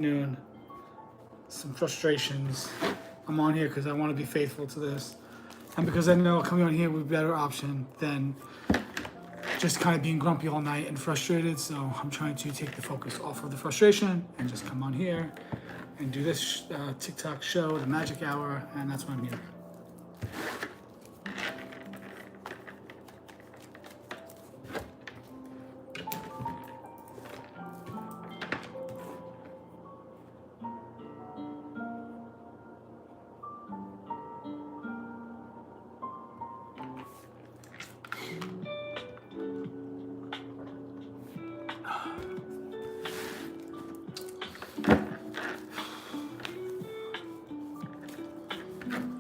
noon. Some frustrations. I'm on here because I want to be faithful to this. And because I know coming on here would be a better option than just kind of being grumpy all night and frustrated. So I'm trying to take the focus off of the frustration and just come on here and do this TikTok show, the Magic Hour, and that's what I'm here.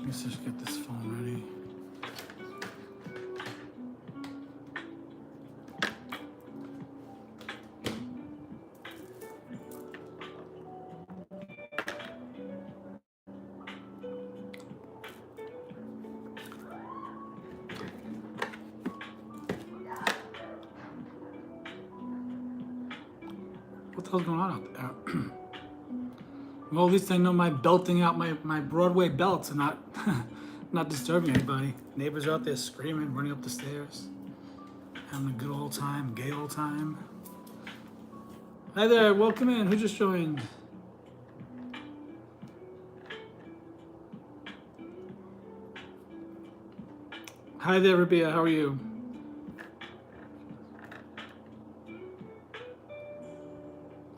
Let's just get this phone ready. What the hell's going on out there? Well, at least I know my belting out my Broadway belts and not not disturbing anybody. Neighbors are out there screaming, running up the stairs, having a good old time, gay old time. Hi there, welcome in. Who just joined? Hi there, Rabia. How are you?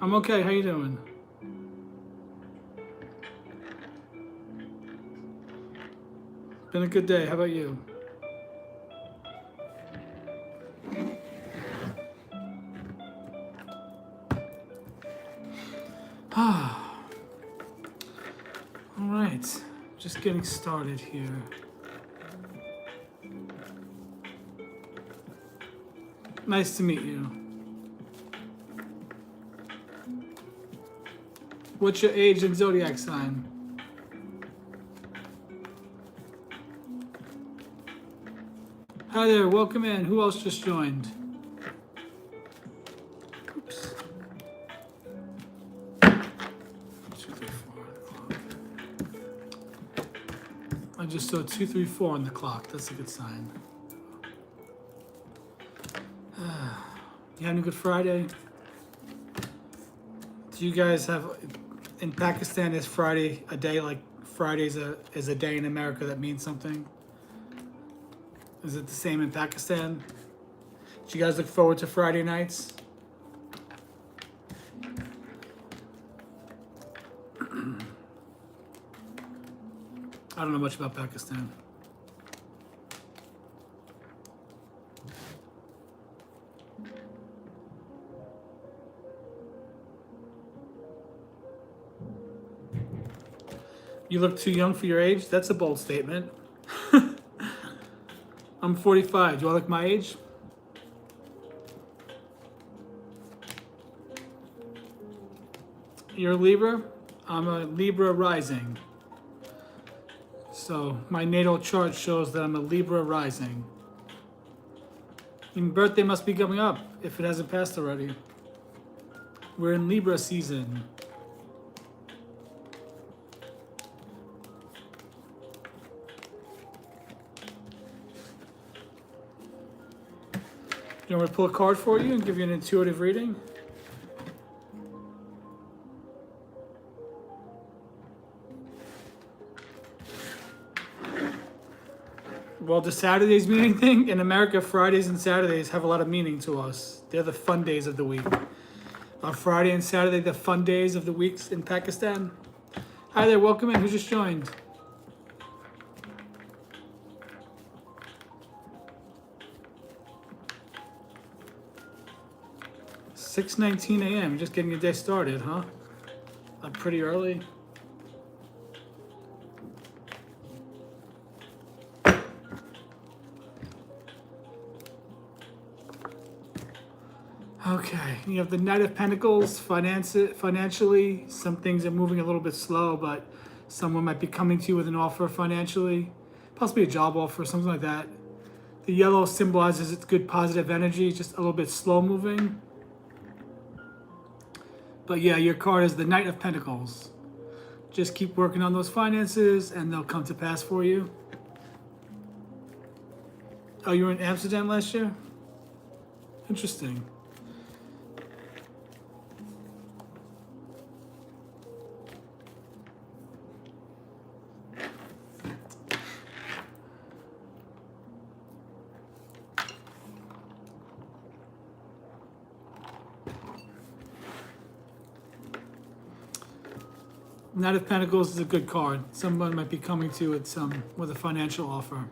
I'm okay. How you doing? Been a good day. How about you? All right, just getting started here. Nice to meet you. What's your age and zodiac sign? Hi there, welcome in. Who else just joined? Oops. 2, 3, 4 on the clock. I just saw 2, 3, 4 on the clock. That's a good sign. You having a good Friday? Do you guys have, in Pakistan, is Friday a day like Friday is a day in America that means something? Is it the same in Pakistan? Do you guys look forward to Friday nights? I don't know much about Pakistan. You look too young for your age? That's a bold statement. I'm 45. Do I look my age? You're a Libra? I'm a Libra rising. So my natal chart shows that I'm a Libra rising. Your birthday must be coming up if it hasn't passed already. We're in Libra season. You want me to pull a card for you and give you an intuitive reading? Well, does Saturdays mean anything? In America, Fridays and Saturdays have a lot of meaning to us. They're the fun days of the week. On Friday and Saturday, the fun days of the weeks in Pakistan. Hi there, welcome in. Who just joined? $6:19 a.m. Just getting your day started, huh? Not pretty early. Okay, you have the Knight of Pentacles. Financially, some things are moving a little bit slow, but someone might be coming to you with an offer financially, possibly a job offer, something like that. The yellow symbolizes it's good positive energy, just a little bit slow moving. But yeah, your card is the Knight of Pentacles. Just keep working on those finances and they'll come to pass for you. Oh, you were in Amsterdam last year? Interesting. Knight of Pentacles is a good card. Someone might be coming to you with a financial offer.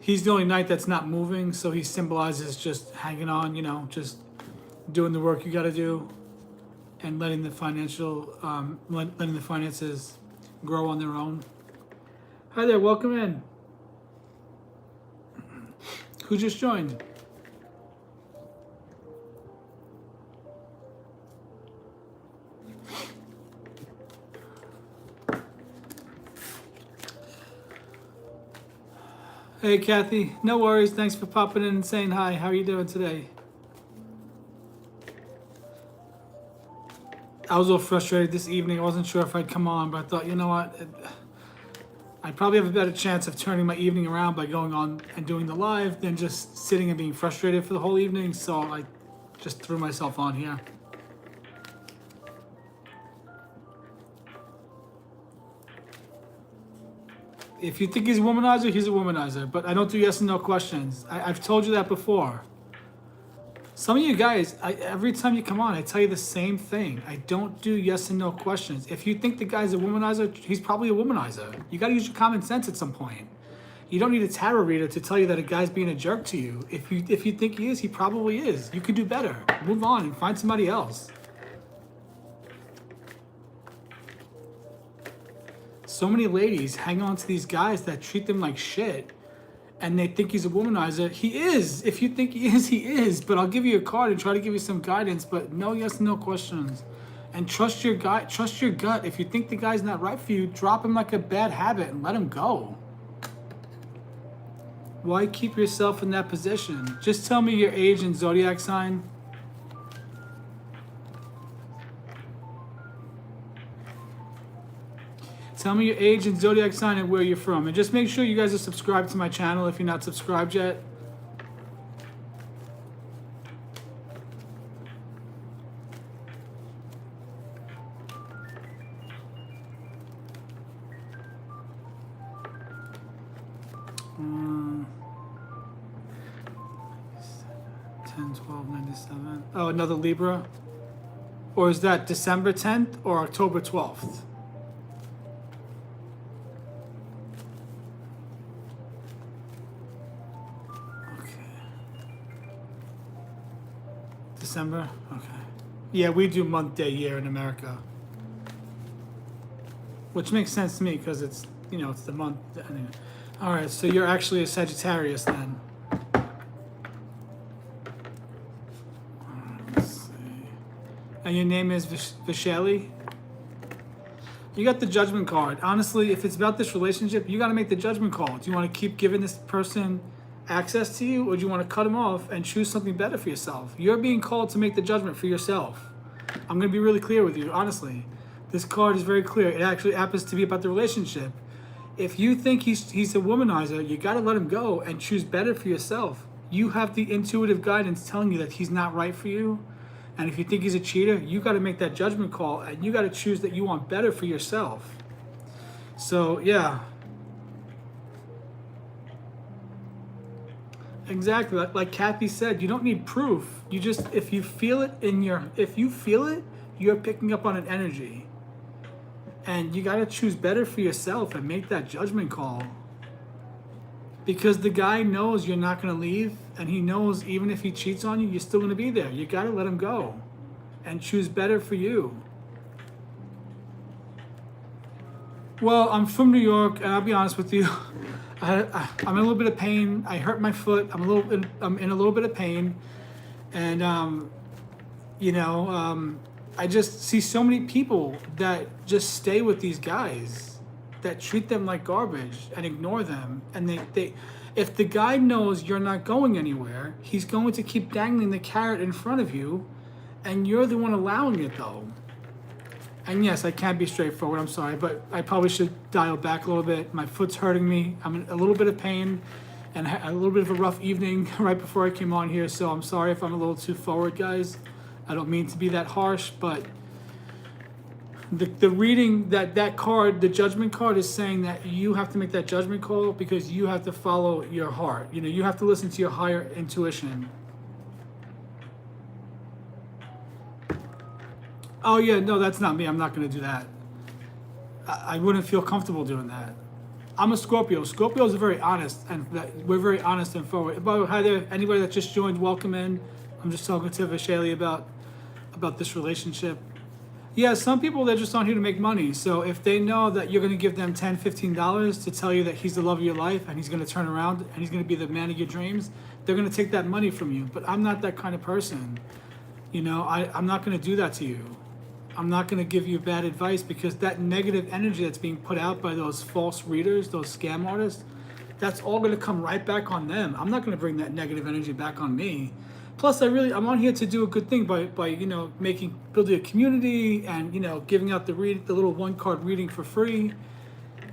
He's the only knight that's not moving, so he symbolizes just hanging on, you know, just doing the work you got to do, and letting the letting the finances grow on their own. Hi there, welcome in. Who just joined? Hey Kathy, no worries. Thanks for popping in and saying hi. How are you doing today? I was a little frustrated this evening. I wasn't sure if I'd come on, but I thought, you know what? I probably have a better chance of turning my evening around by going on and doing the live than just sitting and being frustrated for the whole evening. So I just threw myself on here. If you think he's a womanizer, he's a womanizer. But I don't do yes and no questions. I've told you that before. Some of you guys, every time you come on, I tell you the same thing. I don't do yes and no questions. If you think the guy's a womanizer, he's probably a womanizer. You got to use your common sense at some point. You don't need a tarot reader to tell you that a guy's being a jerk to you. If you think he is, he probably is. You could do better. Move on and find somebody else. So many ladies hang on to these guys that treat them like shit, and they think he's a womanizer. He is. If you think he is, he is. But I'll give you a card and try to give you some guidance, but no yes, no questions. And trust your guy. Trust your gut. If you think the guy's not right for you, drop him like a bad habit and let him go. Why keep yourself in that position? Just tell me your age and zodiac sign. Tell me your age and zodiac sign and where you're from. And just make sure you guys are subscribed to my channel if you're not subscribed yet. Uh, 10, 12, 97. Oh, another Libra? Or is that December 10th or October 12th? December? Okay. Yeah, we do month, day, year in America. Which makes sense to me because it's, you know, it's the month. Anyway. All right, so you're actually a Sagittarius then. Let's see. And your name is Vishali? You got the judgment card. Honestly, if it's about this relationship, you got to make the judgment call. Do you want to keep giving this person access to you, or do you want to cut them off and choose something better for yourself? You're being called to make the judgment for yourself. I'm going to be really clear with you, honestly. This card is very clear. It actually happens to be about the relationship. If you think he's a womanizer, you got to let him go and choose better for yourself. You have the intuitive guidance telling you that he's not right for you. And if you think he's a cheater, you got to make that judgment call and you got to choose that you want better for yourself. So, yeah. Exactly, like Kathy said, you don't need proof. You just, if you feel it, you're picking up on an energy. And you gotta choose better for yourself and make that judgment call. Because the guy knows you're not gonna leave, and he knows even if he cheats on you, you're still gonna be there. You gotta let him go and choose better for you. Well, I'm from New York, and I'll be honest with you. I'm in a little bit of pain. I hurt my foot. I'm in a little bit of pain, and I just see so many people that just stay with these guys that treat them like garbage and ignore them, and If the guy knows you're not going anywhere, he's going to keep dangling the carrot in front of you, and you're the one allowing it though. And yes, I can't be straightforward, I'm sorry, but I probably should dial back a little bit. My foot's hurting me. I'm in a little bit of pain and a little bit of a rough evening right before I came on here, so I'm sorry if I'm a little too forward, guys. I don't mean to be that harsh, but the reading, that card, the judgment card, is saying that you have to make that judgment call because you have to follow your heart. You know, you have to listen to your higher intuition. Oh yeah, no, that's not me. I'm not going to do that. I wouldn't feel comfortable doing that. I'm a Scorpio. Scorpios are very honest, and we're very honest and forward. By the way, hi there, anybody that just joined, welcome in. I'm just talking to Vishali about this relationship. Yeah, some people, they're just on here to make money. So if they know that you're going to give them $10, $15 to tell you that he's the love of your life and he's going to turn around and he's going to be the man of your dreams, they're going to take that money from you. But I'm not that kind of person. You know, I'm not going to do that to you. I'm not going to give you bad advice because that negative energy that's being put out by those false readers, those scam artists, that's all going to come right back on them. I'm not going to bring that negative energy back on me. Plus, I'm on here to do a good thing by you know, building a community and, you know, giving out the little 1-card reading for free.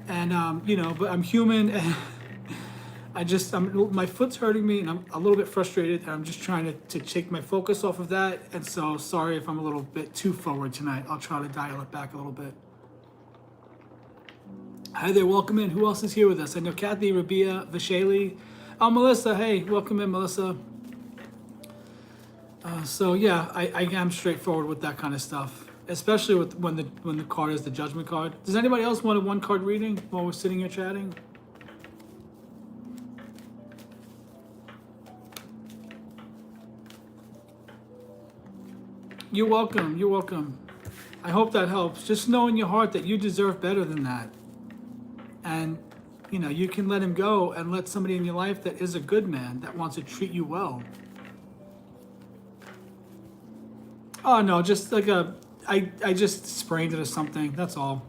And you know, but I'm human and my foot's hurting me and I'm a little bit frustrated and I'm just trying to take my focus off of that. And so sorry if I'm a little bit too forward tonight. I'll try to dial it back a little bit. Hi there, welcome in. Who else is here with us? I know Kathy, Rabia, Vishali. Oh, Melissa, hey, welcome in, Melissa. So yeah, I am straightforward with that kind of stuff, especially with when the card is the judgment card. Does anybody else want a 1-card reading while we're sitting here chatting? You're welcome. You're welcome. I hope that helps. Just know in your heart that you deserve better than that, and you know you can let him go and let somebody in your life that is a good man that wants to treat you well. Oh no, just like I just sprained it or something. That's all.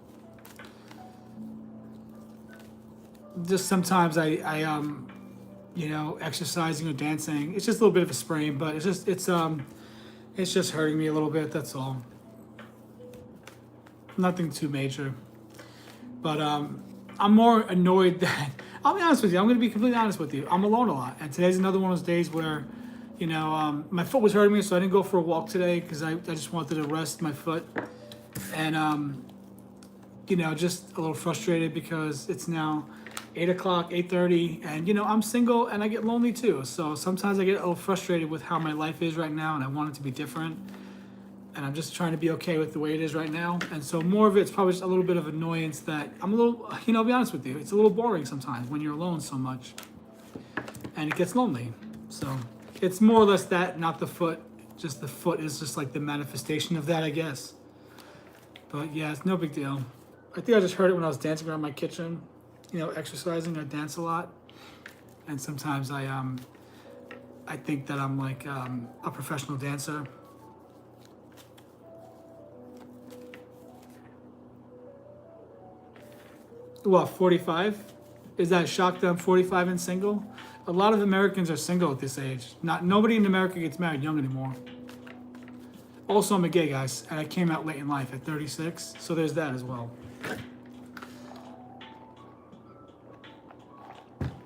Just sometimes I you know, exercising or dancing. It's just a little bit of a sprain, but it's just hurting me a little bit. That's all. Nothing too major. But I'm more annoyed that I'll be honest with you. I'm going to be completely honest with you. I'm alone a lot, and today's another one of those days where, you know, my foot was hurting me, so I didn't go for a walk today because I just wanted to rest my foot. And, you know, just a little frustrated because it's now 8 o'clock, 8:30, and, you know, I'm single and I get lonely too. So sometimes I get a little frustrated with how my life is right now and I want it to be different. And I'm just trying to be okay with the way it is right now. And so more of it's probably just a little bit of annoyance that I'm a little, you know, I'll be honest with you, it's a little boring sometimes when you're alone so much. And it gets lonely. So it's more or less that, not the foot. Just the foot is just like the manifestation of that, I guess. But yeah, it's no big deal. I think I just heard it when I was dancing around my kitchen, you know, exercising. I dance a lot. And sometimes I think that I'm like a professional dancer. What, 45? Is that a shock that I'm 45 and single? A lot of Americans are single at this age. Nobody in America gets married young anymore. Also, I'm a gay, guys, and I came out late in life at 36, so there's that as well.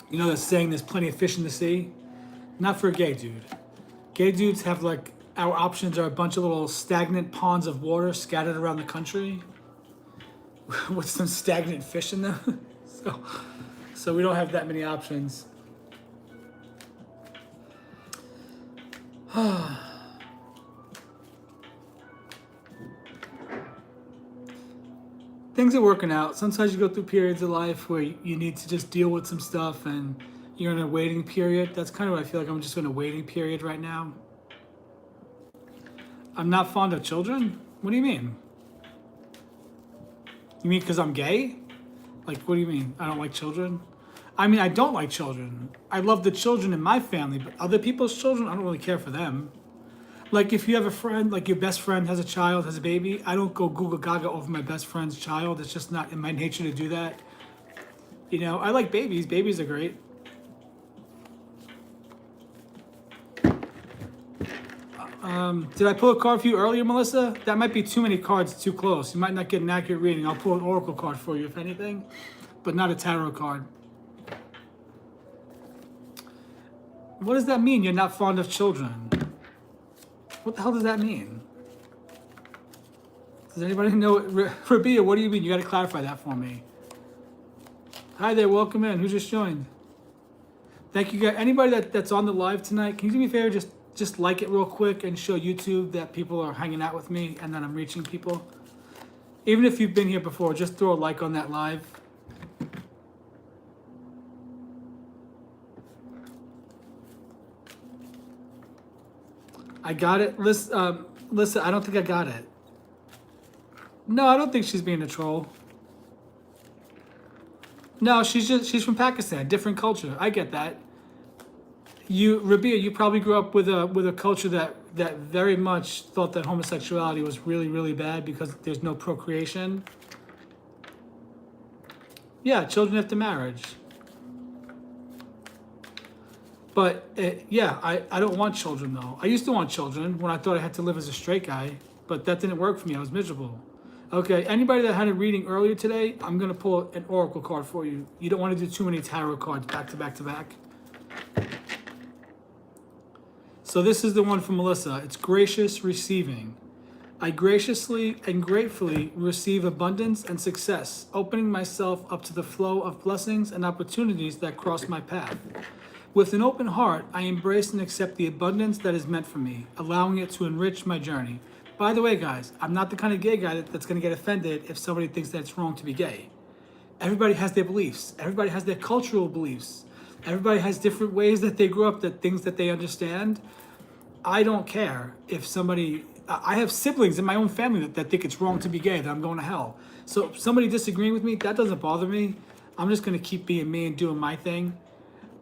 You know that saying, there's plenty of fish in the sea? Not for a gay dude. Gay dudes have like, our options are a bunch of little stagnant ponds of water scattered around the country with some stagnant fish in them. So we don't have that many options. Things are working out. Sometimes you go through periods of life where you need to just deal with some stuff and you're in a waiting period. That's kind of what I feel like. I'm just in a waiting period right now. I'm not fond of children? What do you mean? You mean because I'm gay? Like, what do you mean? I don't like children? I mean, I don't like children. I love the children in my family, but other people's children, I don't really care for them. Like, if you have a friend, like your best friend has a child, has a baby, I don't go Google Gaga over my best friend's child. It's just not in my nature to do that. You know, I like babies. Babies are great. Did I pull a card for you earlier, Melissa? That might be too many cards too close. You might not get an accurate reading. I'll pull an oracle card for you, if anything, but not a tarot card. What does that mean, you're not fond of children? What the hell does that mean? Does anybody know? Rabia, what do you mean? You got to clarify that for me. Hi there, welcome in. Who just joined? Thank you guys. Anybody that's on the live tonight, can you do me a favor? Just like it real quick and show YouTube that people are hanging out with me and that I'm reaching people. Even if you've been here before, just throw a like on that live. I got it. Listen, I don't think I got it. No, I don't think she's being a troll. No, she's from Pakistan, different culture. I get that. Rabia, you probably grew up with a culture that very much thought that homosexuality was really, really bad because there's no procreation. Yeah, children after marriage. But yeah, I don't want children though. I used to want children when I thought I had to live as a straight guy, but that didn't work for me. I was miserable. Okay, anybody that had a reading earlier today, I'm gonna pull an oracle card for you. You don't want to do too many tarot cards back to back to back. So this is the one from Melissa. It's gracious receiving. I graciously and gratefully receive abundance and success, opening myself up to the flow of blessings and opportunities that cross my path. With an open heart, I embrace and accept the abundance that is meant for me, allowing it to enrich my journey. By the way, guys, I'm not the kind of gay guy that's going to get offended if somebody thinks that it's wrong to be gay. Everybody has their beliefs. Everybody has their cultural beliefs. Everybody has different ways that they grew up, that things that they understand. I don't care if somebody... I have siblings in my own family that think it's wrong to be gay, that I'm going to hell. So if somebody disagreeing with me, that doesn't bother me. I'm just going to keep being me and doing my thing.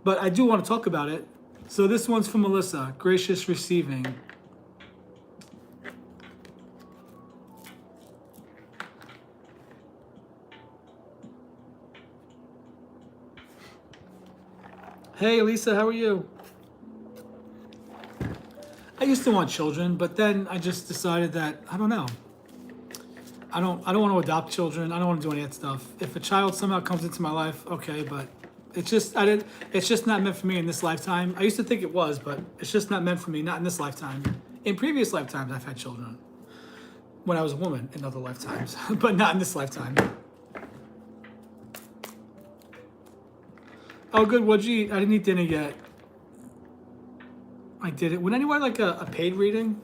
But I do want to talk about it. So this one's from Melissa, gracious receiving. Hey Lisa, how are you? I used to want children, but then I just decided that I don't know. I don't want to adopt children. I don't want to do any of that stuff. If a child somehow comes into my life, okay, but it's just not meant for me in this lifetime. I used to think it was, but it's just not meant for me, not in this lifetime. In previous lifetimes, I've had children. When I was a woman in other lifetimes, but not in this lifetime. Oh, good. What'd you eat? I didn't eat dinner yet. I did it. Would anyone like a paid reading?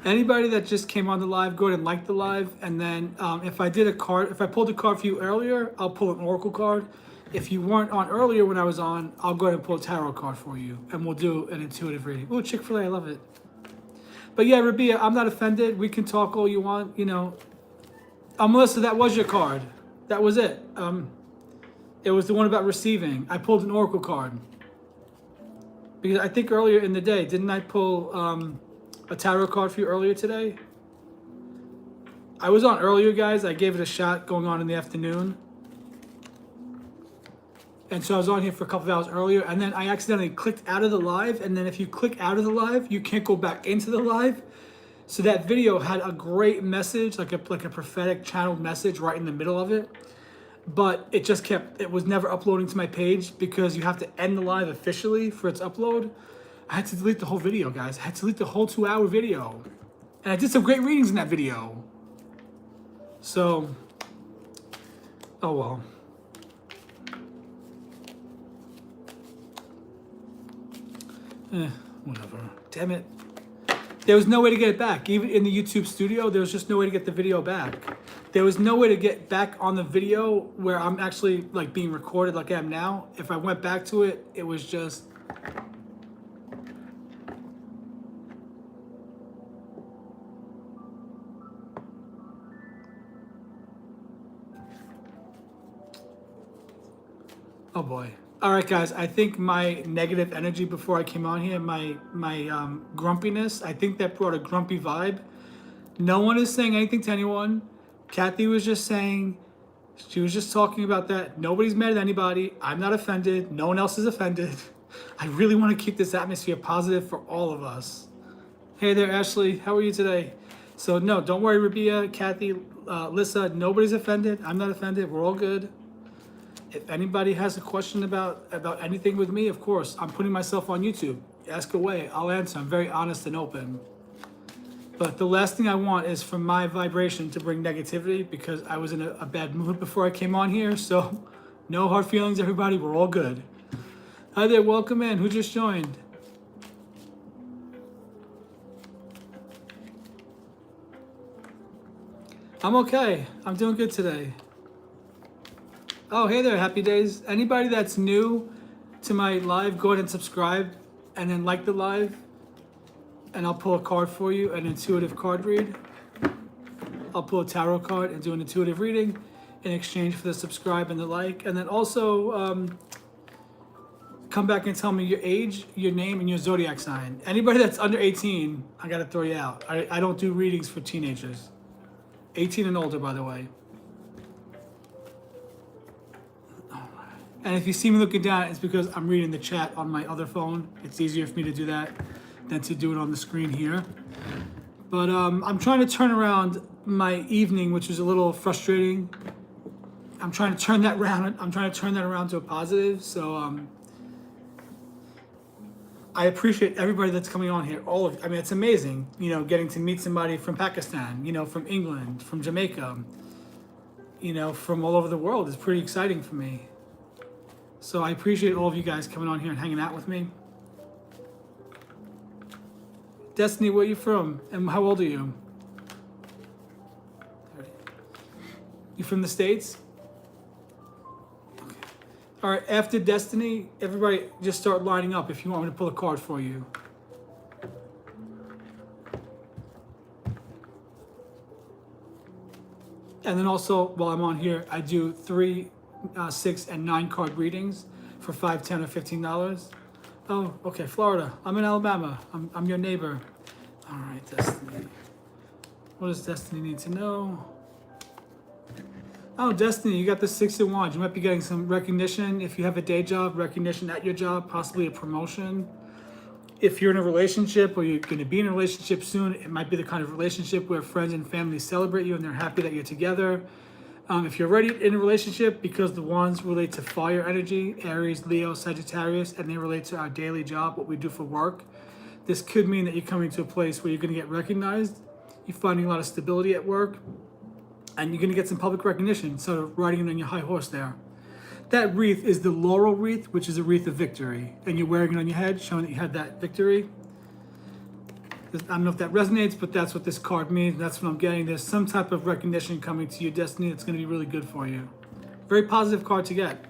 Anybody that just came on the live, go ahead and like the live. And then if I pulled a card for you earlier, I'll pull an oracle card. If you weren't on earlier when I was on, I'll go ahead and pull a tarot card for you. And we'll do an intuitive reading. Ooh, Chick-fil-A, I love it. But yeah, Rabia, I'm not offended. We can talk all you want, you know. Melissa, that was your card. That was it. It was the one about receiving. I pulled an oracle card. Because I think earlier in the day, didn't I pull a tarot card for you earlier today? I was on earlier, guys. I gave it a shot going on in the afternoon. And so I was on here for a couple of hours earlier, and then I accidentally clicked out of the live, and then if you click out of the live, you can't go back into the live. So that video had a great message, like a prophetic channeled message right in the middle of it. But it was never uploading to my page because you have to end the live officially for its upload. I had to delete the whole video, guys. I had to delete the whole 2-hour video. And I did some great readings in that video. So, oh well. Whatever. Damn it. There was no way to get it back. Even in the YouTube studio, there was just no way to get the video back. There was no way to get back on the video where I'm actually like being recorded like I am now. If I went back to it, it was just... Oh boy. All right, guys, I think my negative energy before I came on here, my grumpiness, I think that brought a grumpy vibe. No one is saying anything to anyone. Kathy was just saying, she was just talking about that. Nobody's mad at anybody. I'm not offended. No one else is offended. I really want to keep this atmosphere positive for all of us. Hey there, Ashley. How are you today? So no, don't worry, Rabia, Kathy, Lissa. Nobody's offended. I'm not offended. We're all good. If anybody has a question about anything with me, of course, I'm putting myself on YouTube. Ask away. I'll answer. I'm very honest and open. But the last thing I want is for my vibration to bring negativity because I was in a bad mood before I came on here. So no hard feelings, everybody. We're all good. Hi there. Welcome in. Who just joined? I'm okay. I'm doing good today. Oh, hey there, happy days. Anybody that's new to my live, go ahead and subscribe and then like the live. And I'll pull a card for you, an intuitive card read. I'll pull a tarot card and do an intuitive reading in exchange for the subscribe and the like. And then also come back and tell me your age, your name, and your zodiac sign. Anybody that's under 18, I gotta throw you out. I don't do readings for teenagers. 18 and older, by the way. And if you see me looking down, it's because I'm reading the chat on my other phone. It's easier for me to do that than to do it on the screen here. But I'm trying to turn around my evening, which was a little frustrating. I'm trying to turn that around. I'm trying to turn that around to a positive. So I appreciate everybody that's coming on here. All of, I mean, it's amazing. You know, getting to meet somebody from Pakistan. You know, from England, from Jamaica. You know, from all over the world is pretty exciting for me. So I appreciate all of you guys coming on here and hanging out with me. Destiny, where are you from? And how old are you? You from the States? Okay. All right, after Destiny, everybody just start lining up if you want me to pull a card for you. And then also, while I'm on here, I do 3, 6, and 9 card readings for $5, $10, or $15. Oh, okay, Florida. I'm in Alabama. I'm your neighbor. All right, Destiny. What does Destiny need to know? Oh, Destiny, you got the 6 of Wands. You might be getting some recognition if you have a day job, recognition at your job, possibly a promotion. If you're in a relationship or you're going to be in a relationship soon, it might be the kind of relationship where friends and family celebrate you and they're happy that you're together. If you're already in a relationship, because the wands relate to fire energy, Aries, Leo, Sagittarius, and they relate to our daily job, what we do for work, this could mean that you're coming to a place where you're going to get recognized, you're finding a lot of stability at work, and you're going to get some public recognition, sort of riding on your high horse there. That wreath is the laurel wreath, which is a wreath of victory, and you're wearing it on your head, showing that you had that victory. I don't know if that resonates, but that's what this card means. That's what I'm getting. There's some type of recognition coming to your destiny that's going to be really good for you. Very positive card to get.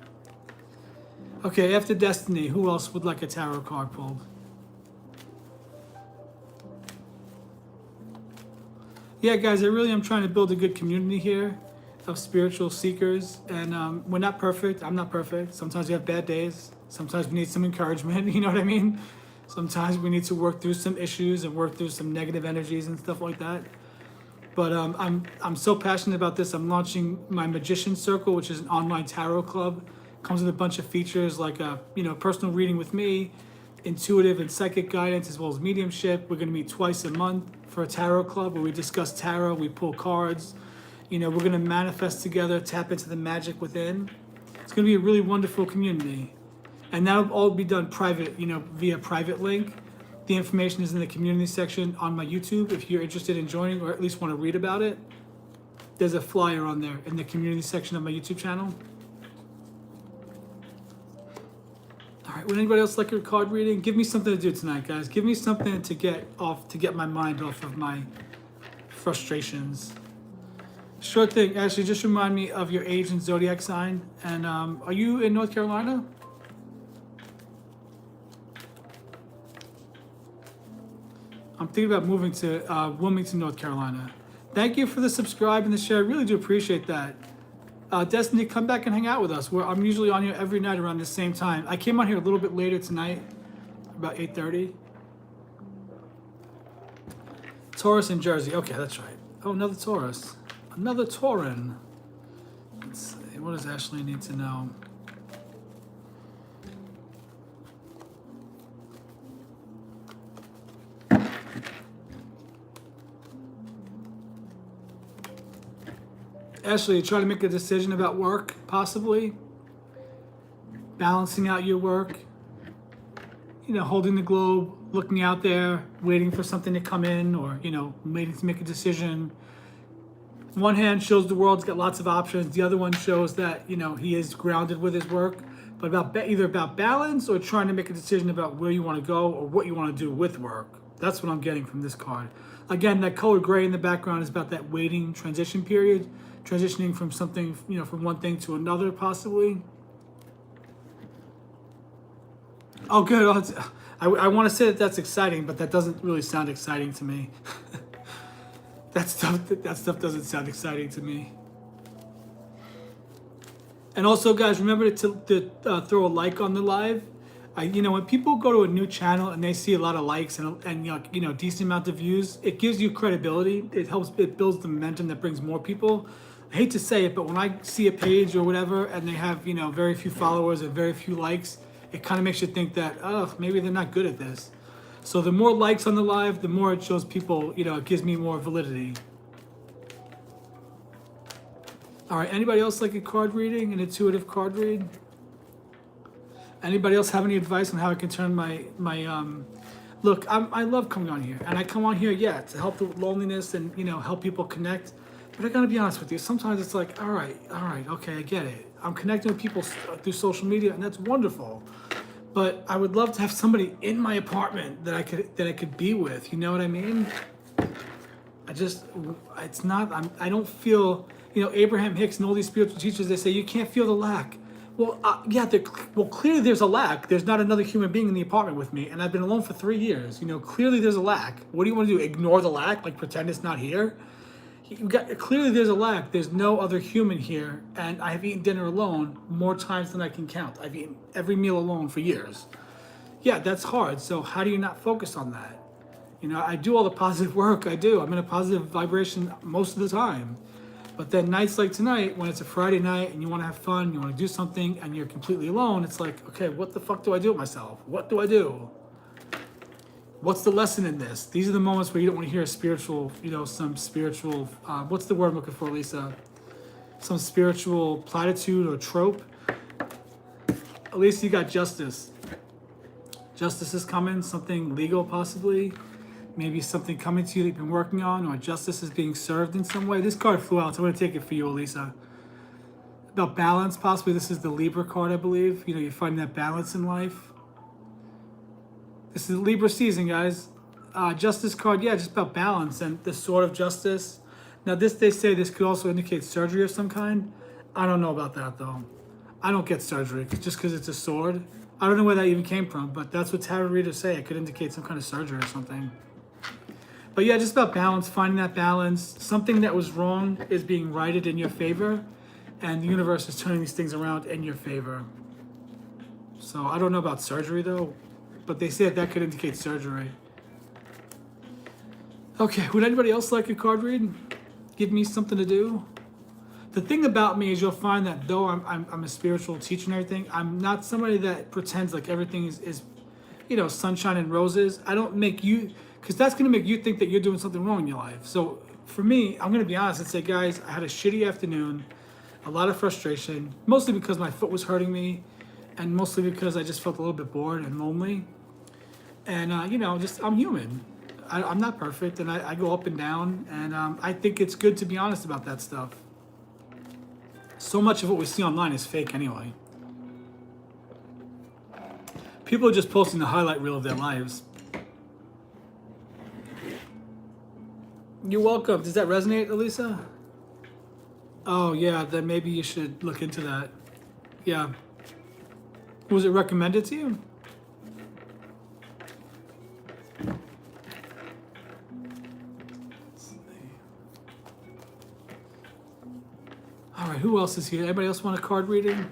Okay, after Destiny, who else would like a tarot card pulled? Yeah, guys, I really am trying to build a good community here of spiritual seekers. And we're not perfect. I'm not perfect. Sometimes we have bad days. Sometimes we need some encouragement. You know what I mean? Sometimes we need to work through some issues and work through some negative energies and stuff like that. But I'm so passionate about this. I'm launching my Magician Circle, which is an online tarot club. Comes with a bunch of features like a personal reading with me, intuitive and psychic guidance, as well as mediumship. We're going to meet twice a month for a tarot club where we discuss tarot, we pull cards. We're going to manifest together, tap into the magic within. It's going to be a really wonderful community. And that'll all be done private, via private link. The information is in the community section on my YouTube. If you're interested in joining or at least want to read about it, there's a flyer on there in the community section of my YouTube channel. All right, would anybody else like a card reading? Give me something to do tonight, guys. Give me something to get my mind off of my frustrations. Sure thing. Ashley, just remind me of your age and zodiac sign. And are you in North Carolina? I'm thinking about moving to Wilmington, North Carolina. Thank you for the subscribe and the share. I really do appreciate that. Destiny, come back and hang out with us. I'm usually on here every night around the same time. I came on here a little bit later tonight, about 8:30. Taurus in Jersey. Okay, that's right. Oh, another Taurus. Another Tauran. Let's see. What does Ashley need to know? Ashley, trying to make a decision about work, possibly. Balancing out your work. You know, holding the globe, looking out there, waiting for something to come in, or, you know, waiting to make a decision. One hand shows the world's got lots of options. The other one shows that, you know, he is grounded with his work. But either about balance or trying to make a decision about where you want to go or what you want to do with work. That's what I'm getting from this card. Again, that color gray in the background is about that waiting transition period, transitioning from something, you know, from one thing to another, possibly. Oh, good. I want to say that that's exciting, but that doesn't really sound exciting to me. That stuff doesn't sound exciting to me. And also, guys, remember to throw a like on the live. You know, when people go to a new channel and they see a lot of likes and you know, decent amount of views, it gives you credibility. It helps. It builds the momentum that brings more people. I hate to say it, but when I see a page or whatever and they have, you know, very few followers and very few likes, it kind of makes you think that, oh, maybe they're not good at this. So the more likes on the live, the more it shows people, you know, it gives me more validity. All right, anybody else like a card reading, an intuitive card read? Anybody else have any advice on how I can turn my look, I love coming on here, and I come on here, yeah, to help the loneliness and, you know, help people connect. But I gotta be honest with you, sometimes it's like, all right, okay, I get it. I'm connecting with people through social media, and that's wonderful. But I would love to have somebody in my apartment that I could be with. You know what I mean? I don't feel, you know, Abraham Hicks and all these spiritual teachers, they say you can't feel the lack. Well, clearly there's a lack. There's not another human being in the apartment with me, and I've been alone for 3 years. You know, clearly there's a lack. What do you want to do? Ignore the lack? Like pretend it's not here? Clearly there's a lack. There's no other human here, and I have eaten dinner alone more times than I can count. I've eaten every meal alone for years. Yeah, that's hard. So how do you not focus on that? You know, I do all the positive work. I do. I'm in a positive vibration most of the time. But then nights like tonight, when it's a Friday night and you want to have fun, you want to do something, and you're completely alone, it's like, okay, what the fuck do I do with myself? What do I do? What's the lesson in this? These are the moments where you don't want to hear a spiritual, you know, some spiritual, what's the word I'm looking for, Lisa? Some spiritual platitude or trope. At least you got justice. Justice is coming, something legal possibly. Maybe something coming to you that you've been working on, or justice is being served in some way. This card flew out, so I'm going to take it for you, Elisa. About balance, possibly. This is the Libra card, I believe. You know, you find that balance in life. This is Libra season, guys. Justice card, yeah, just about balance and the sword of justice. Now, they say this could also indicate surgery of some kind. I don't know about that, though. I don't get surgery just because it's a sword. I don't know where that even came from, but that's what tarot readers say. It could indicate some kind of surgery or something. But yeah, just about balance, finding that balance. Something that was wrong is being righted in your favor, and the universe is turning these things around in your favor. So I don't know about surgery, though, but they say that could indicate surgery. Okay, would anybody else like a card read? Give me something to do? The thing about me is you'll find that though I'm a spiritual teacher and everything, I'm not somebody that pretends like everything is you know, sunshine and roses. I don't make you, because that's going to make you think that you're doing something wrong in your life. So for me, I'm going to be honest and say, guys, I had a shitty afternoon, a lot of frustration, mostly because my foot was hurting me, and mostly because I just felt a little bit bored and lonely. And, you know, just I'm human. I'm not perfect, and I go up and down, and I think it's good to be honest about that stuff. So much of what we see online is fake anyway. People are just posting the highlight reel of their lives. You're welcome. Does that resonate, Elisa? Oh, yeah, then maybe you should look into that. Yeah. Was it recommended to you? All right, who else is here? Anybody else want a card reading?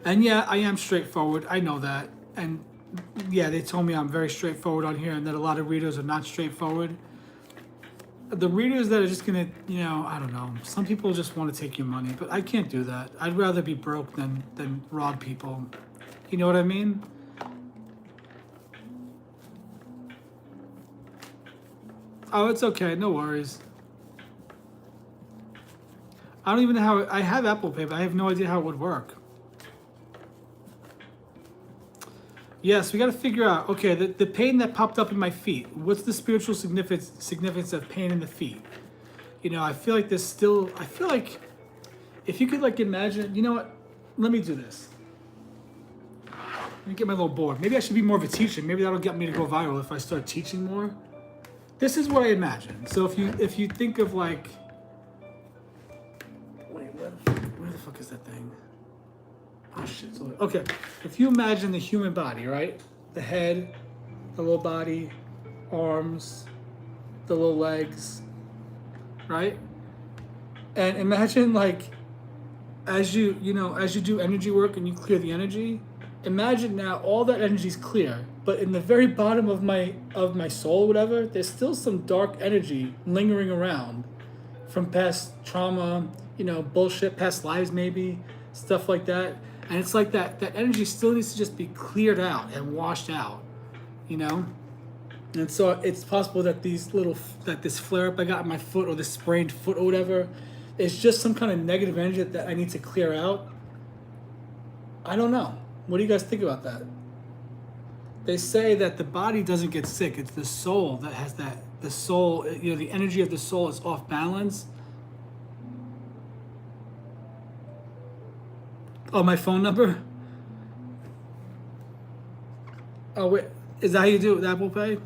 And yeah, I am straightforward. I know that. And yeah, they told me I'm very straightforward on here and that a lot of readers are not straightforward. The readers that are just going to, you know, I don't know. Some people just want to take your money, but I can't do that. I'd rather be broke than rob people. You know what I mean? Oh, it's okay. No worries. I don't even know how... I have Apple Pay, but I have no idea how it would work. Yes, we got to figure out, okay, the pain that popped up in my feet. What's the spiritual significance of pain in the feet? You know, I feel like there's still... I feel like if you could, like, imagine... You know what? Let me do this. Let me get my little board. Maybe I should be more of a teacher. Maybe that'll get me to go viral if I start teaching more. This is what I imagine. So if you think of, like... Wait, where the fuck is that thing? Oh shit. Okay, if you imagine the human body, right? The head, the little body, arms, the little legs, right? And imagine, like, as you do energy work and you clear the energy, imagine now all that energy is clear, but in the very bottom of my soul, whatever, there's still some dark energy lingering around from past trauma, you know, bullshit, past lives maybe, stuff like that. And it's like that energy still needs to just be cleared out and washed out, you know? And so it's possible that this flare up I got in my foot, or this sprained foot or whatever, is just some kind of negative energy that I need to clear out. I don't know. What do you guys think about that? They say that the body doesn't get sick. It's the soul that has that. The soul, you know, the energy of the soul is off balance. Oh, my phone number? Oh, wait. Is that how you do it with Apple Pay?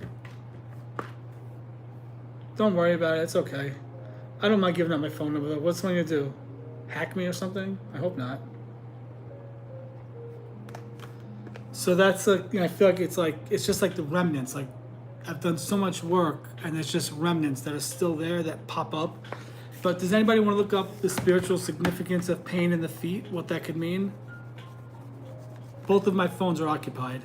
Don't worry about it. It's okay. I don't mind giving out my phone number, though. What's someone going to do? Hack me or something? I hope not. So that's like, you know, I feel like it's just like the remnants. Like, I've done so much work, and there's just remnants that are still there that pop up. But does anybody want to look up the spiritual significance of pain in the feet? What that could mean? Both of my phones are occupied.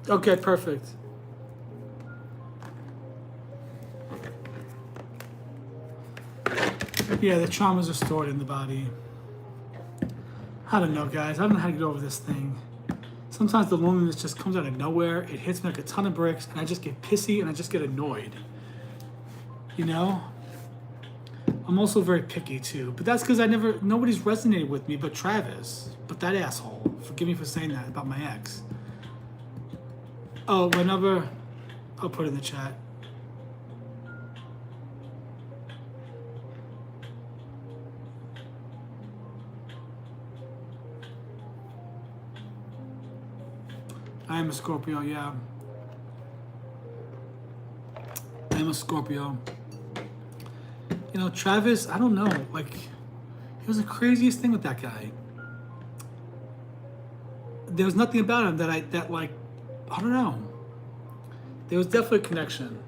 Okay, perfect. Yeah, the traumas are stored in the body. I don't know, guys. I don't know how to get over this thing. Sometimes the loneliness just comes out of nowhere. It hits me like a ton of bricks, and I just get pissy and I just get annoyed. You know? I'm also very picky too, but that's because nobody's resonated with me but Travis. But that asshole. Forgive me for saying that about my ex. Oh, whenever, I'll put it in the chat. I am a Scorpio, yeah. I am a Scorpio. You know, Travis, I don't know, like, it was the craziest thing with that guy. There was nothing about him that like, I don't know. There was definitely a connection.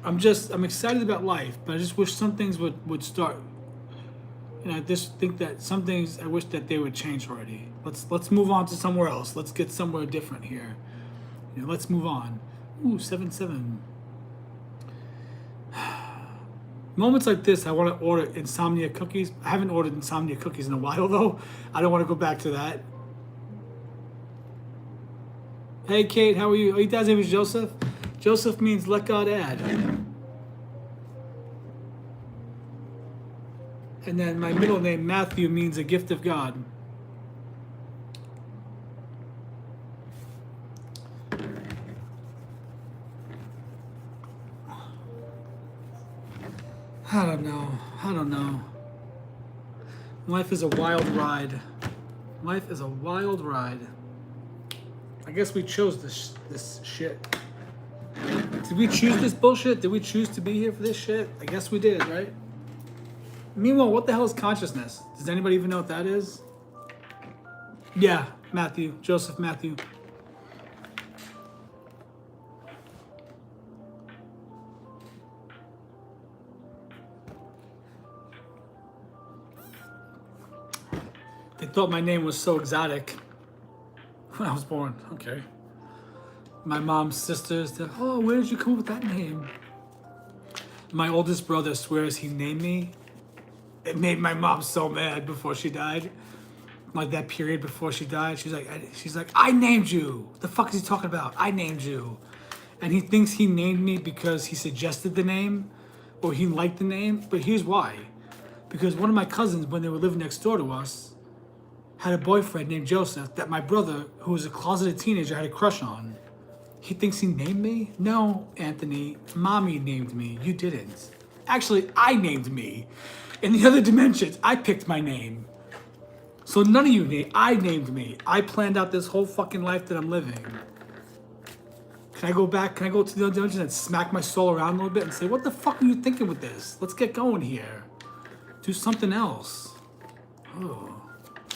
I'm excited about life, but I just wish some things would start. You know, I just think that some things I wish that they would change already. Let's move on to somewhere else. Let's get somewhere different here. You know, let's move on. Ooh, 7-7. Moments like this, I want to order insomnia cookies. I haven't ordered insomnia cookies in a while, though. I don't want to go back to that. Hey, Kate, how are you? Oh, your dad's name is Joseph? Joseph means let God add. And then my middle name, Matthew, means a gift of God. I don't know. Life is a wild ride. Life is a wild ride. I guess we chose this shit. Did we choose this bullshit? Did we choose to be here for this shit? I guess we did, right? Meanwhile, what the hell is consciousness? Does anybody even know what that is? Yeah, Matthew. Joseph Matthew. thought my name was so exotic when I was born. Okay. My mom's sisters, they're, oh, where did you come up with that name? My oldest brother swears he named me. It made my mom so mad before she died. Like that period before she died, she's like, I named you. The fuck is he talking about? I named you. And he thinks he named me because he suggested the name or he liked the name. But here's why. Because one of my cousins, when they were living next door to us, had a boyfriend named Joseph that my brother, who was a closeted teenager, had a crush on. He thinks he named me? No, Anthony, mommy named me. You didn't. Actually, I named me. In the other dimensions, I picked my name. So none of you named, I named me. I planned out this whole fucking life that I'm living. Can I go back? Can I go to the other dimension and smack my soul around a little bit and say, what the fuck are you thinking with this? Let's get going here. Do something else. Oh.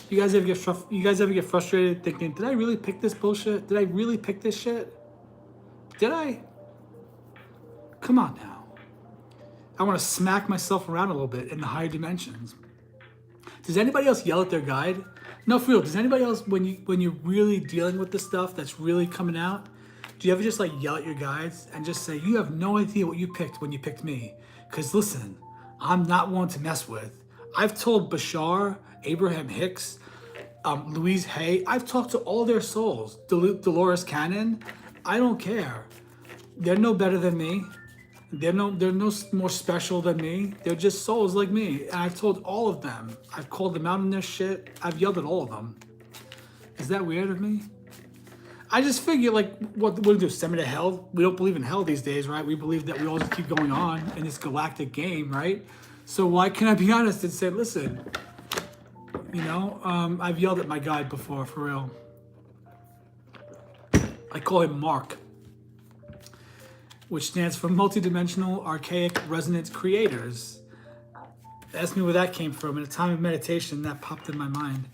You guys ever get frustrated thinking, did I really pick this bullshit? Did I really pick this shit? Did I? Come on now. I want to smack myself around a little bit in the higher dimensions. Does anybody else yell at their guide? No, for real. Does anybody else, when you're really dealing with the stuff that's really coming out, do you ever just like yell at your guides and just say, you have no idea what you picked when you picked me? Because listen, I'm not one to mess with. I've told Bashar, Abraham Hicks, Louise Hay, I've talked to all their souls. Dolores Cannon, I don't care. They're no better than me. They're no more special than me. They're just souls like me. And I've told all of them. I've called them out on their shit. I've yelled at all of them. Is that weird of me? I just figure, like, what do we do? Send me to hell? We don't believe in hell these days, right? We believe that we all just keep going on in this galactic game, right? So why can't I be honest and say, listen, you know, I've yelled at my guide before, for real. I call him Mark, which stands for Multidimensional Archaic Resonance Creators. Ask me where that came from. In a time of meditation, that popped in my mind.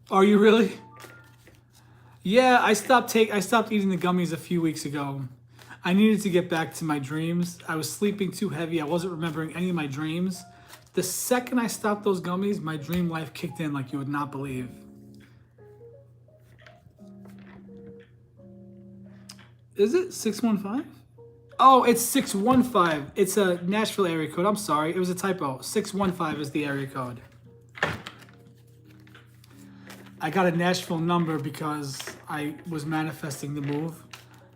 Are you really? Yeah, I stopped eating the gummies a few weeks ago. I needed to get back to my dreams. I was sleeping too heavy. I wasn't remembering any of my dreams. The second I stopped those gummies, my dream life kicked in like you would not believe. Is it 615? Oh, it's 615. It's a Nashville area code. I'm sorry. It was a typo. 615 is the area code. I got a Nashville number because I was manifesting the move.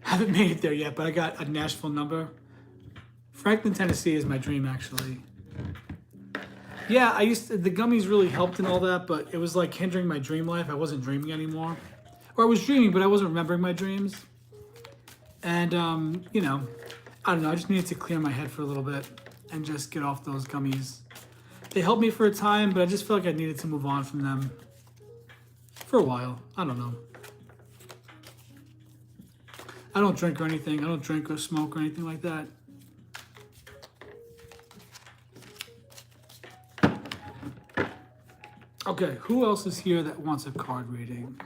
Haven't made it there yet, but I got a Nashville number. Franklin, Tennessee is my dream, actually. Yeah, the gummies really helped and all that, but it was like hindering my dream life. I wasn't dreaming anymore. Or I was dreaming, but I wasn't remembering my dreams. And, you know, I don't know. I just needed to clear my head for a little bit and just get off those gummies. They helped me for a time, but I just felt like I needed to move on from them for a while. I don't know. I don't drink or anything. I don't drink or smoke or anything like that. Okay, who else is here that wants a card reading?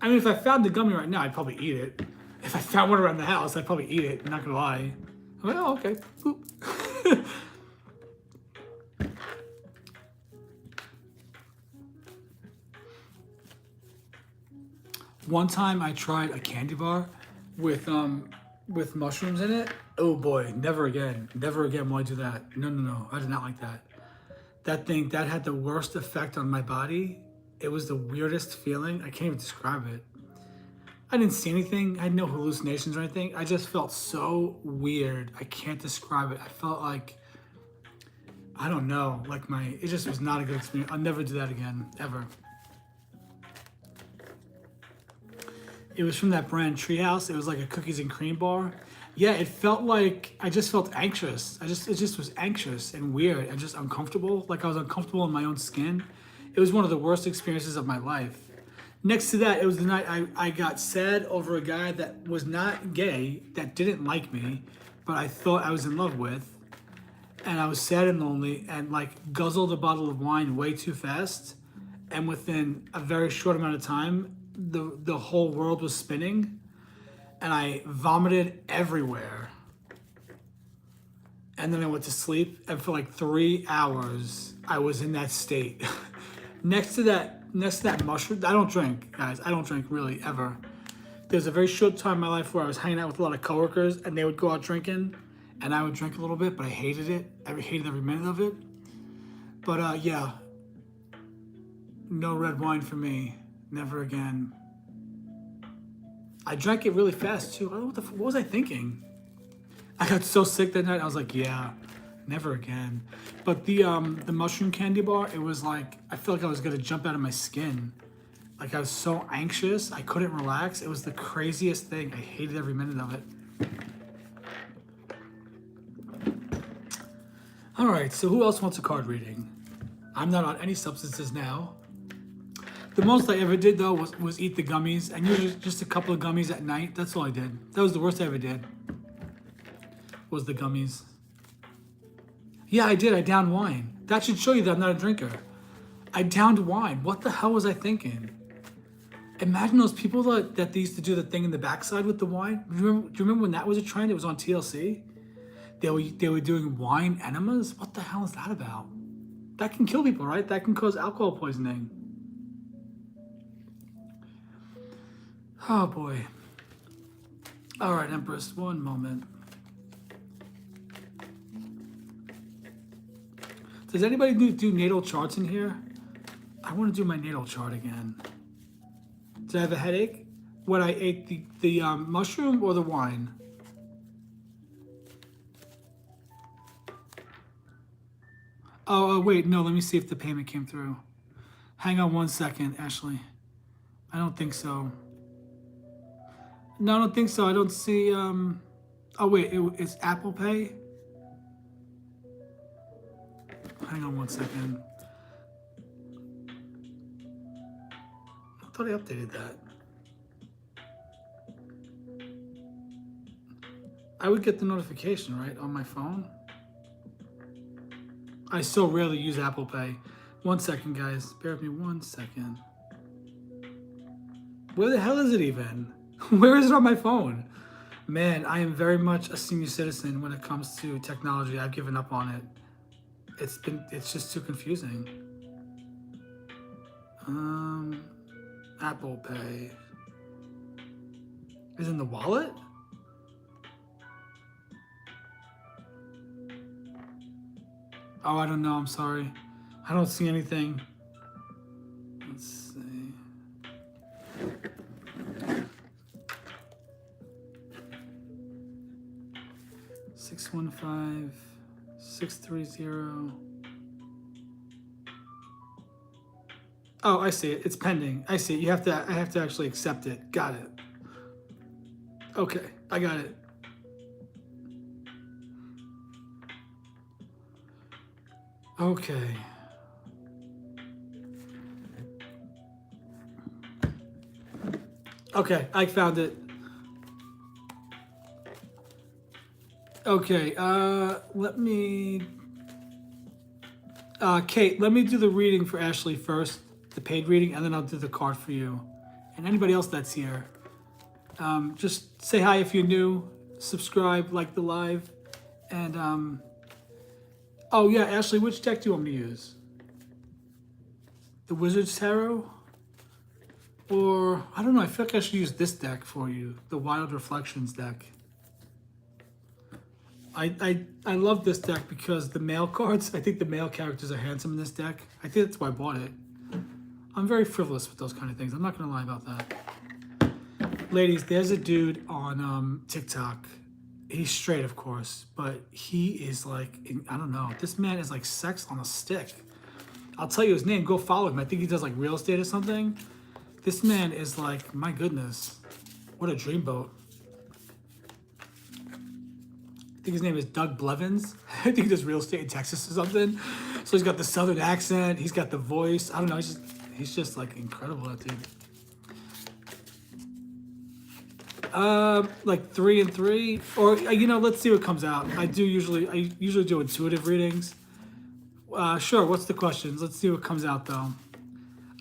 I mean, if I found the gummy right now, I'd probably eat it. If I found one around the house, I'd probably eat it. I'm not gonna lie. I'm like, oh, okay. Boop. One time I tried a candy bar with mushrooms in it. Oh boy, never again. Never again will I do that. No. I did not like that. That had the worst effect on my body. It was the weirdest feeling. I can't even describe it. I didn't see anything. I had no hallucinations or anything. I just felt so weird. I can't describe it. I felt like, I don't know, like it just was not a good experience. I'll never do that again, ever. It was from that brand Treehouse. It was like a cookies and cream bar. Yeah, it felt like, I just felt anxious. It just was anxious and weird and just uncomfortable. Like I was uncomfortable in my own skin. It was one of the worst experiences of my life. Next to that, it was the night I got sad over a guy that was not gay, that didn't like me, but I thought I was in love with. And I was sad and lonely and like guzzled a bottle of wine way too fast. And within a very short amount of time, the whole world was spinning and I vomited everywhere. And then I went to sleep, and for like 3 hours, I was in that state. next to that mushroom, I don't drink, guys. I don't drink really ever. There's a very short time in my life where I was hanging out with a lot of coworkers, and they would go out drinking, and I would drink a little bit, but I hated it. I hated every minute of it. But yeah, no red wine for me. Never again. I drank it really fast too. I don't know what was I thinking? I got so sick that night. I was like, yeah, never again. But the mushroom candy bar, it was like, I felt like I was gonna jump out of my skin. Like I was so anxious, I couldn't relax. It was the craziest thing. I hated every minute of it. All right, so who else wants a card reading? I'm not on any substances now. The most I ever did though was eat the gummies, and usually just a couple of gummies at night. That's all I did. That was the worst I ever did. Was the gummies. Yeah, I did. I downed wine. That should show you that I'm not a drinker. I downed wine. What the hell was I thinking? Imagine those people that they used to do the thing in the backside with the wine. Do you remember when that was a trend? It was on TLC. They were doing wine enemas. What the hell is that about? That can kill people, right? That can cause alcohol poisoning. Oh boy. All right, Empress. One moment. Does anybody do natal charts in here? I want to do my natal chart again. Did I have a headache when I ate the mushroom or the wine? Oh, wait, no, let me see if the payment came through. Hang on 1 second, Ashley. I don't think so. No, I don't think so. I don't see, oh wait, it's Apple Pay? Hang on 1 second. I thought I updated that. I would get the notification, right, on my phone? I so rarely use Apple Pay. 1 second, guys. Bear with me 1 second. Where the hell is it even? Where is it on my phone? Man, I am very much a senior citizen when it comes to technology. I've given up on it. It's just too confusing. Apple Pay. Is it in the wallet? Oh, I don't know. I'm sorry. I don't see anything. Let's see. $615 $630. Oh, I see it. It's pending. I see it. I have to actually accept it. Got it. Okay, I got it. Okay. Okay, I found it. Okay, let me... Kate, let me do the reading for Ashley first, the paid reading, and then I'll do the card for you. And anybody else that's here. Just say hi if you're new, subscribe, like the live, and... Oh yeah, Ashley, which deck do you want me to use? The Wizard's Tarot? Or, I don't know, I feel like I should use this deck for you, the Wild Reflections deck. I love this deck because the male cards, I think the male characters are handsome in this deck. I think that's why I bought it. I'm very frivolous with those kind of things. I'm not gonna lie about that. Ladies, there's a dude on TikTok. He's straight, of course, but he is like, I don't know. This man is like sex on a stick. I'll tell you his name. Go follow him. I think he does like real estate or something. This man is like, my goodness, what a dreamboat. I think his name is Doug Blevins. I think he does real estate in Texas or something. So he's got the southern accent. He's got the voice. I don't know. He's just like incredible, that dude. Like 3 and 3, or you know, let's see what comes out. I usually do intuitive readings. Sure. What's the questions? Let's see what comes out though.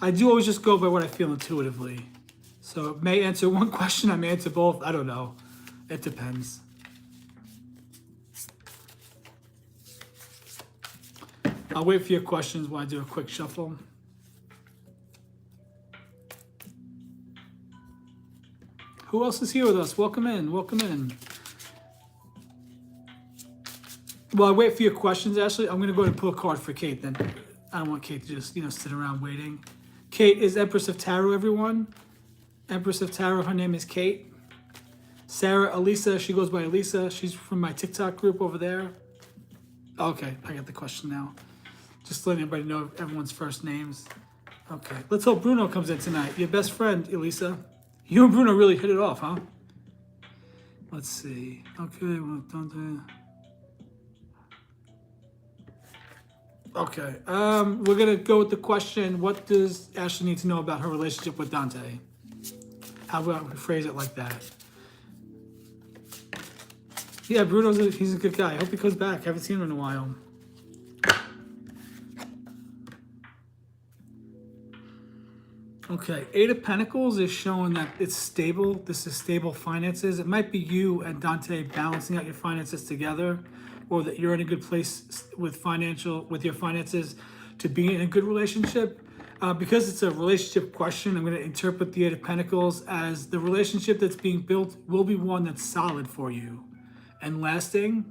I do always just go by what I feel intuitively. So it may answer one question. I may answer both. I don't know. It depends. I'll wait for your questions while I do a quick shuffle. Who else is here with us? Welcome in, welcome in. While I wait for your questions, Ashley, I'm gonna go ahead and pull a card for Kate then. I don't want Kate to just, sit around waiting. Kate is Empress of Tarot, everyone. Empress of Tarot, her name is Kate. Sarah, Elisa, she goes by Elisa. She's from my TikTok group over there. Okay, I got the question now. Just letting everybody know everyone's first names. Okay, let's hope Bruno comes in tonight. Your best friend, Elisa. You and Bruno really hit it off, huh? Let's see. Okay, well, Dante. Okay, we're gonna go with the question, what does Ashley need to know about her relationship with Dante? How about we phrase it like that? Yeah, he's a good guy. I hope he comes back. Haven't seen him in a while. Okay, Eight of Pentacles is showing that it's stable. This is stable finances. It might be you and Dante balancing out your finances together, or that you're in a good place with your finances to be in a good relationship. Because it's a relationship question, I'm going to interpret the Eight of Pentacles as the relationship that's being built will be one that's solid for you and lasting,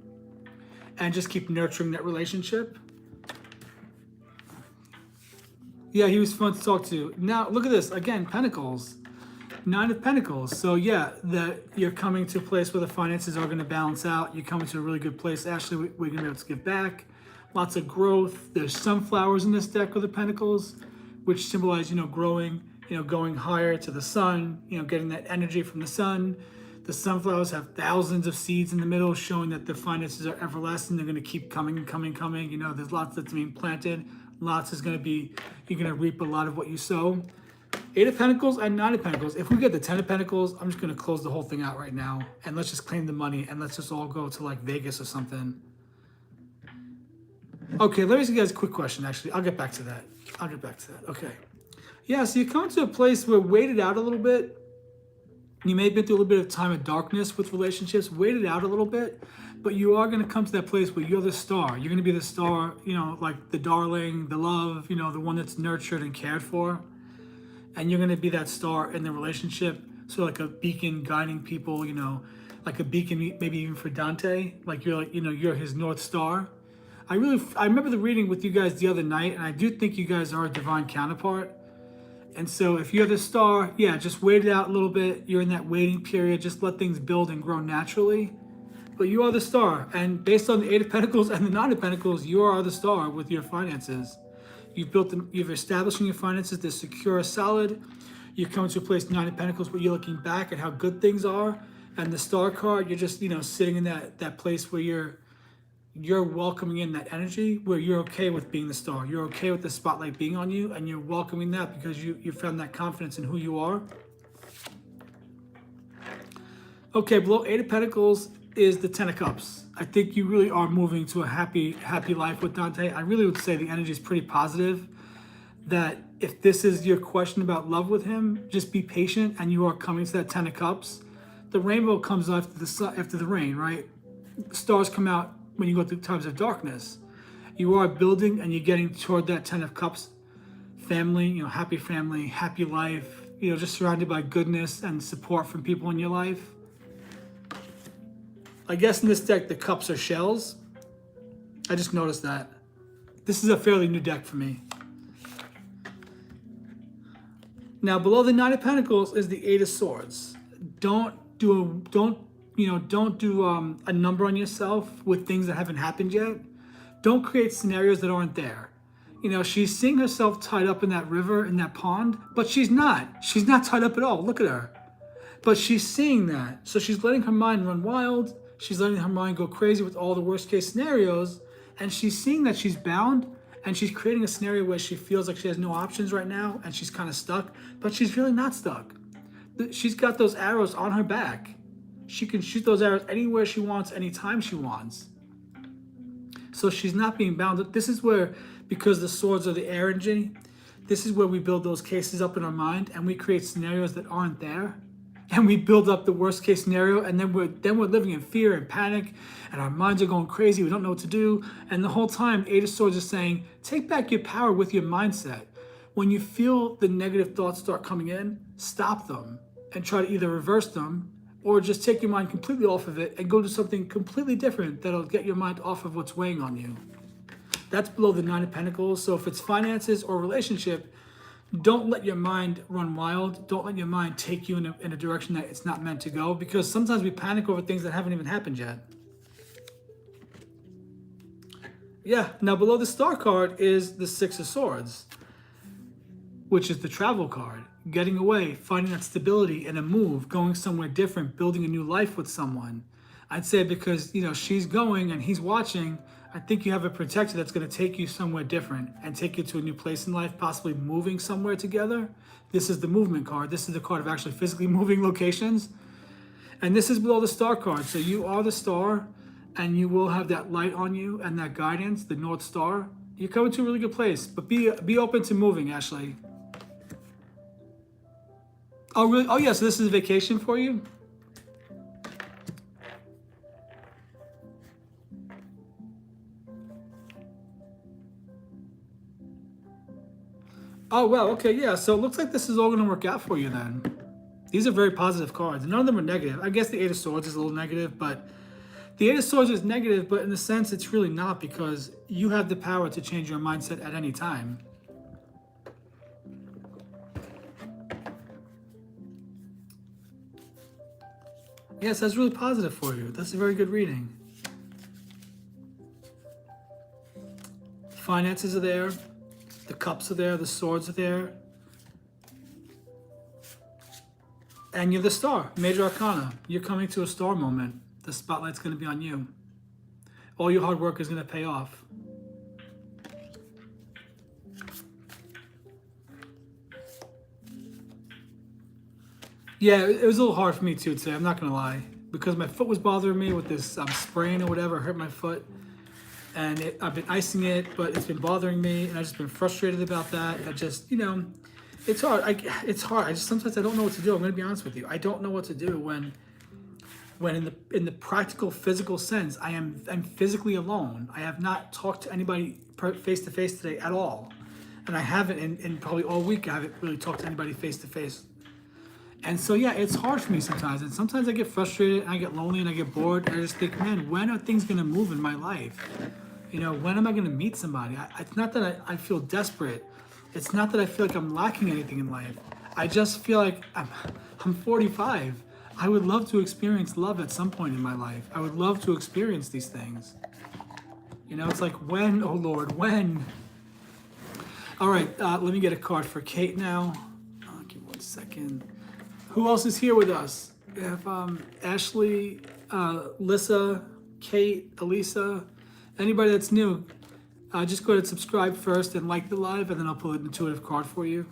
and just keep nurturing that relationship. Yeah, he was fun to talk to. Now, look at this. Again, Pentacles. Nine of Pentacles. So, yeah, that you're coming to a place where the finances are going to balance out. You're coming to a really good place. Ashley, we're going to be able to give back. Lots of growth. There's sunflowers in this deck with the Pentacles, which symbolize, growing, going higher to the sun, getting that energy from the sun. The sunflowers have thousands of seeds in the middle, showing that the finances are everlasting. They're going to keep coming. There's lots that's being planted. Lots is going to be, you're going to reap a lot of what you sow. Eight of Pentacles and Nine of Pentacles. If we get the 10 of Pentacles, I'm just going to close the whole thing out right now. And let's just claim the money and let's just all go to like Vegas or something. Okay, let me ask you guys a quick question, actually. I'll get back to that. Okay. Yeah, so you come to a place where waited out a little bit. You may have been through a little bit of time of darkness with relationships, waited out a little bit, but you are going to come to that place where you're the star. You're going to be the star, like the darling, the love, the one that's nurtured and cared for. And you're going to be that star in the relationship. So like a beacon guiding people, like a beacon maybe even for Dante. Like you're his North Star. I remember the reading with you guys the other night, and I do think you guys are a divine counterpart. And so if you're the star, yeah, just wait it out a little bit. You're in that waiting period. Just let things build and grow naturally. But you are the star. And based on the Eight of Pentacles and the Nine of Pentacles, you are the star with your finances. You've established your finances. They're secure, solid. You're coming to a place, Nine of Pentacles, where you're looking back at how good things are. And the star card, you're just, sitting in that place where you're welcoming in that energy, where you're okay with being the star. You're okay with the spotlight being on you, and you're welcoming that because you found that confidence in who you are. Okay, below Eight of Pentacles is the Ten of Cups. I think you really are moving to a happy life with Dante. I really would say the energy is pretty positive. That if this is your question about love with him, just be patient, and you are coming to that Ten of Cups. The rainbow comes after the rain, right? Stars come out when you go through times of darkness. You are building and you're getting toward that Ten of Cups family, happy life, just surrounded by goodness and support from people in your life. I guess in this deck, the cups are shells. I just noticed that. This is a fairly new deck for me. Now, below the Nine of Pentacles is the Eight of Swords. Don't do a number on yourself with things that haven't happened yet. Don't create scenarios that aren't there. She's seeing herself tied up in that river, in that pond, but she's not. She's not tied up at all. Look at her. But she's seeing that. So she's letting her mind run wild. She's letting her mind go crazy with all the worst case scenarios. And she's seeing that she's bound, and she's creating a scenario where she feels like she has no options right now and she's kind of stuck, but she's really not stuck. She's got those arrows on her back. She can shoot those arrows anywhere she wants, anytime she wants. So she's not being bound. This is where, because the swords are the air energy, this is where we build those cases up in our mind and we create scenarios that aren't there. and we build up the worst case scenario, and then we're living in fear and panic, and our minds are going crazy. We don't know what to do, and the whole time, Eight of Swords is saying, take back your power with your mindset. When you feel the negative thoughts start coming in, stop them and try to either reverse them or just take your mind completely off of it and go to something completely different that'll get your mind off of what's weighing on you. That's below the Nine of Pentacles. So if it's finances or relationship, don't let your mind run wild. Don't let your mind take you in a direction that it's not meant to go, because sometimes we panic over things that haven't even happened yet. Yeah, now below the Star card is the Six of Swords, which is the travel card. Getting away, finding that stability in a move, going somewhere different, building a new life with someone. I'd say because, she's going and he's watching, I think you have a protector that's going to take you somewhere different and take you to a new place in life, possibly moving somewhere together. This is the movement card. This is the card of actually physically moving locations. And this is below the Star card. So you are the star, and you will have that light on you and that guidance, the North Star. You're coming to a really good place, but be open to moving, Ashley. Oh, really? Oh, yeah, so this is a vacation for you? Oh, well, okay, yeah. So it looks like this is all going to work out for you then. These are very positive cards. None of them are negative. I guess the Eight of Swords is a little negative, but the Eight of Swords is negative, but in a sense, it's really not, because you have the power to change your mindset at any time. Yes, that's really positive for you. That's a very good reading. Finances are there. The cups are there. The swords are there. And you're the star. Major Arcana. You're coming to a star moment. The spotlight's going to be on you. All your hard work is going to pay off. Yeah, it was a little hard for me too today, I'm not going to lie. Because my foot was bothering me with this sprain or whatever. It hurt my foot. And I've been icing it, but it's been bothering me. And I've just been frustrated about that. I just, it's hard. It's hard. Sometimes I don't know what to do. I'm going to be honest with you. I don't know what to do when in the practical, physical sense, I'm physically alone. I have not talked to anybody face to face today at all. And I haven't in probably all week. I haven't really talked to anybody face to face. And so, yeah, it's hard for me sometimes. And sometimes I get frustrated and I get lonely and I get bored. And I just think, man, when are things going to move in my life? When am I going to meet somebody? It's not that I feel desperate. It's not that I feel like I'm lacking anything in life. I just feel like I'm 45. I would love to experience love at some point in my life. I would love to experience these things. It's like, when, oh Lord, when? All right, let me get a card for Kate now. Give me 1 second. Who else is here with us? We have Ashley, Lissa, Kate, Elisa. Anybody that's new, just go ahead and subscribe first and like the live, and then I'll pull an intuitive card for you.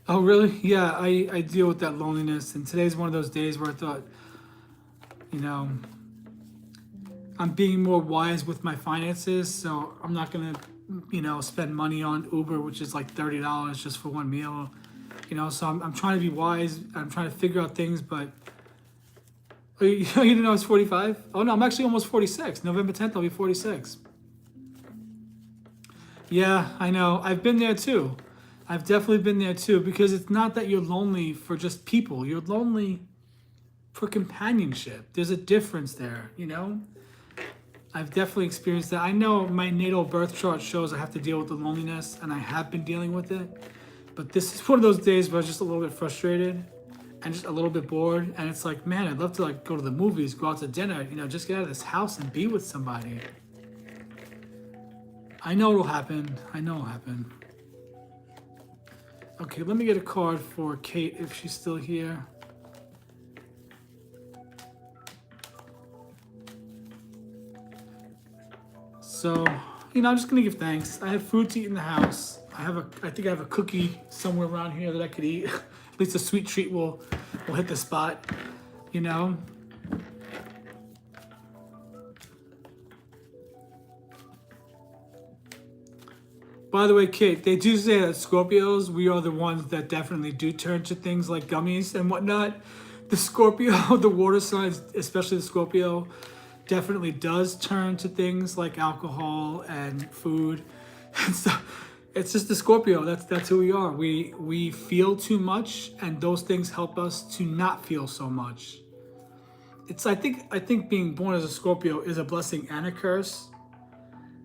Oh, really? Yeah, I deal with that loneliness, and today's one of those days where I thought, I'm being more wise with my finances, so I'm not going to, spend money on Uber, which is like $30 just for one meal. So I'm trying to be wise. I'm trying to figure out things, but you didn't know I was 45? Oh, no, I'm actually almost 46. November 10th, I'll be 46. Yeah, I know. I've been there too. I've definitely been there too, because it's not that you're lonely for just people. You're lonely for companionship. There's a difference there, I've definitely experienced that. I know my natal birth chart shows I have to deal with the loneliness, and I have been dealing with it. But this is one of those days where I was just a little bit frustrated and just a little bit bored. And it's like, man, I'd love to go to the movies, go out to dinner, just get out of this house and be with somebody. I know it'll happen. I know it'll happen. Okay, let me get a card for Kate if she's still here. So, I'm just gonna give thanks. I have food to eat in the house. I think I have a cookie somewhere around here that I could eat. At least a sweet treat will hit the spot, By the way, Kate, they do say that Scorpios, we are the ones that definitely do turn to things like gummies and whatnot. The Scorpio, the water signs, especially the Scorpio, definitely does turn to things like alcohol and food. And so it's just the Scorpio. That's who we are. We feel too much, and those things help us to not feel so much. It's I think being born as a Scorpio is a blessing and a curse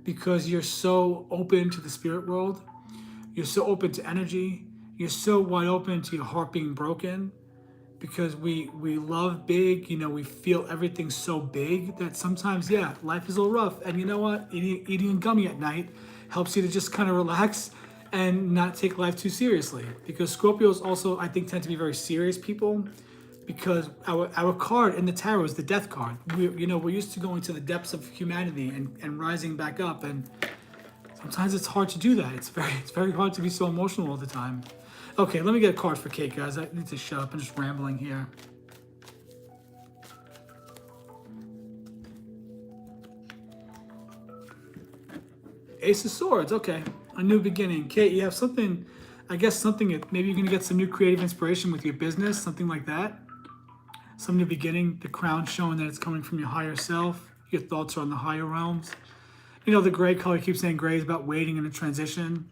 because you're so open to the spirit world. You're so open to energy. You're so wide open to your heart being broken because we love big, we feel everything so big that sometimes, yeah, life is a little rough. And you know what? Eating a gummy at night helps you to just kind of relax and not take life too seriously. Because Scorpios also, I think, tend to be very serious people because our card in the tarot is the death card. We're used to going to the depths of humanity and rising back up. And sometimes it's hard to do that. It's very hard to be so emotional all the time. Okay, let me get a card for Kate, guys. I need to shut up. I'm just rambling here. Ace of Swords, okay. A new beginning. Kate, you have something, I guess something, maybe you're going to get some new creative inspiration with your business, something like that. Some new beginning, the crown showing that it's coming from your higher self. Your thoughts are on the higher realms. The gray color, keeps saying gray is about waiting in a transition.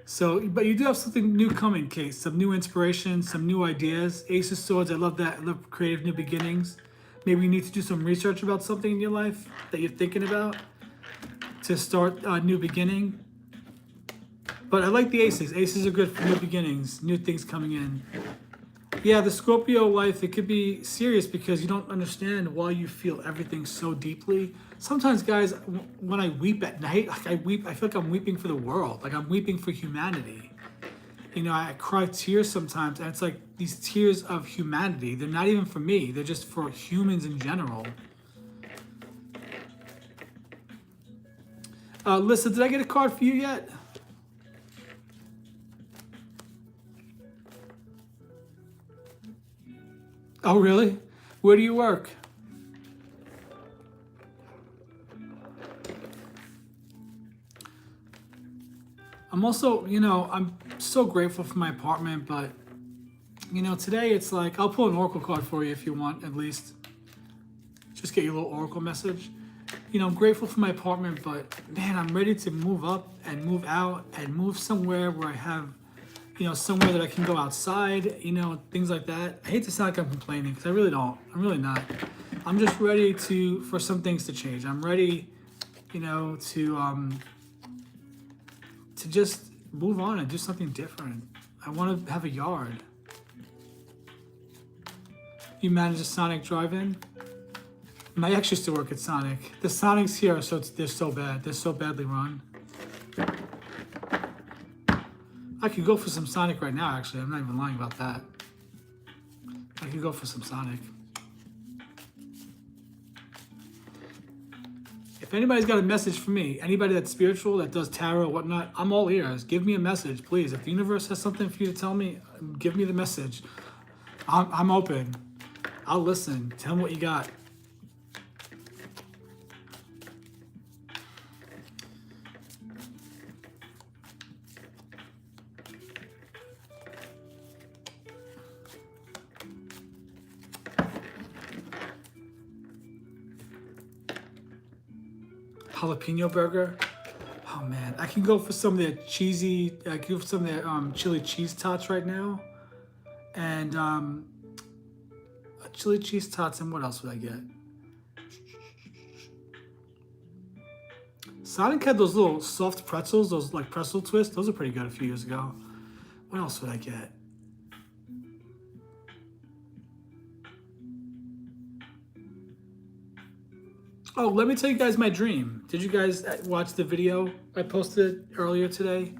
So, but you do have something new coming, Kate. Some new inspiration, some new ideas. Ace of Swords, I love that. I love creative new beginnings. Maybe you need to do some research about something in your life that you're thinking about to start a new beginning. But I like the aces. Aces are good for new beginnings, new things coming in. Yeah, the Scorpio life, it could be serious because you don't understand why you feel everything so deeply. Sometimes, guys, when I weep at night, I feel like I'm weeping for the world. Like I'm weeping for humanity. I cry tears sometimes, and it's like these tears of humanity. They're not even for me. They're just for humans in general. Lisa, did I get a card for you yet? Oh, really? Where do you work? I'm also, I'm so grateful for my apartment, but, today it's like, I'll pull an oracle card for you if you want, at least. Just get your little oracle message. I'm grateful for my apartment, but, man, I'm ready to move up and move out and move somewhere where I have, somewhere that I can go outside, things like that. I hate to sound like I'm complaining because I really don't. I'm really not. I'm just ready for some things to change. I'm ready, to just move on and do something different. I want to have a yard. You manage a Sonic drive-in? My ex used to work at Sonic. The Sonics here, they're so bad. They're so badly run. I could go for some Sonic right now, actually. I'm not even lying about that. I could go for some Sonic. If anybody's got a message for me, anybody that's spiritual, that does tarot, whatnot, I'm all ears. Give me a message, please. If the universe has something for you to tell me, give me the message. I'm open. I'll listen. Tell me what you got. Jalapeno burger. Oh man, I can go for some of their cheesy. I can go for some of their chili cheese tots right now, and chili cheese tots. And what else would I get? Sonic had those little soft pretzels, those like pretzel twists. Those are pretty good a few years ago. What else would I get? Oh, let me tell you guys my dream. Did you guys watch the video I posted earlier today?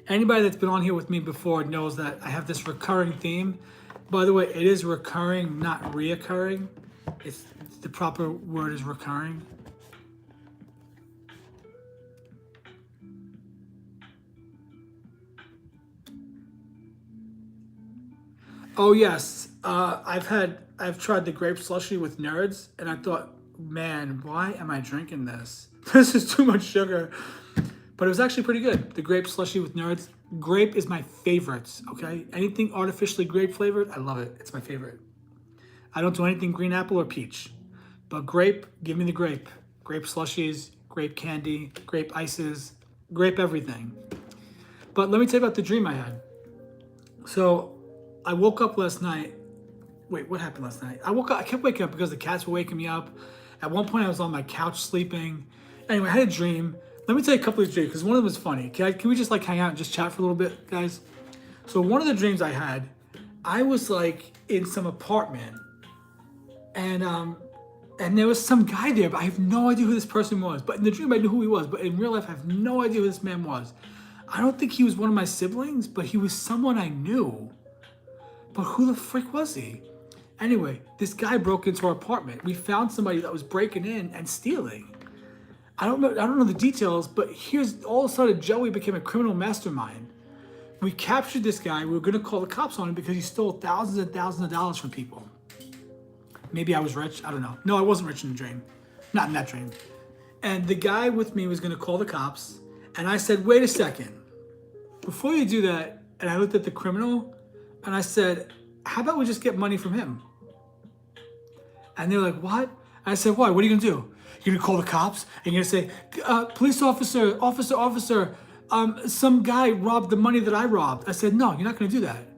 Anybody that's been on here with me before knows that I have this recurring theme. By the way, it is recurring, not reoccurring. The proper word is recurring. Oh yes, I've tried the grape slushy with nerds, and I thought, man, why am I drinking this? This is too much sugar. But it was actually pretty good. The grape slushy with nerds. Grape is my favorite, okay? Anything artificially grape flavored, I love it. It's my favorite. I don't do anything green apple or peach. But grape, give me the grape. Grape slushies, grape candy, grape ices, grape everything. But let me tell you about the dream I had. So I woke up last night. Wait, what happened last night? I kept waking up because the cats were waking me up. At one point I was on my couch sleeping. Anyway, I had a dream. Let me tell you a couple of dreams because one of them was funny. Can we just like hang out and just chat for a little bit, guys? So one of the dreams I had, I was like in some apartment, and there was some guy there, but I have no idea who this person was. But in the dream I knew who he was, but in real life I have no idea who this man was. I don't think he was one of my siblings, but he was someone I knew. But who the frick was he? Anyway, this guy broke into our apartment. We found somebody that was breaking in and stealing. I don't know the details, but here's all of a sudden Joey became a criminal mastermind. We captured this guy. We were gonna call the cops on him because he stole thousands and thousands of dollars from people. Maybe I was rich, I don't know. No, I wasn't rich in the dream. Not in that dream. And the guy with me was gonna call the cops, and I said, wait a second. Before you do that, and I looked at the criminal, and I said, how about we just get money from him? And they were like, what? And I said, why? What are you gonna do? You're gonna call the cops and you're gonna say, police officer, some guy robbed the money that I robbed. I said, no, you're not gonna do that.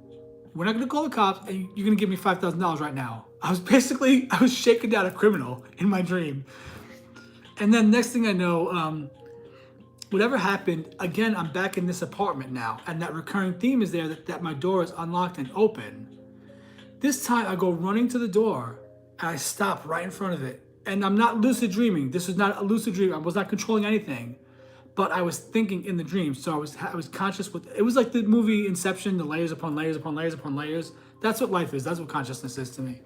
We're not gonna call the cops and you're gonna give me $5,000 right now. I was shaking down a criminal in my dream. And then next thing I know, whatever happened, again, I'm back in this apartment now. And that recurring theme is there that my door is unlocked and open. This time I go running to the door and I stop right in front of it. And I'm not lucid dreaming. This was not a lucid dream. I was not controlling anything, but I was thinking in the dream. So I was conscious with, it was like the movie Inception, the layers upon layers upon layers upon layers. That's what life is. That's what consciousness is to me.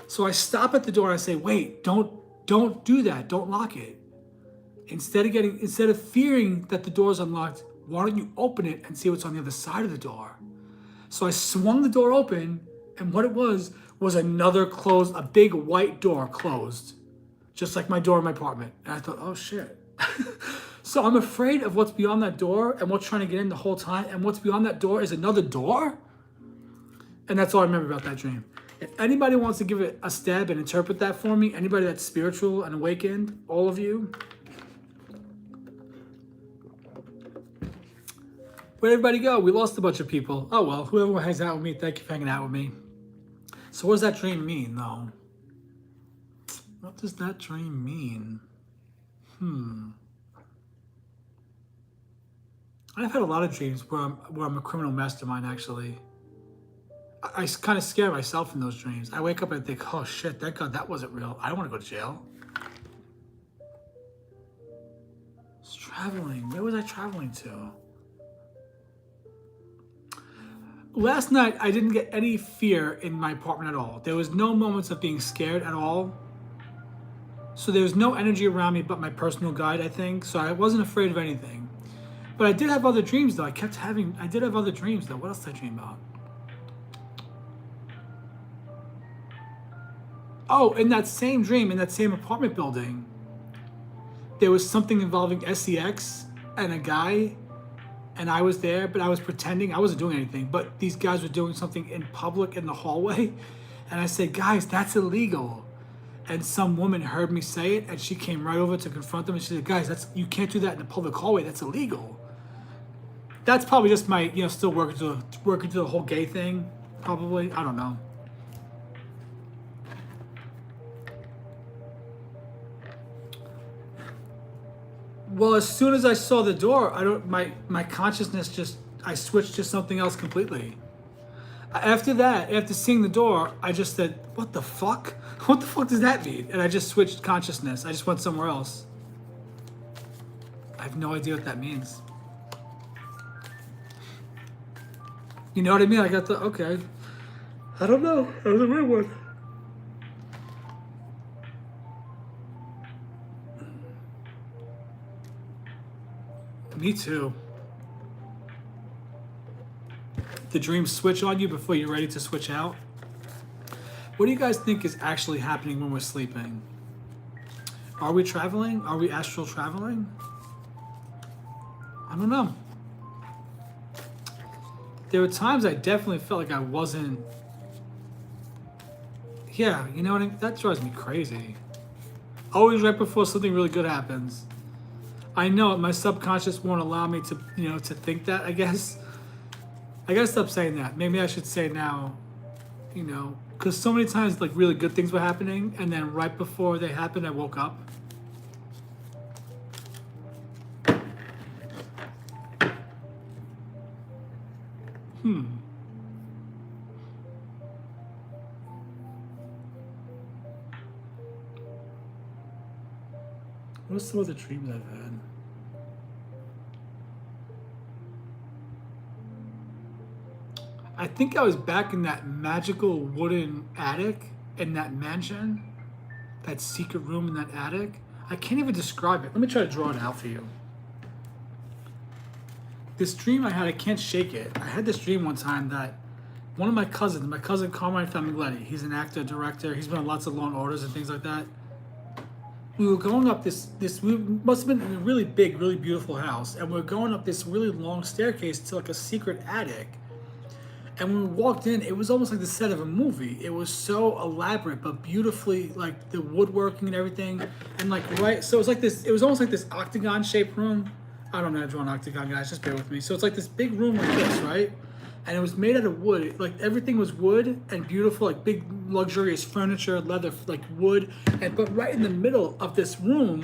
So I stop at the door and I say, wait, don't do that. Don't lock it. Instead of fearing that the door is unlocked, why don't you open it and see what's on the other side of the door? So I swung the door open, and what it was another closed, a big white door closed. Just like my door in my apartment. And I thought, oh shit. So I'm afraid of what's beyond that door and what's trying to get in the whole time. And what's beyond that door is another door. And that's all I remember about that dream. If anybody wants to give it a stab and interpret that for me, anybody that's spiritual and awakened, all of you. Where'd everybody go? We lost a bunch of people. Oh well, whoever hangs out with me, thank you for hanging out with me. So what does that dream mean though? What does that dream mean? I've had a lot of dreams where I'm a criminal mastermind, actually. I kind of scare myself in those dreams. I wake up and think, oh shit, thank God that wasn't real. I don't want to go to jail. It's traveling. Where was I traveling to? Last night, I didn't get any fear in my apartment at all. There was no moments of being scared at all. So there was no energy around me but my personal guide, I think. So I wasn't afraid of anything. But I did have other dreams, though. I did have other dreams, though. What else did I dream about? Oh, in that same dream, in that same apartment building, there was something involving SEX and a guy, and I was there, but I was pretending. I wasn't doing anything, but these guys were doing something in public in the hallway. And I said, guys, that's illegal. And some woman heard me say it, and she came right over to confront them, and she said, guys, you can't do that in the public hallway. That's illegal. That's probably just my, still working through the whole gay thing, probably. I don't know. Well, as soon as I saw the door, my consciousness I switched to something else completely. After that, after seeing the door, I just said, what the fuck? What the fuck does that mean? And I just switched consciousness. I just went somewhere else. I have no idea what that means. You know what I mean? I got okay. I don't know. That was a weird one. Me too. The dreams switch on you before you're ready to switch out. What do you guys think is actually happening when we're sleeping? Are we traveling? Are we astral traveling? I don't know. There were times I definitely felt like I wasn't. Yeah, you know what I mean? That drives me crazy. Always right before something really good happens. I know it, my subconscious won't allow me to, to think that, I guess. I gotta stop saying that. Maybe I should say now, because so many times, like, really good things were happening, and then right before they happened, I woke up. What are some of the dreams I've had? I think I was back in that magical wooden attic in that mansion, that secret room in that attic. I can't even describe it. Let me try to draw it out for you. This dream I had, I can't shake it. I had this dream one time that one of my cousin Carmine Famigletti, he's an actor, director, he's been on lots of Law and Orders and things like that. We were going up we must have been in a really big, really beautiful house, and we were going up this really long staircase to like a secret attic. And when we walked in, it was almost like the set of a movie. It was so elaborate, but beautifully, like the woodworking and everything. And like, so it was almost like this octagon shaped room. I don't know how to draw an octagon, guys, just bear with me. So it's like this big room like this, right? And it was made out of wood. Like everything was wood and beautiful, like big luxurious furniture, leather, like wood. But right in the middle of this room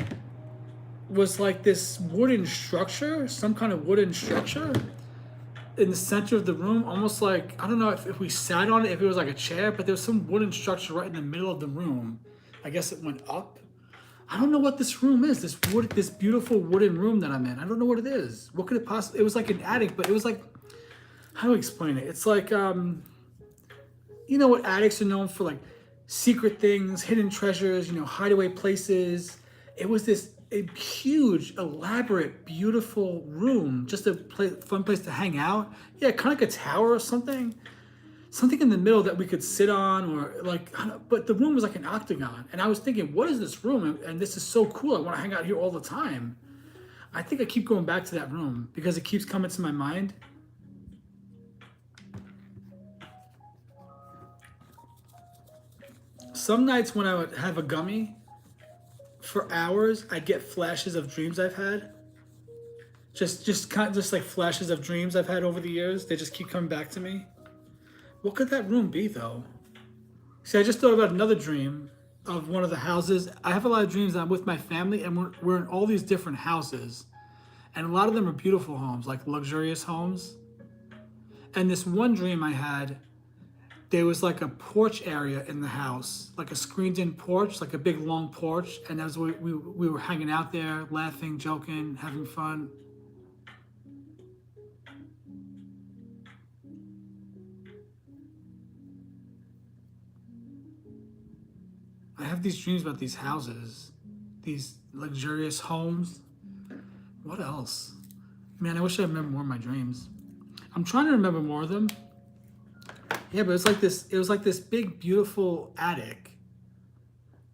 was like this wooden structure, some kind of wooden structure in the center of the room, almost like, I don't know if we sat on it, if it was like a chair, but there was some wooden structure right in the middle of the room. I guess it went up. I don't know what this room is, this beautiful wooden room that I'm in. I don't know what it is. What could it possibly, it was like an attic, but it was like, how do I explain it? It's like, you know what attics are known for, like secret things, hidden treasures, hideaway places. It was a huge, elaborate, beautiful room, just a fun place to hang out. Yeah, kind of like a tower or something. Something in the middle that we could sit on, or like, but the room was like an octagon. And I was thinking, what is this room? And this is so cool. I want to hang out here all the time. I think I keep going back to that room because it keeps coming to my mind. Some nights when I would have a gummy, for hours, I'd get flashes of dreams I've had. Just like flashes of dreams I've had over the years. They just keep coming back to me. What could that room be, though? See, I just thought about another dream of one of the houses. I have a lot of dreams that I'm with my family, and we're in all these different houses. And a lot of them are beautiful homes, like luxurious homes. And this one dream I had, there was like a porch area in the house, like a screened-in porch, like a big long porch, and that was where we were hanging out there, laughing, joking, having fun. I have these dreams about these houses, these luxurious homes. What else? Man, I wish I remember more of my dreams. I'm trying to remember more of them. Yeah, but it was like this big, beautiful attic.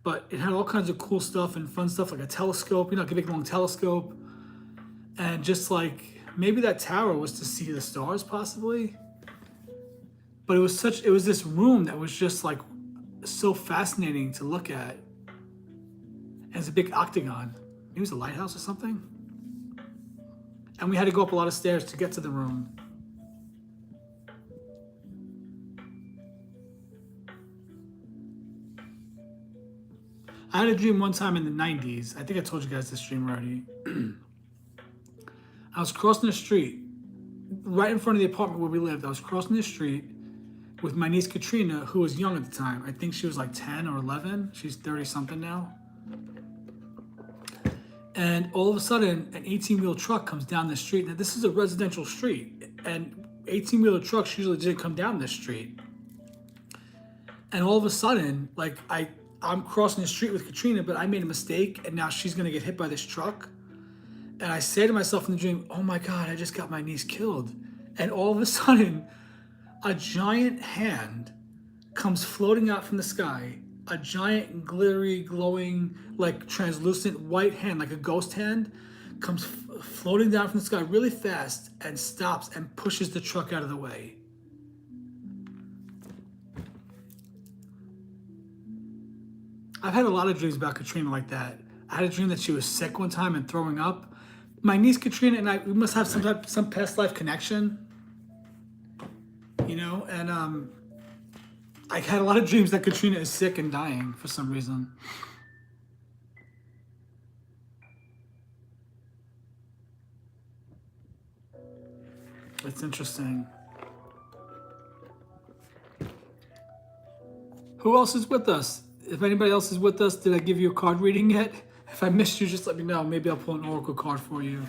But it had all kinds of cool stuff and fun stuff, like a telescope, like a big long telescope. And just like, maybe that tower was to see the stars, possibly. But it was this room that was just like so fascinating to look at. And it's a big octagon. Maybe it was a lighthouse or something. And we had to go up a lot of stairs to get to the room. I had a dream one time in the 90s. I think I told you guys this dream already. I was crossing the street, right in front of the apartment where we lived. I was crossing the street with my niece Katrina, who was young at the time. I think she was like 10 or 11. She's 30-something now. And all of a sudden, an 18-wheel truck comes down the street. Now, this is a residential street, and 18-wheeler trucks usually didn't come down this street. And all of a sudden, like, I'm crossing the street with Katrina, but I made a mistake, and now she's gonna get hit by this truck. And I say to myself in the dream, oh my God, I just got my niece killed. And all of a sudden, a giant hand comes floating out from the sky, a giant, glittery, glowing, like translucent white hand, like a ghost hand, comes floating down from the sky really fast and stops and pushes the truck out of the way. I've had a lot of dreams about Katrina like that. I had a dream that she was sick one time and throwing up. My niece Katrina and I, we must have some past life connection, you know. And I had a lot of dreams that Katrina is sick and dying for some reason. It's interesting. Who else is with us? If anybody else is with us, did I give you a card reading yet? If I missed you, just let me know. Maybe I'll pull an oracle card for you.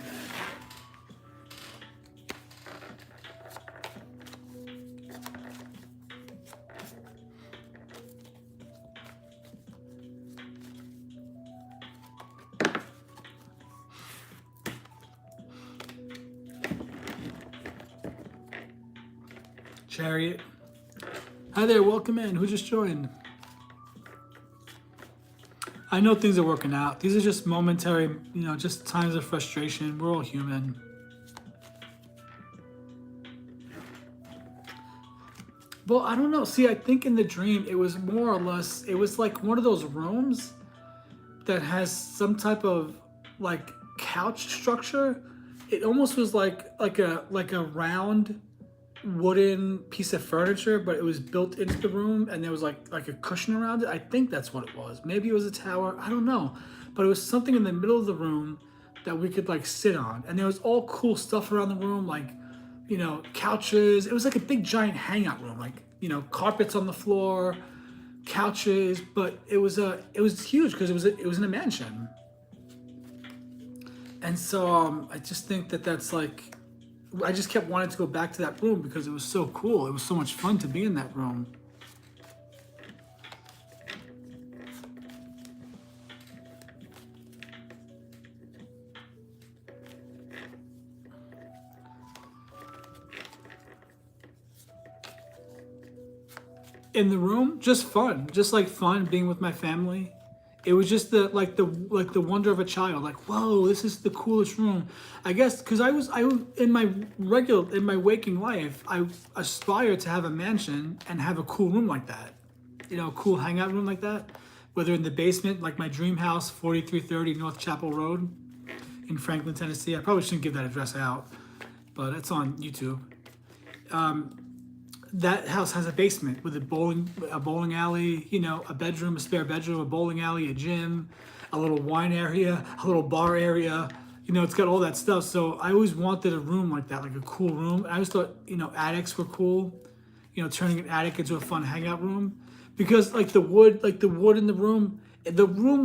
Chariot. Hi there, welcome in. Who just joined? I know things are working out. These are just momentary, you know, just times of frustration. We're all human. Well, I don't know. See, I think in the dream, it was more or less, it was like one of those rooms that has some type of like couch structure. It almost was like a round wooden piece of furniture, but it was built into the room and there was like a cushion around it. I think that's what it was. Maybe it was a tower, I don't know, but it was something in the middle of the room that we could like sit on, and there was all cool stuff around the room, like, you know, couches. It was like a big giant hangout room, like, you know, carpets on the floor, couches, but it was huge because it was in a mansion. And so I just think that's like, I just kept wanting to go back to that room because it was so cool. It was so much fun to be in that room. In the room, just fun, just like fun being with my family. It was just the wonder of a child, like, whoa, this is the coolest room. I guess because I in my waking life, I aspired to have a mansion and have a cool room like that, you know, a cool hangout room like that, whether in the basement, like my dream house, 4330 North Chapel Road in Franklin, Tennessee. I probably shouldn't give that address out, but it's on YouTube. That house has a basement with a bowling alley, you know, a bedroom, a spare bedroom, a bowling alley, a gym, a little wine area, a little bar area. You know, it's got all that stuff. So I always wanted a room like that, like a cool room. I always thought, you know, attics were cool. You know, turning an attic into a fun hangout room, because like the wood in the room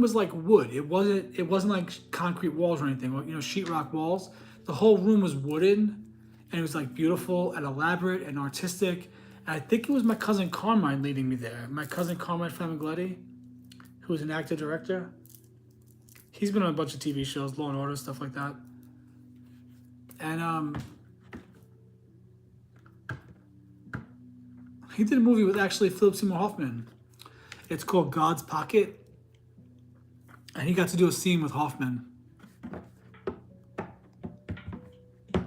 was like wood. It wasn't like concrete walls or anything, or, you know, sheetrock walls. The whole room was wooden. And it was like beautiful and elaborate and artistic. And I think it was my cousin Carmine leading me there. My cousin Carmine Famigletti, who was an actor director. He's been on a bunch of TV shows, Law and Order, stuff like that. And he did a movie with actually Philip Seymour Hoffman. It's called God's Pocket. And he got to do a scene with Hoffman.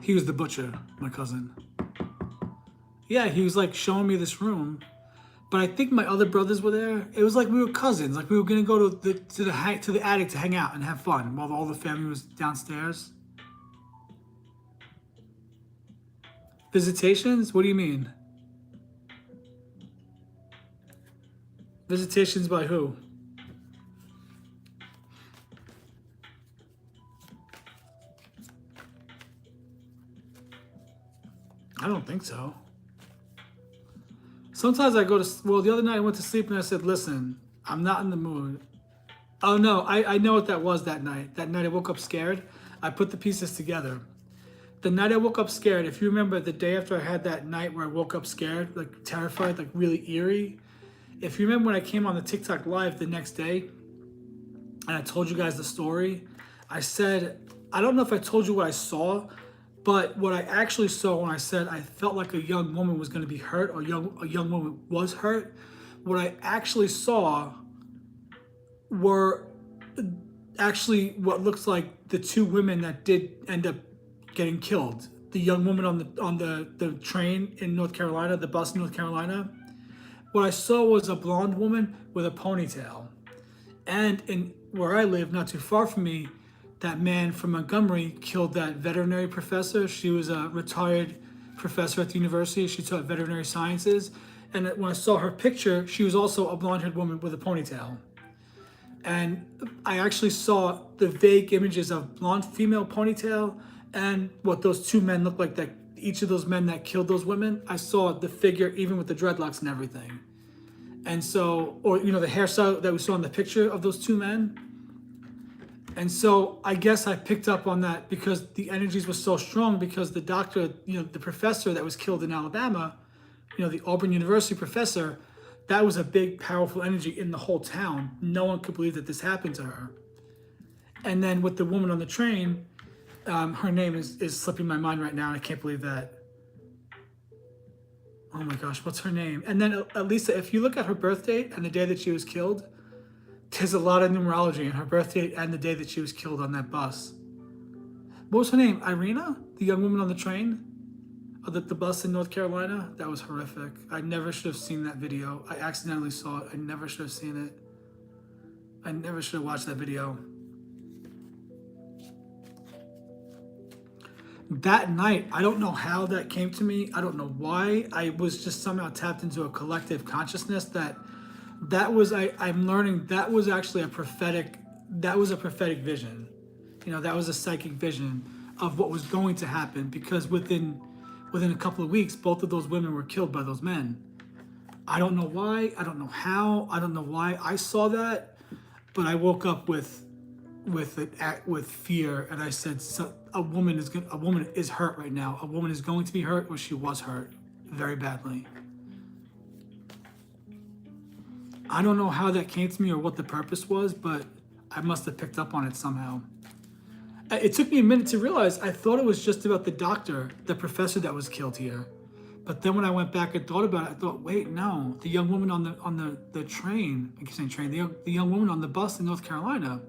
He was the butcher, my cousin. Yeah, he was like showing me this room, but I think my other brothers were there. It was like we were cousins. Like we were gonna go to the attic to hang out and have fun while all the family was downstairs. Visitations? What do you mean? Visitations by who? I don't think so. Sometimes I go to, well, the other night I went to sleep and I said, listen, I'm not in the mood. Oh no, I know what that was that night. That night I woke up scared. I put the pieces together. The night I woke up scared, if you remember the day after I had that night where I woke up scared, like terrified, like really eerie. If you remember when I came on the TikTok live the next day and I told you guys the story, I said, I don't know if I told you what I saw, but what I actually saw when I said I felt like a young woman was going to be hurt, or a young woman was hurt, what I actually saw were actually what looks like the two women that did end up getting killed. The young woman on the train in North Carolina, the bus in North Carolina. What I saw was a blonde woman with a ponytail. And in where I live, not too far from me, that man from Montgomery killed that veterinary professor. She was a retired professor at the university. She taught veterinary sciences. And when I saw her picture, she was also a blonde-haired woman with a ponytail. And I actually saw the vague images of blonde female ponytail and what those two men looked like, that each of those men that killed those women. I saw the figure even with the dreadlocks and everything. And so, or the hairstyle that we saw in the picture of those two men. And so I guess I picked up on that because the energies were so strong, because the doctor, the professor that was killed in Alabama, the Auburn University professor, that was a big, powerful energy in the whole town. No one could believe that this happened to her. And then with the woman on the train, her name is slipping my mind right now, and I can't believe that. Oh my gosh, what's her name? And then Lisa, if you look at her birth date and the day that she was killed, there's a lot of numerology in her birth date and the day that she was killed on that bus. What was her name? Irina? The young woman on the train? Or the bus in North Carolina? That was horrific. I never should have seen that video. I accidentally saw it. I never should have seen it. I never should have watched that video. That night, I don't know how that came to me. I don't know why. I was just somehow tapped into a collective consciousness that was, I'm learning that was actually a prophetic vision. That was a psychic vision of what was going to happen, because within a couple of weeks, both of those women were killed by those men. I don't know why. I don't know how. I don't know why I saw that, but I woke up with fear, and I said, a woman is hurt right now. A woman is going to be hurt, or she was hurt very badly. I don't know how that came to me or what the purpose was, but I must have picked up on it somehow. It took me a minute to realize. I thought it was just about the doctor, the professor that was killed here. But then when I went back and thought about it, I thought, wait, no, the young woman on the train, I keep saying train, the young woman on the bus in North Carolina,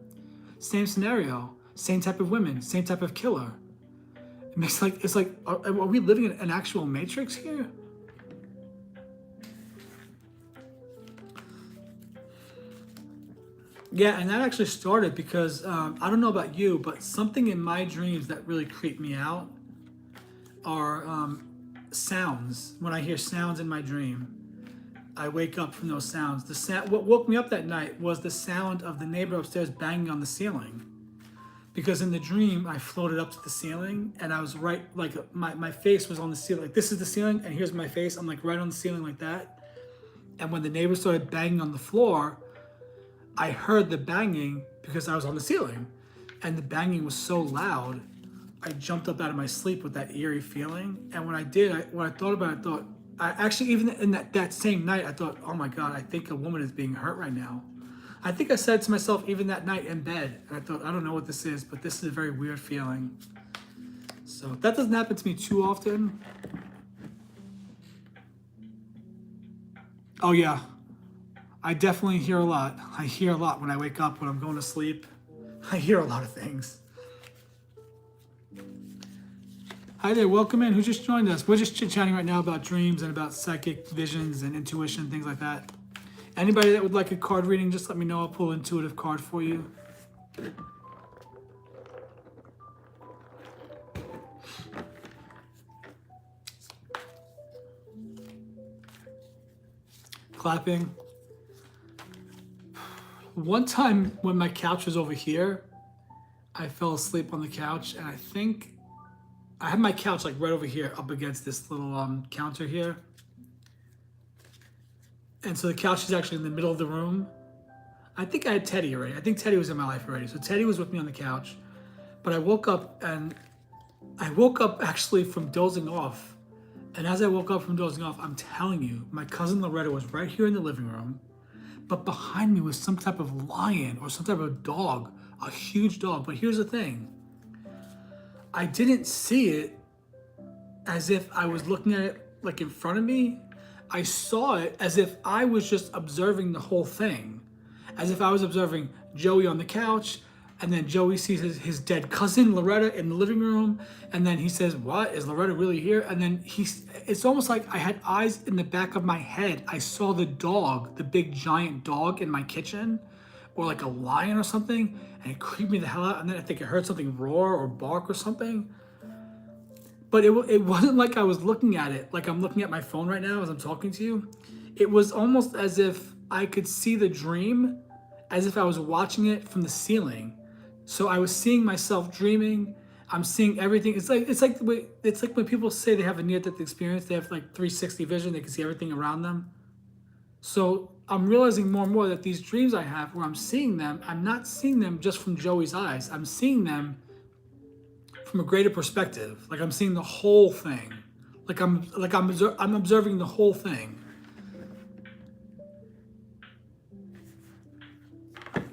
same scenario, same type of women, same type of killer. It makes are we living in an actual matrix here? Yeah, and that actually started because I don't know about you, but something in my dreams that really creep me out are sounds. When I hear sounds in my dream, I wake up from those sounds. What woke me up that night was the sound of the neighbor upstairs banging on the ceiling. Because in the dream, I floated up to the ceiling, and I was right, like my face was on the ceiling. Like, this is the ceiling, and here's my face. I'm like right on the ceiling like that. And when the neighbor started banging on the floor, I heard the banging because I was on the ceiling, and the banging was so loud, I jumped up out of my sleep with that eerie feeling. And when I did, when I thought about it, I thought, I actually, even in that same night, I thought, oh my God, I think a woman is being hurt right now. I think I said to myself even that night in bed, and I thought, I don't know what this is, but this is a very weird feeling. So that doesn't happen to me too often. Oh yeah. I definitely hear a lot. I hear a lot when I wake up, when I'm going to sleep. I hear a lot of things. Hi there, welcome in. Who just joined us? We're just chit-chatting right now about dreams and about psychic visions and intuition, things like that. Anybody that would like a card reading, just let me know. I'll pull an intuitive card for you. Clapping. One time when my couch was over here, I fell asleep on the couch, and I think I had my couch like right over here up against this little counter here. And so the couch is actually in the middle of the room. I think I had Teddy already. I think Teddy was in my life already. So Teddy was with me on the couch. But I woke up actually from dozing off. And as I woke up from dozing off, I'm telling you, my cousin Loretta was right here in the living room. But behind me was some type of lion or some type of dog, a huge dog. But here's the thing. I didn't see it as if I was looking at it like in front of me. I saw it as if I was just observing the whole thing. as if I was observing Joey on the couch, and then Joey sees his dead cousin Loretta in the living room, and then he says, "What, is Loretta really here?" And then it's almost like I had eyes in the back of my head. I saw the dog, the big giant dog in my kitchen, or like a lion or something, and it creeped me the hell out. And then I think I heard something roar or bark or something. But it wasn't like I was looking at it like I'm looking at my phone right now as I'm talking to you. It was almost as if I could see the dream, as if I was watching it from the ceiling. So I was seeing myself dreaming. I'm seeing everything. It's like when people say they have a near-death experience. They have like 360 vision. They can see everything around them. So I'm realizing more and more that these dreams I have, where I'm seeing them, I'm not seeing them just from Joey's eyes. I'm seeing them from a greater perspective. Like I'm seeing the whole thing. I'm observing the whole thing.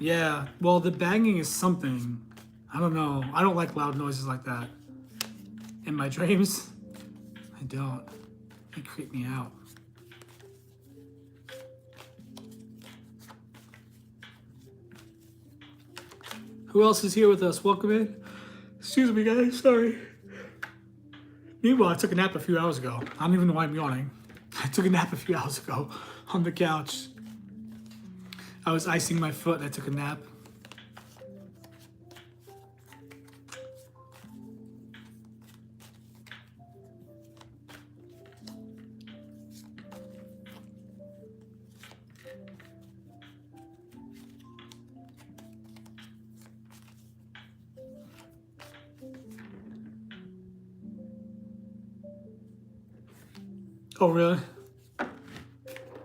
Yeah, well, the banging is something. I don't know. I don't like loud noises like that. In my dreams, I don't. They creep me out. Who else is here with us? Welcome in. Excuse me, guys. Sorry. Meanwhile, I took a nap a few hours ago. I don't even know why I'm yawning. I took a nap a few hours ago on the couch. I was icing my foot and I took a nap. Oh, really?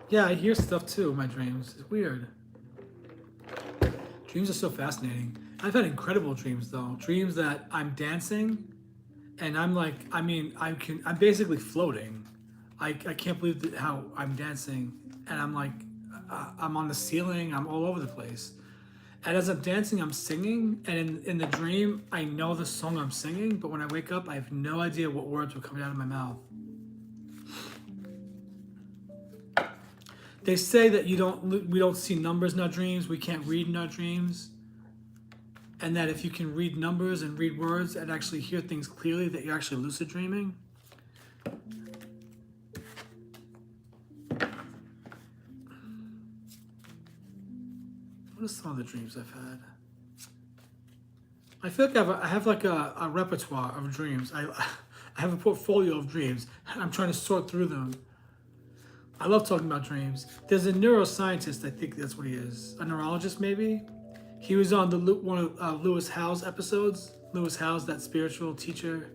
Yeah, I hear stuff too in my dreams. It's weird. Dreams are so fascinating. I've had incredible dreams though. Dreams that I'm dancing and I'm like, I'm basically floating. I can't believe how I'm dancing and I'm like, I'm on the ceiling, I'm all over the place. And as I'm dancing, I'm singing, and in the dream, I know the song I'm singing, but when I wake up, I have no idea what words were coming out of my mouth. They say that we don't see numbers in our dreams, we can't read in our dreams, and that if you can read numbers and read words and actually hear things clearly, that you're actually lucid dreaming. What are some of the dreams I've had? I feel like I have like a repertoire of dreams. I have a portfolio of dreams, and I'm trying to sort through them. I love talking about dreams. There's a neuroscientist, I think that's what he is. A neurologist, maybe? He was on one of Lewis Howes' episodes. Lewis Howes, that spiritual teacher.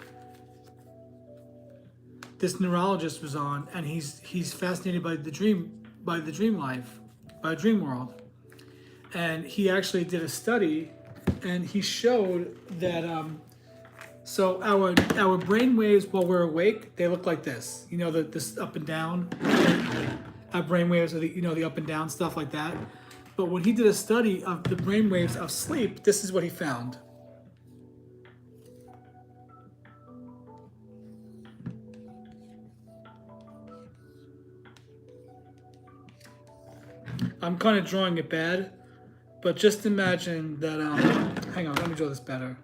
This neurologist was on, and he's fascinated by the dream life, by a dream world. And he actually did a study, and he showed that so our brain waves while we're awake, they look like this. You know, this up and down. Our brain waves are the up and down stuff like that. But when he did a study of the brain waves of sleep, this is what he found. I'm kind of drawing it bad, but just imagine that. Hang on, let me draw this better.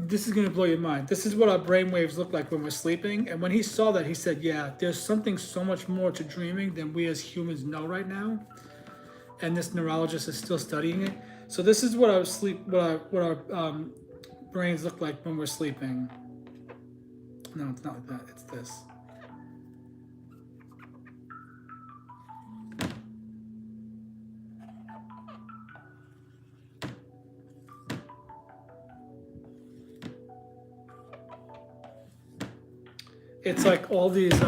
This is going to blow your mind. This is what our brainwaves look like when we're sleeping. And when he saw that, he said, yeah, there's something so much more to dreaming than we as humans know right now. And this neurologist is still studying it. So this is what our brains look like when we're sleeping. No, it's not like that. It's this. It's like all these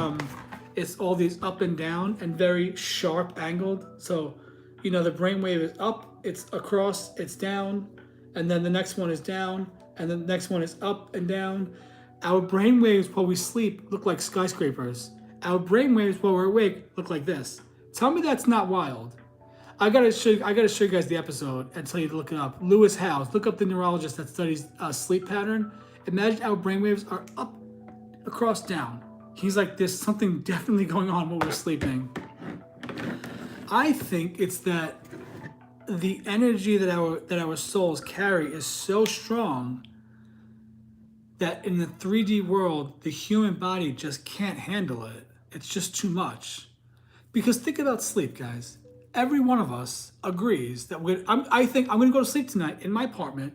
it's all these up and down and very sharp angled. So, you know, the brainwave is up, it's across, it's down, and then the next one is down, and then the next one is up and down. Our brainwaves while we sleep look like skyscrapers. Our brainwaves while we're awake look like this. Tell me that's not wild. I gotta show you guys the episode and tell you to look it up. Lewis Howes, look up the neurologist that studies sleep pattern. Imagine our brainwaves are up, across, down. He's like, there's something definitely going on while we're sleeping. I think it's that the energy that our souls carry is so strong that in the 3D world, the human body just can't handle it. It's just too much. Because think about sleep, guys. Every one of us agrees that I think I'm going to go to sleep tonight in my apartment.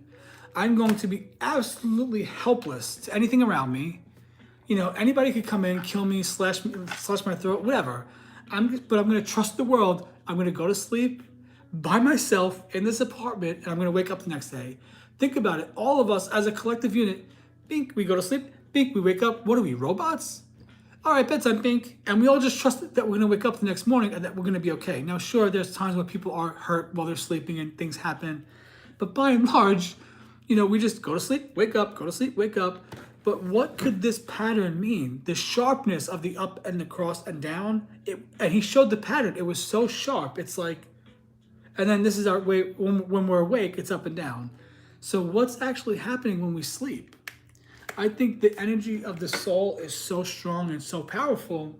I'm going to be absolutely helpless to anything around me. You know, anybody could come in, kill me, slash my throat, whatever. But I'm going to trust the world. I'm going to go to sleep by myself in this apartment, and I'm going to wake up the next day. Think about it. All of us as a collective unit, bink, we go to sleep, bink, we wake up. What are we, robots? All right, bedtime, bink. And we all just trust that we're going to wake up the next morning and that we're going to be okay. Now, sure, there's times when people are hurt while they're sleeping and things happen. But by and large, you know, we just go to sleep, wake up, go to sleep, wake up. But what could this pattern mean? The sharpness of the up and the cross and down. And he showed the pattern. It was so sharp. It's like, and then this is our way, when we're awake, it's up and down. So what's actually happening when we sleep? I think the energy of the soul is so strong and so powerful,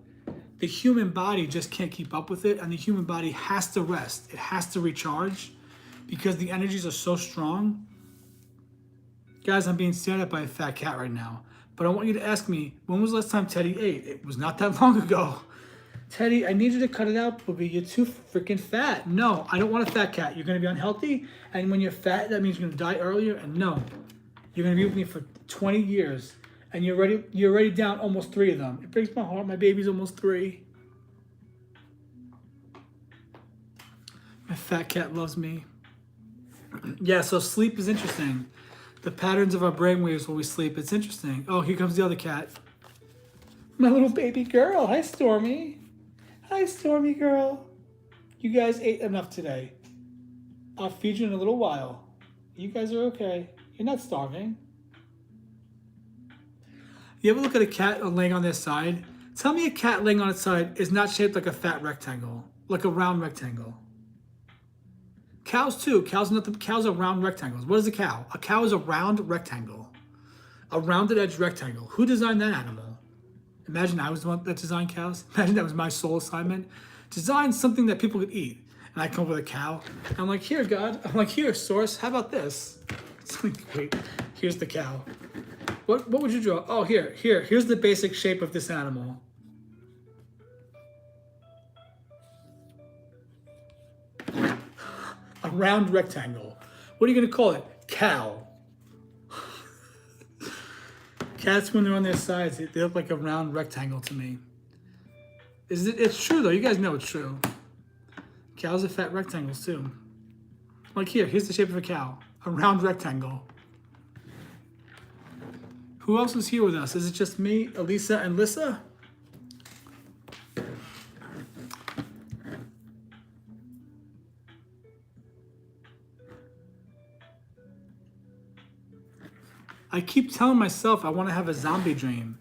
the human body just can't keep up with it, and the human body has to rest. It has to recharge because the energies are so strong. Guys, I'm being stared at by a fat cat right now, but I want you to ask me, when was the last time Teddy ate? It was not that long ago. Teddy, I need you to cut it out, Booby. You're too freaking fat. No, I don't want a fat cat. You're going to be unhealthy, and when you're fat, that means you're going to die earlier, and no. You're going to be with me for 20 years, and you're already down almost 3 of them. It breaks my heart. My baby's almost 3. My fat cat loves me. Yeah, so sleep is interesting. The patterns of our brainwaves when we sleep, it's interesting. Oh, here comes the other cat. My little baby girl. Hi, Stormy. Hi, Stormy girl. You guys ate enough today. I'll feed you in a little while. You guys are okay. You're not starving. You ever look at a cat laying on their side? Tell me a cat laying on its side is not shaped like a fat rectangle, like a round rectangle. Cows too. Cows are round rectangles. What is a cow? A cow is a round rectangle. A rounded edge rectangle. Who designed that animal? Imagine I was the one that designed cows. Imagine that was my soul assignment. Design something that people could eat. And I come up with a cow. I'm like, here, God. I'm like, here, source. How about this? It's like, wait, here's the cow. What would you draw? Oh, here's the basic shape of this animal. A round rectangle. What are you going to call it? Cow. Cats, when they're on their sides, they look like a round rectangle to me. It's true, though. You guys know it's true. Cows are fat rectangles, too. Like here's the shape of a cow. A round rectangle. Who else is here with us? Is it just me, Elisa, and Lissa? I keep telling myself I want to have a zombie dream.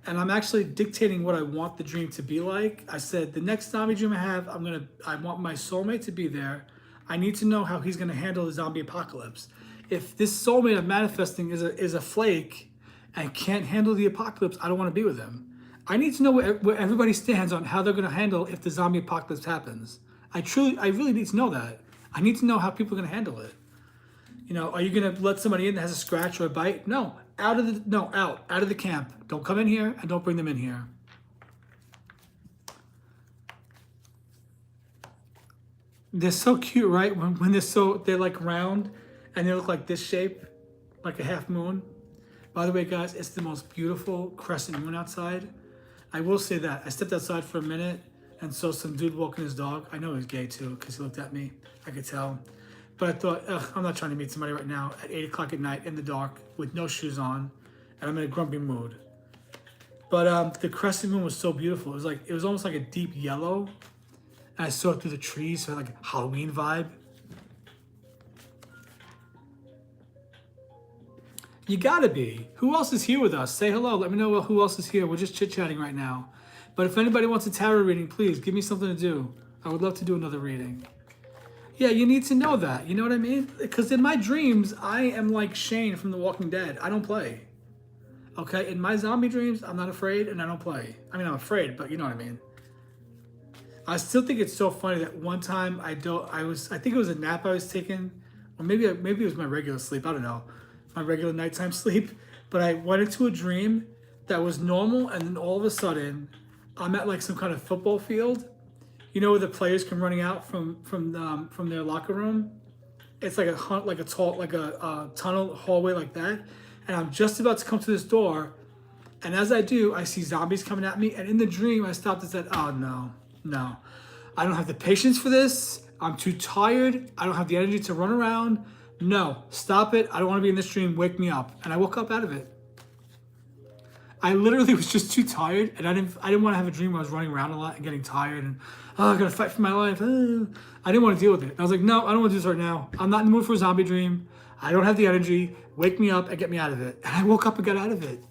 And I'm actually dictating what I want the dream to be like. I said, the next zombie dream I have, I want my soulmate to be there. I need to know how he's going to handle the zombie apocalypse. If this soulmate I'm manifesting is a flake and can't handle the apocalypse, I don't want to be with him. I need to know where everybody stands on how they're going to handle if the zombie apocalypse happens. I really need to know that. I need to know how people are going to handle it. You know, are you going to let somebody in that has a scratch or a bite? No, out of the camp. Don't come in here and don't bring them in here. They're so cute, right? When they're like round and they look like this shape, like a half moon. By the way, guys, it's the most beautiful crescent moon outside. I will say that. I stepped outside for a minute and saw some dude walking his dog. I know he's gay too because he looked at me. I could tell. But I thought, I'm not trying to meet somebody right now at 8 o'clock at night in the dark with no shoes on, and I'm in a grumpy mood. But the crescent moon was so beautiful. It was almost like a deep yellow. And I saw it through the trees, so like a Halloween vibe. You gotta be. Who else is here with us? Say hello. Let me know who else is here. We're just chit-chatting right now. But if anybody wants a tarot reading, please give me something to do. I would love to do another reading. Yeah, you need to know that. You know what I mean? Because in my dreams, I am like Shane from The Walking Dead. I don't play. Okay? In my zombie dreams, I'm not afraid and I don't play. I mean, I'm afraid, but you know what I mean. I still think it's so funny that one time I think it was a nap I was taking, or maybe it was my regular sleep. I don't know, my regular nighttime sleep. But I went into a dream that was normal, and then all of a sudden, I'm at like some kind of football field. You know where the players come running out from their locker room. It's like a tunnel hallway like that, and I'm just about to come to this door, and as I do, I see zombies coming at me. And in the dream, I stopped and said, "Oh no, no, I don't have the patience for this. I'm too tired. I don't have the energy to run around. No, stop it. I don't want to be in this dream. Wake me up." And I woke up out of it. I literally was just too tired, and I didn't want to have a dream where I was running around a lot and getting tired and I gotta fight for my life. I didn't want to deal with it. I was like, no, I don't want to do this right now. I'm not in the mood for a zombie dream. I don't have the energy. Wake me up and get me out of it. And I woke up and got out of it.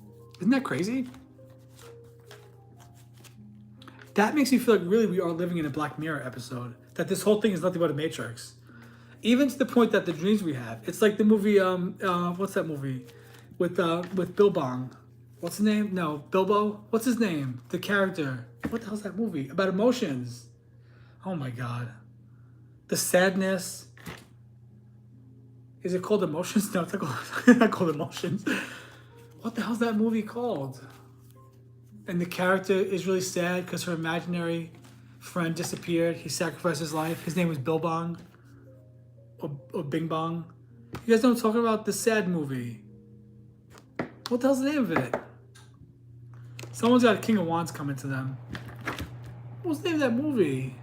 Isn't that crazy? That makes me feel like really we are living in a Black Mirror episode. That this whole thing is nothing but a matrix. Even to the point that the dreams we have, it's like the movie. What's that movie with Bill Bong? What's his name? No, Bilbo. What's his name? The character. What the hell's that movie about emotions? Oh my God. The sadness. Is it called Emotions? No, it's not called Emotions. What the hell's that movie called? And the character is really sad because her imaginary friend disappeared. He sacrificed his life. His name was Bill Bong. Or Bing Bong. You guys know what I'm talking about? The sad movie. What the hell's the name of it? Someone's got a King of Wands coming to them. What's the name of that movie?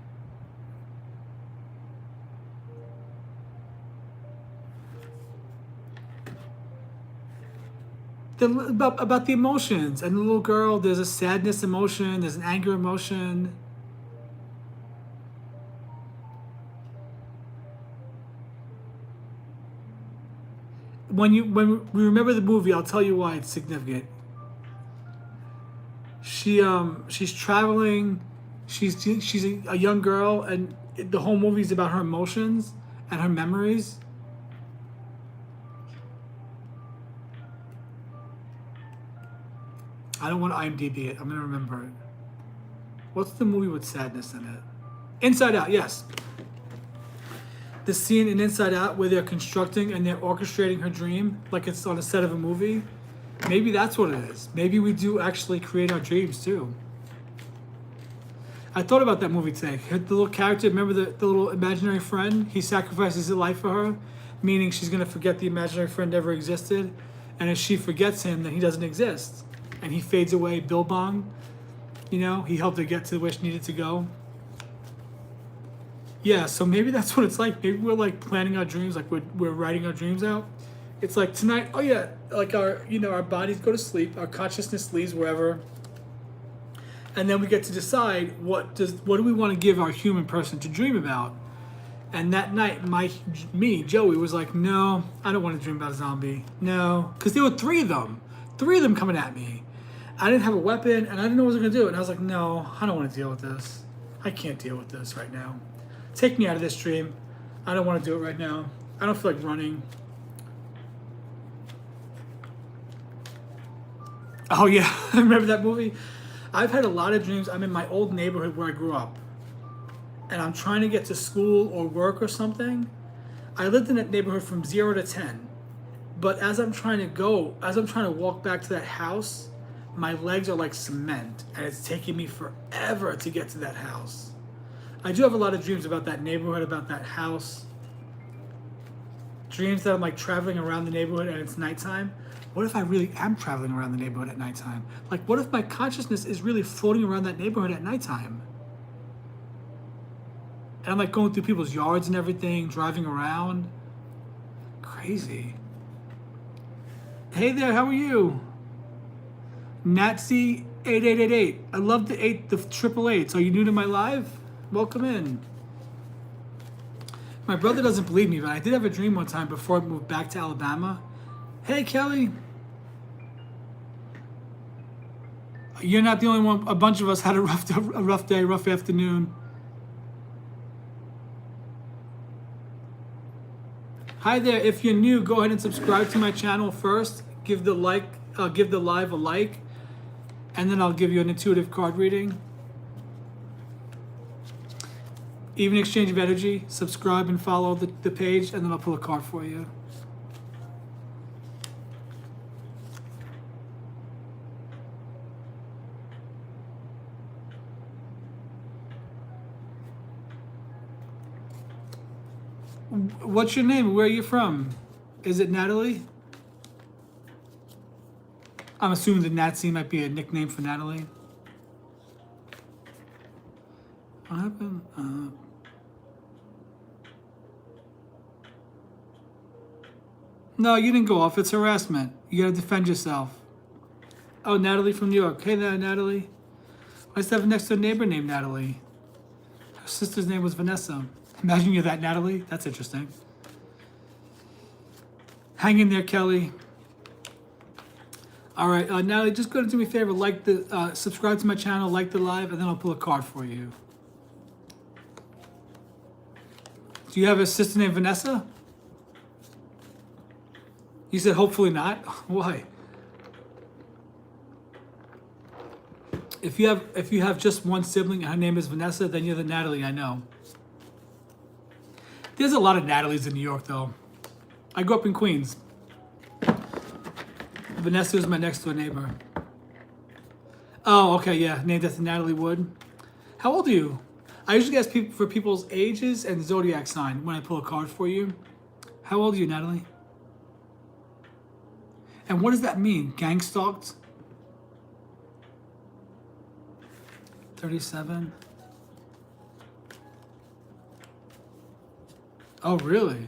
About the emotions and the little girl. There's a sadness emotion. There's an anger emotion. When we remember the movie, I'll tell you why it's significant. She's traveling. She's a young girl, and the whole movie is about her emotions and her memories. I don't want to IMDb it. I'm gonna remember it. What's the movie with sadness in it? Inside Out. Yes. The scene in Inside Out where they're constructing and they're orchestrating her dream like it's on a set of a movie. Maybe that's what it is. Maybe we do actually create our dreams too. I thought about that movie today. The little character, remember the little imaginary friend? He sacrifices his life for her, meaning she's going to forget the imaginary friend ever existed. And if she forgets him, then he doesn't exist. And he fades away. Bill Bong, he helped her get to where she needed to go. Yeah, so maybe that's what it's like. Maybe we're like planning our dreams, like we're writing our dreams out. It's like tonight, oh yeah, like our bodies go to sleep, our consciousness leaves wherever. And then we get to decide what do we want to give our human person to dream about. And that night, Joey, was like, no, I don't want to dream about a zombie. No, because there were three of them coming at me. I didn't have a weapon, and I didn't know what I was going to do. And I was like, no, I don't want to deal with this. I can't deal with this right now. Take me out of this dream. I don't want to do it right now. I don't feel like running. Oh yeah, I remember that movie. I've had a lot of dreams. I'm in my old neighborhood where I grew up. And I'm trying to get to school or work or something. I lived in that neighborhood from 0 to 10. But as I'm trying to walk back to that house, my legs are like cement. And it's taking me forever to get to that house. I do have a lot of dreams about that neighborhood, about that house. Dreams that I'm like traveling around the neighborhood and it's nighttime. What if I really am traveling around the neighborhood at nighttime? Like, what if my consciousness is really floating around that neighborhood at nighttime? And I'm like going through people's yards and everything, driving around. Crazy. Hey there, how are you? Natsy8888. I love the 888. Are you new to my live? Welcome in. My brother doesn't believe me, but I did have a dream one time before I moved back to Alabama. Hey, Kelly. You're not the only one. A bunch of us had a rough day, rough afternoon. Hi there. If you're new, go ahead and subscribe to my channel first. Give the live a like, and then I'll give you an intuitive card reading. Even exchange of energy. Subscribe and follow the page, and then I'll pull a card for you. What's your name? Where are you from? Is it Natalie? I'm assuming that Natsy might be a nickname for Natalie. What happened? No, you didn't go off. It's harassment. You gotta defend yourself. Oh, Natalie from New York. Hey there, Natalie. I used to have a next door neighbor named Natalie. Her sister's name was Vanessa. Imagine you're that Natalie. That's interesting. Hang in there, Kelly. All right, Natalie, just go to do me a favor. Subscribe to my channel, like the live, and then I'll pull a card for you. Do you have a sister named Vanessa? You said hopefully not. Why? If you have just one sibling and her name is Vanessa, then you're the Natalie I know. There's a lot of Natalies in New York, though. I grew up in Queens. Vanessa is my next door neighbor. Oh, okay, yeah, named after Natalie Wood. How old are you? I usually ask people for people's ages and zodiac sign when I pull a card for you. How old are you, Natalie? And what does that mean? Gang stalked? 37. Oh, really?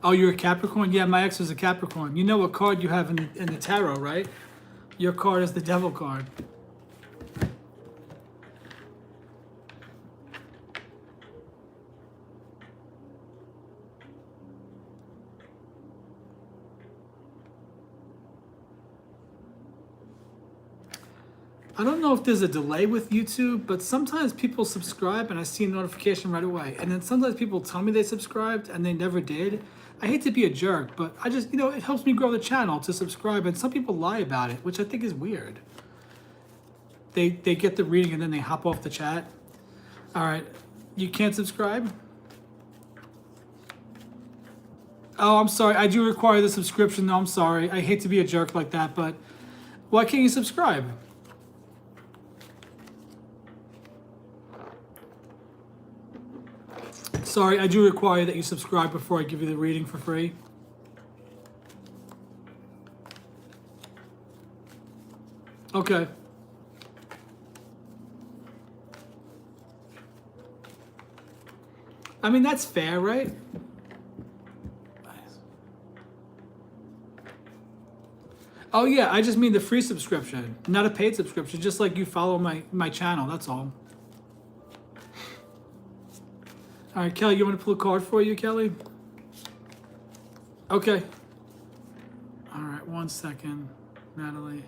Oh, you're a Capricorn? Yeah, my ex was a Capricorn. You know what card you have in the tarot, right? Your card is the Devil card. I don't know if there's a delay with YouTube, but sometimes people subscribe and I see a notification right away. And then sometimes people tell me they subscribed and they never did. I hate to be a jerk, but I just, it helps me grow the channel to subscribe. And some people lie about it, which I think is weird. They get the reading and then they hop off the chat. All right, you can't subscribe? Oh, I'm sorry. I do require the subscription. No, I'm sorry. I hate to be a jerk like that, but why can't you subscribe? Sorry, I do require that you subscribe before I give you the reading for free. Okay. I mean, that's fair, right? Oh, yeah, I just mean the free subscription, not a paid subscription, just like you follow my channel, that's all. All right, Kelly, you want to pull a card for you, Kelly? Okay. All right, 1 second, Natalie.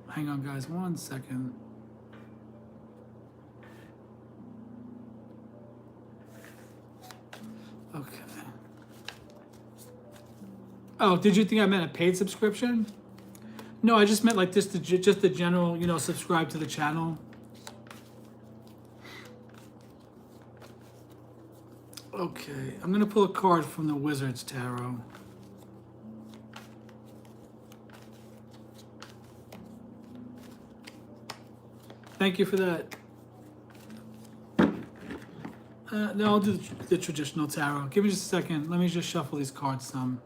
Hang on, guys, 1 second. Okay. Oh, did you think I meant a paid subscription? No, I just meant like just the general, subscribe to the channel. Okay, I'm gonna pull a card from the Wizard's Tarot. Thank you for that. No, I'll do the traditional tarot. Give me just a second. Let me just shuffle these cards some.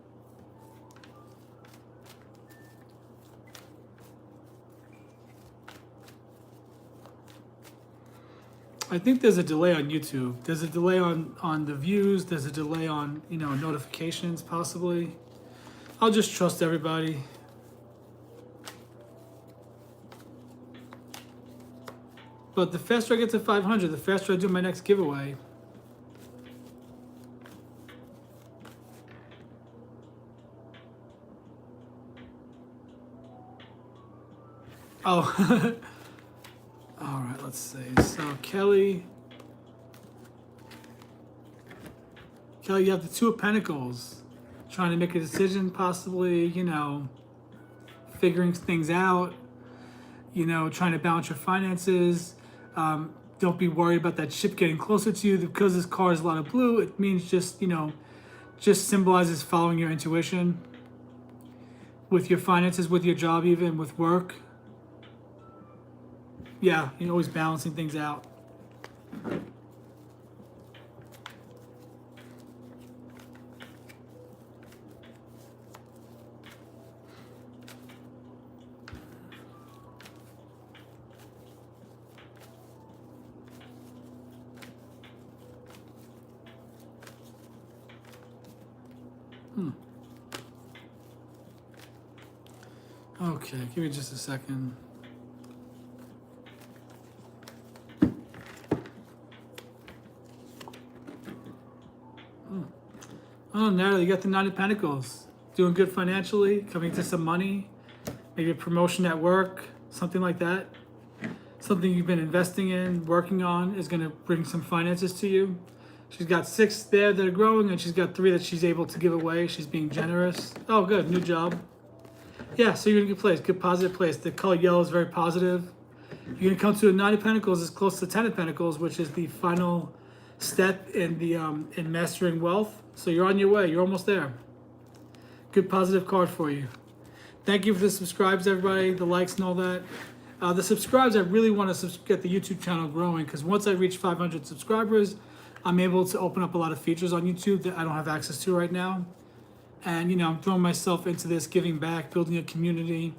I think there's a delay on YouTube. There's a delay on the views. There's a delay on, notifications, possibly. I'll just trust everybody. But the faster I get to 500, the faster I do my next giveaway. Oh. All right, let's see. So Kelly, you have the Two of Pentacles, trying to make a decision, possibly, figuring things out. trying to balance your finances. Don't be worried about that ship getting closer to you. Because this card is a lot of blue, it means just symbolizes following your intuition with your finances, with your job, even with work. Yeah, you're always balancing things out. Okay, give me just a second. Oh, Natalie, you got the Nine of Pentacles. Doing good financially, coming to some money, maybe a promotion at work, something like that. Something you've been investing in, working on, is going to bring some finances to you. She's got 6 there that are growing, and she's got 3 that she's able to give away. She's being generous. Oh, good, new job. Yeah, so you're in a good place, good positive place. The color yellow is very positive. You're gonna come to a 9 of Pentacles, as close to 10 of Pentacles, which is the final step in the in mastering wealth. So you're on your way. You're almost there. Good positive card for you. Thank you for the subscribes, everybody, the likes and all that. The subscribes, I really want to get the YouTube channel growing, because once I reach 500 subscribers, I'm able to open up a lot of features on YouTube that I don't have access to right now. And, I'm throwing myself into this, giving back, building a community.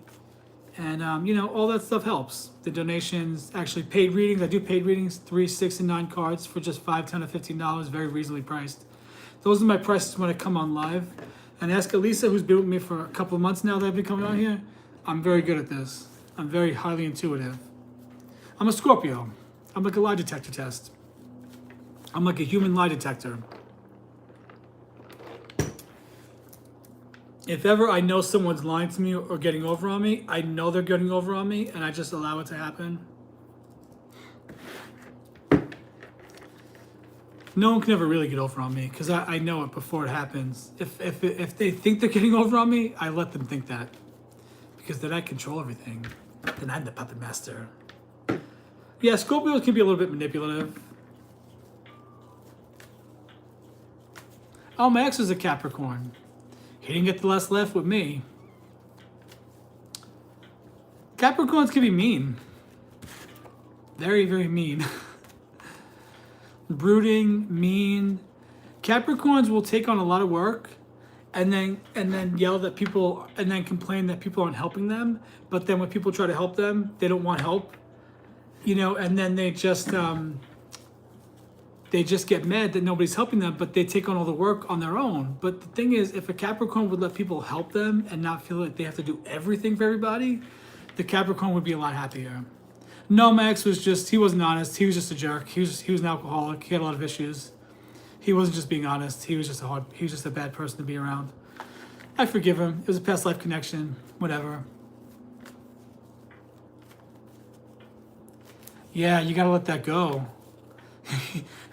And, all that stuff helps. The donations, actually paid readings. I do paid readings, 3, 6, and 9 cards for just $5, $10, or $15, very reasonably priced. Those are my prices when I come on live. And ask Elisa, who's been with me for a couple of months now that I've been coming on here. I'm very good at this. I'm very highly intuitive. I'm a Scorpio. I'm like a lie detector test. I'm like a human lie detector. If ever I know someone's lying to me or getting over on me, I know they're getting over on me, and I just allow it to happen. No one can ever really get over on me, because I know it before it happens. If they think they're getting over on me, I let them think that. Because then I control everything. Then I'm the puppet master. Yeah, Scorpios can be a little bit manipulative. Oh, my ex was a Capricorn. He didn't get the last laugh with me. Capricorns can be mean. Very, very mean. Brooding, mean. Capricorns will take on a lot of work and then yell that people, and then complain that people aren't helping them. But then when people try to help them, they don't want help. And then they just get mad that nobody's helping them, but they take on all the work on their own. But the thing is, if a Capricorn would let people help them and not feel like they have to do everything for everybody, the Capricorn would be a lot happier. No, my ex he wasn't honest. He was just a jerk. He was an alcoholic. He had a lot of issues. He wasn't just being honest. He was just a bad person to be around. I forgive him. It was a past life connection. Whatever. Yeah, you gotta let that go.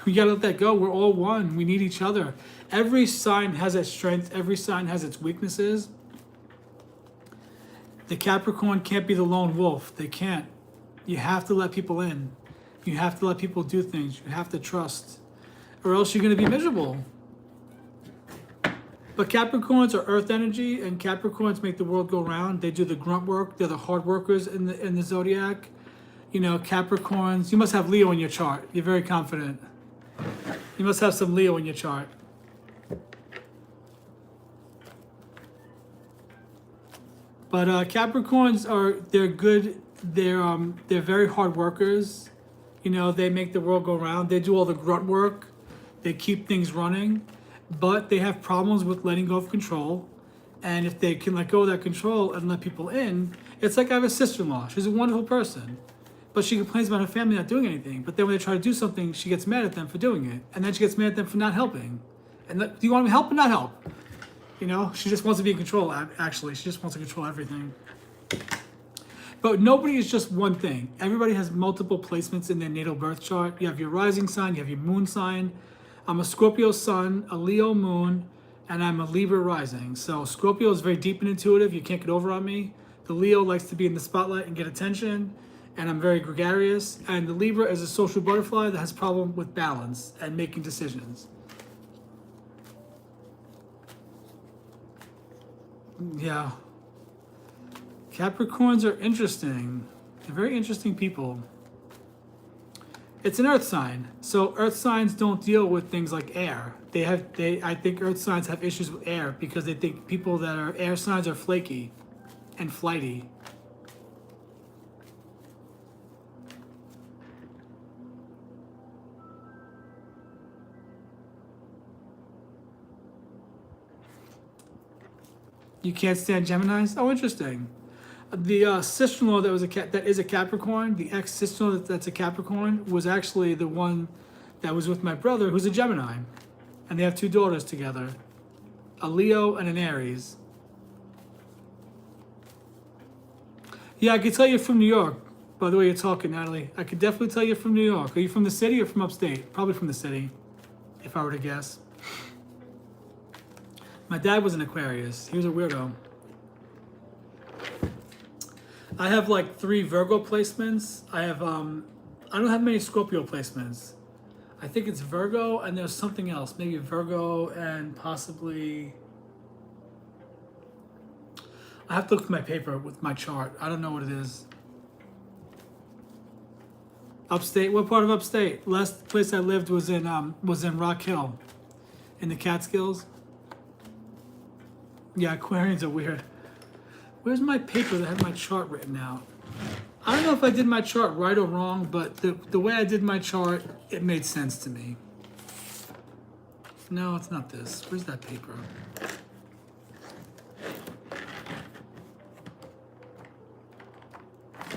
We gotta let that go. We're all one. We need each other. Every sign has its strengths. Every sign has its weaknesses. The Capricorn can't be the lone wolf. They can't. You have to let people in. You have to let people do things. You have to trust. Or else you're gonna be miserable. But Capricorns are earth energy, and Capricorns make the world go round. They do the grunt work. They're the hard workers in the zodiac. Capricorns, you must have Leo in your chart. You're very confident. You must have some Leo in your chart. But Capricorns they're good. They're very hard workers. They make the world go round. They do all the grunt work. They keep things running, but they have problems with letting go of control. And if they can let go of that control and let people in, it's like I have a sister-in-law. She's a wonderful person. But she complains about her family not doing anything. But then when they try to do something, she gets mad at them for doing it. And then she gets mad at them for not helping. And do you want me to help or not help? She just wants to be in control, actually. She just wants to control everything. But nobody is just one thing. Everybody has multiple placements in their natal birth chart. You have your rising sign, you have your moon sign. I'm a Scorpio sun, a Leo moon, and I'm a Libra rising. So Scorpio is very deep and intuitive. You can't get over on me. The Leo likes to be in the spotlight and get attention, and I'm very gregarious. And the Libra is a social butterfly that has problem with balance and making decisions. Yeah. Capricorns are interesting. They're very interesting people. It's an earth sign. So earth signs don't deal with things like air. I think earth signs have issues with air because they think people that are air signs are flaky and flighty. You can't stand Geminis? Oh, interesting. The sister-in-law that is a Capricorn, the ex-sister-in-law that's a Capricorn, was actually the one that was with my brother, who's a Gemini, and they have 2 daughters together, a Leo and an Aries. Yeah, I could tell you're from New York. By the way you're talking, Natalie, I could definitely tell you're from New York. Are you from the city or from upstate? Probably from the city, if I were to guess. My dad was an Aquarius. He was a weirdo. I have like 3 Virgo placements. I don't have many Scorpio placements. I think it's Virgo and there's something else. Maybe Virgo and possibly... I have to look at my paper with my chart. I don't know what it is. Upstate? What part of upstate? Last place I lived was in Rock Hill, in the Catskills. Yeah, Aquarians are weird. Where's my paper that had my chart written out? I don't know if I did my chart right or wrong, but the way I did my chart, it made sense to me. No, it's not this. Where's that paper?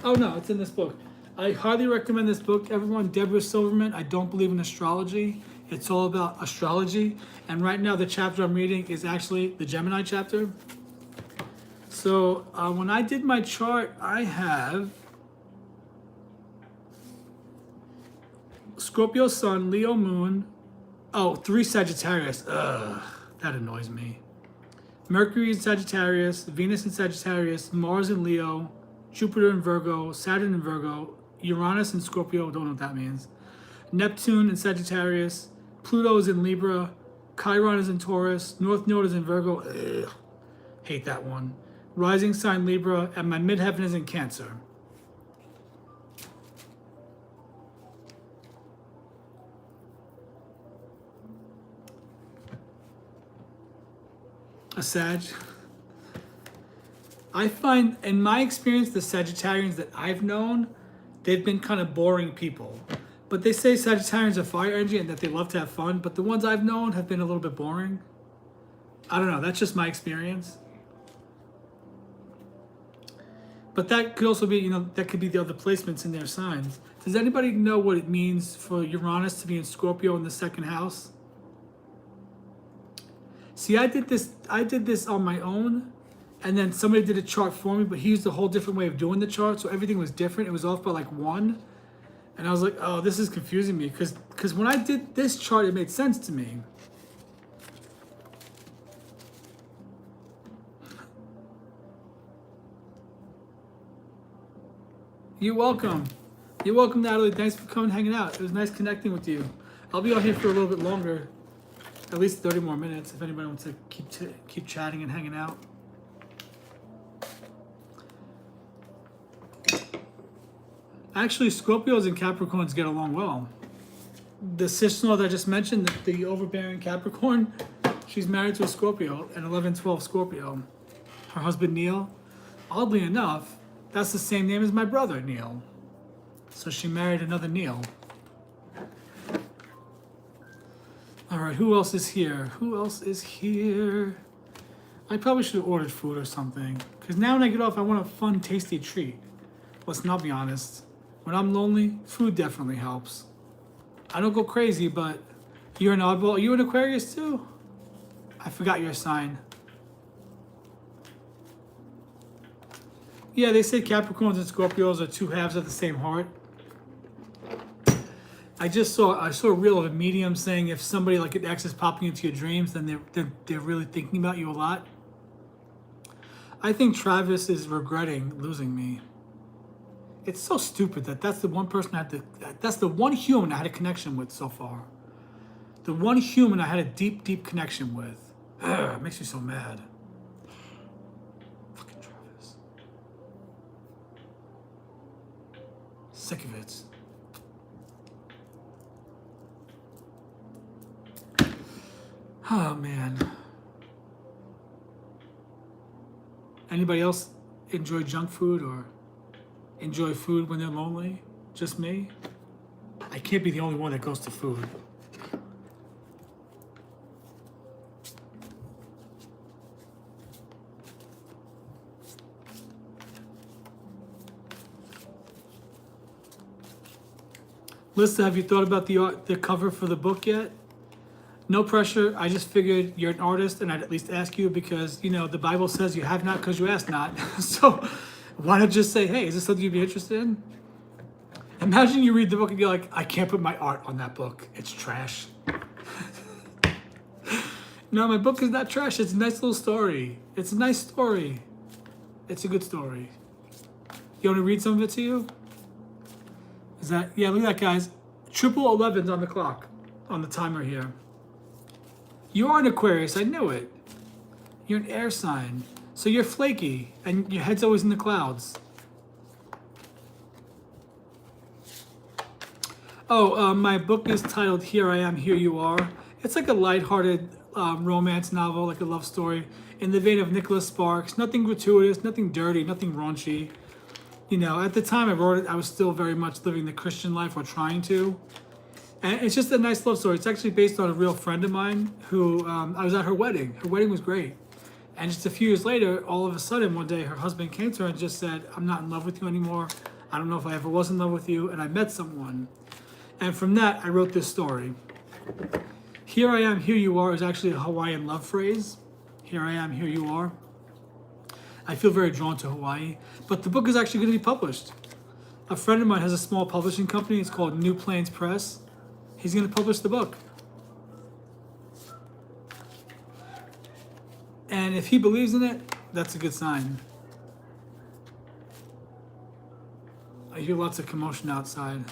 Oh no, it's in this book. I highly recommend this book, everyone. Deborah Silverman, I Don't Believe in Astrology. It's all about astrology. And right now the chapter I'm reading is actually the Gemini chapter. So when I did my chart, I have Scorpio Sun, Leo Moon. Oh, 3 Sagittarius. Ugh, that annoys me. Mercury in Sagittarius, Venus in Sagittarius, Mars in Leo, Jupiter in Virgo, Saturn in Virgo, Uranus in Scorpio, don't know what that means. Neptune in Sagittarius, Pluto is in Libra, Chiron is in Taurus, North Node is in Virgo. Ugh, hate that one. Rising sign Libra, and my midheaven is in Cancer. A Sag. I find, in my experience, the Sagittarians that I've known, they've been kind of boring people. But they say Sagittarians are fire energy and that they love to have fun, but the ones I've known have been a little bit boring. I don't know, that's just my experience. But that could also be, that could be the other placements in their signs. Does anybody know what it means for Uranus to be in Scorpio in the 2nd house? See, I did this on my own, and then somebody did a chart for me, but he used a whole different way of doing the chart, so everything was different. It was off by like 1. And I was like, oh, this is confusing me, because when I did this chart, it made sense to me. You're welcome. You're welcome, Natalie. Thanks for coming and hanging out. It was nice connecting with you. I'll be on here for a little bit longer, at least 30 more minutes, if anybody wants to keep chatting and hanging out. Actually, Scorpios and Capricorns get along well. The sister-in-law that I just mentioned, the overbearing Capricorn, she's married to a Scorpio, an 11-12 Scorpio. Her husband, Neil, oddly enough, that's the same name as my brother, Neil. So she married another Neil. All right, who else is here? Who else is here? I probably should have ordered food or something. Because now when I get off, I want a fun, tasty treat. Let's not be honest. When I'm lonely, food definitely helps. I don't go crazy, but you're an oddball. Are you an Aquarius too? I forgot your sign. Yeah, they say Capricorns and Scorpios are 2 halves of the same heart. I saw a reel of a medium saying if somebody like an ex is popping into your dreams, then they're really thinking about you a lot. I think Travis is regretting losing me. It's so stupid that that's the one person I had to, that's the one human I had a connection with so far. The one human I had a deep, deep connection with. Ugh, it makes me so mad. Fucking Travis. Sick of it. Oh, man. Anybody else enjoy junk food or enjoy food when they're lonely? Just me? I can't be the only one that goes to food. Lisa, have you thought about the cover for the book yet? No pressure. I just figured you're an artist and I'd at least ask you because, you know, the Bible says you have not because you ask not. So why not just say, hey, is this something you'd be interested in? Imagine you read the book and you're like, I can't put my art on that book. It's trash. No, my book is not trash. It's a nice little story. It's a nice story. It's a good story. You want to read some of it to you? Is that, yeah, look at that, guys. 11's on the clock, on the timer here. You are an Aquarius, I knew it. You're an air sign. So you're flaky, and your head's always in the clouds. Oh, my book is titled Here I Am, Here You Are. It's like a lighthearted romance novel, like a love story, in the vein of Nicholas Sparks. Nothing gratuitous, nothing dirty, nothing raunchy. You know, at the time I wrote it, I was still very much living the Christian life, or trying to. And it's just a nice love story. It's actually based on a real friend of mine who, I was at her wedding. Her wedding was great. And just a few years later, all of a sudden, one day, her husband came to her and just said, I'm not in love with you anymore. I don't know if I ever was in love with you. And I met someone. And from that, I wrote this story. Here I am, here you are is actually a Hawaiian love phrase. Here I am, here you are. I feel very drawn to Hawaii. But the book is actually going to be published. A friend of mine has a small publishing company. It's called New Plains Press. He's going to publish the book. And if he believes in it, that's a good sign. I hear lots of commotion outside.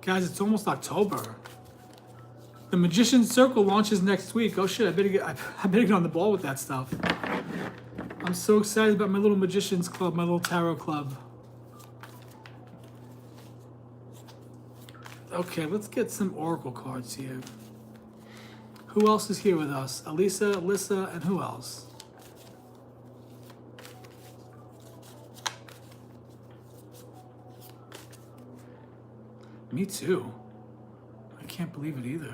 Guys, it's almost October. The Magician's Circle launches next week. Oh shit, I better get on the ball with that stuff. I'm so excited about my little Magician's Club, my little tarot club. Okay, let's get some oracle cards here. Who else is here with us? Elisa, Alyssa, and who else? Me too. I can't believe it either.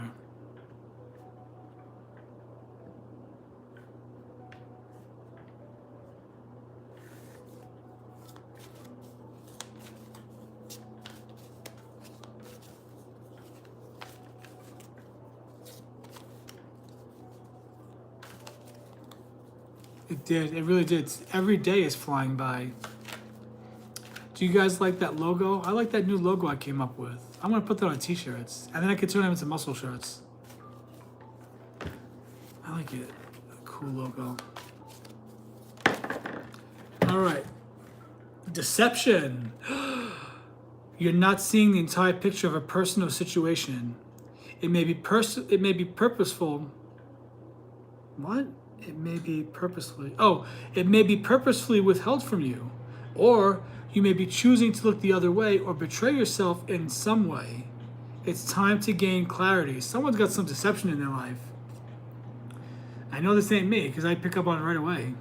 It did. It really did. Every day is flying by. Do you guys like that logo? I like that new logo I came up with. I'm going to put that on t-shirts. And then I could turn them into muscle shirts. I like it. A cool logo. All right. Deception. You're not seeing the entire picture of a person or situation. It may be purposeful. What? It may be purposefully. Oh, it may be purposefully withheld from you. Or you may be choosing to look the other way or betray yourself in some way. It's time to gain clarity. Someone's got some deception in their life. I know this ain't me because I pick up on it right away.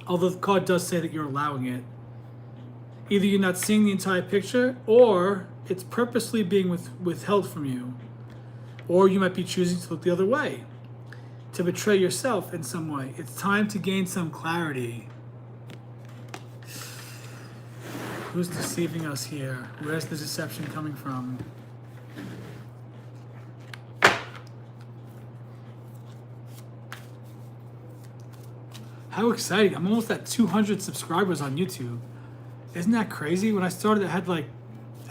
Although the card does say that you're allowing it. Either you're not seeing the entire picture or it's purposely being withheld from you. Or you might be choosing to look the other way. To betray yourself in some way. It's time to gain some clarity. Who's deceiving us here? Where's the deception coming from? How exciting. I'm almost at 200 subscribers on YouTube. Isn't that crazy? When I started, I had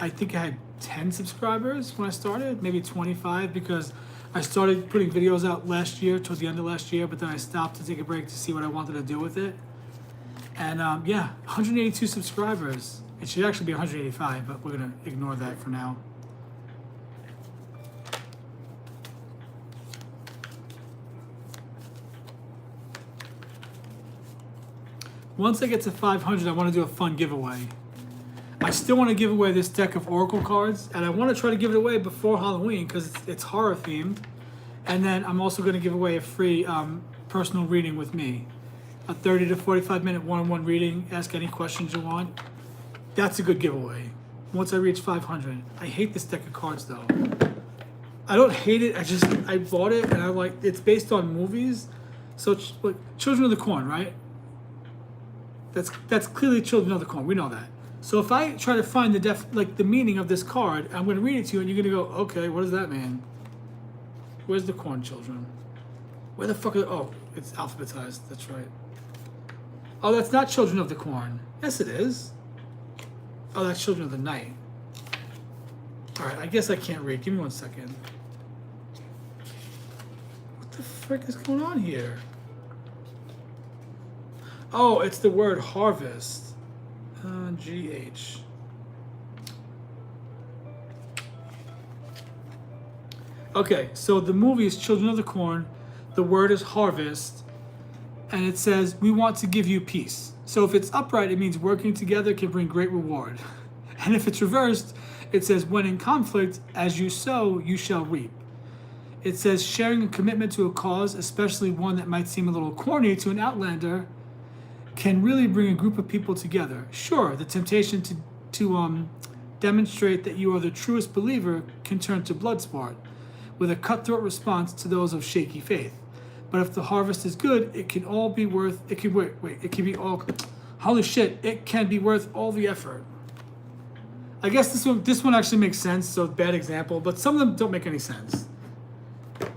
I think I had 10 subscribers when I started, maybe 25, because I started putting videos out last year, towards the end of last year, but then I stopped to take a break to see what I wanted to do with it. And yeah, 182 subscribers. It should actually be 185, but we're gonna ignore that for now. Once I get to 500, I want to do a fun giveaway. I still want to give away this deck of Oracle cards, and I want to try to give it away before Halloween because it's horror themed. And then I'm also going to give away a free personal reading with me. A 30 to 45 minute one-on-one reading, ask any questions you want. That's a good giveaway. Once I reach 500. I hate this deck of cards though. I don't hate it, I bought it and I like, it's based on movies. So like Children of the Corn, right? That's clearly Children of the Corn. We know that. So if I try to find the meaning of this card, I'm going to read it to you, and you're going to go, okay, what does that mean? Where's the corn children? Where the fuck are? Oh, it's alphabetized. That's right. Oh, that's not Children of the Corn. Yes, it is. Oh, that's Children of the Night. All right, I guess I can't read. Give me 1 second. What the frick is going on here? Oh, it's the word harvest. GH. Okay, so the movie is Children of the Corn. The word is harvest. And it says, we want to give you peace. So if it's upright, it means working together can bring great reward. And if it's reversed, it says, when in conflict, as you sow, you shall reap. It says, sharing a commitment to a cause, especially one that might seem a little corny to an outlander, can really bring a group of people together. Sure, the temptation to demonstrate that you are the truest believer can turn to blood sport, with a cutthroat response to those of shaky faith. But if the harvest is good, it can all be worth. It can It can be all. Holy shit! It can be worth all the effort. I guess this one actually makes sense. So bad example, but some of them don't make any sense.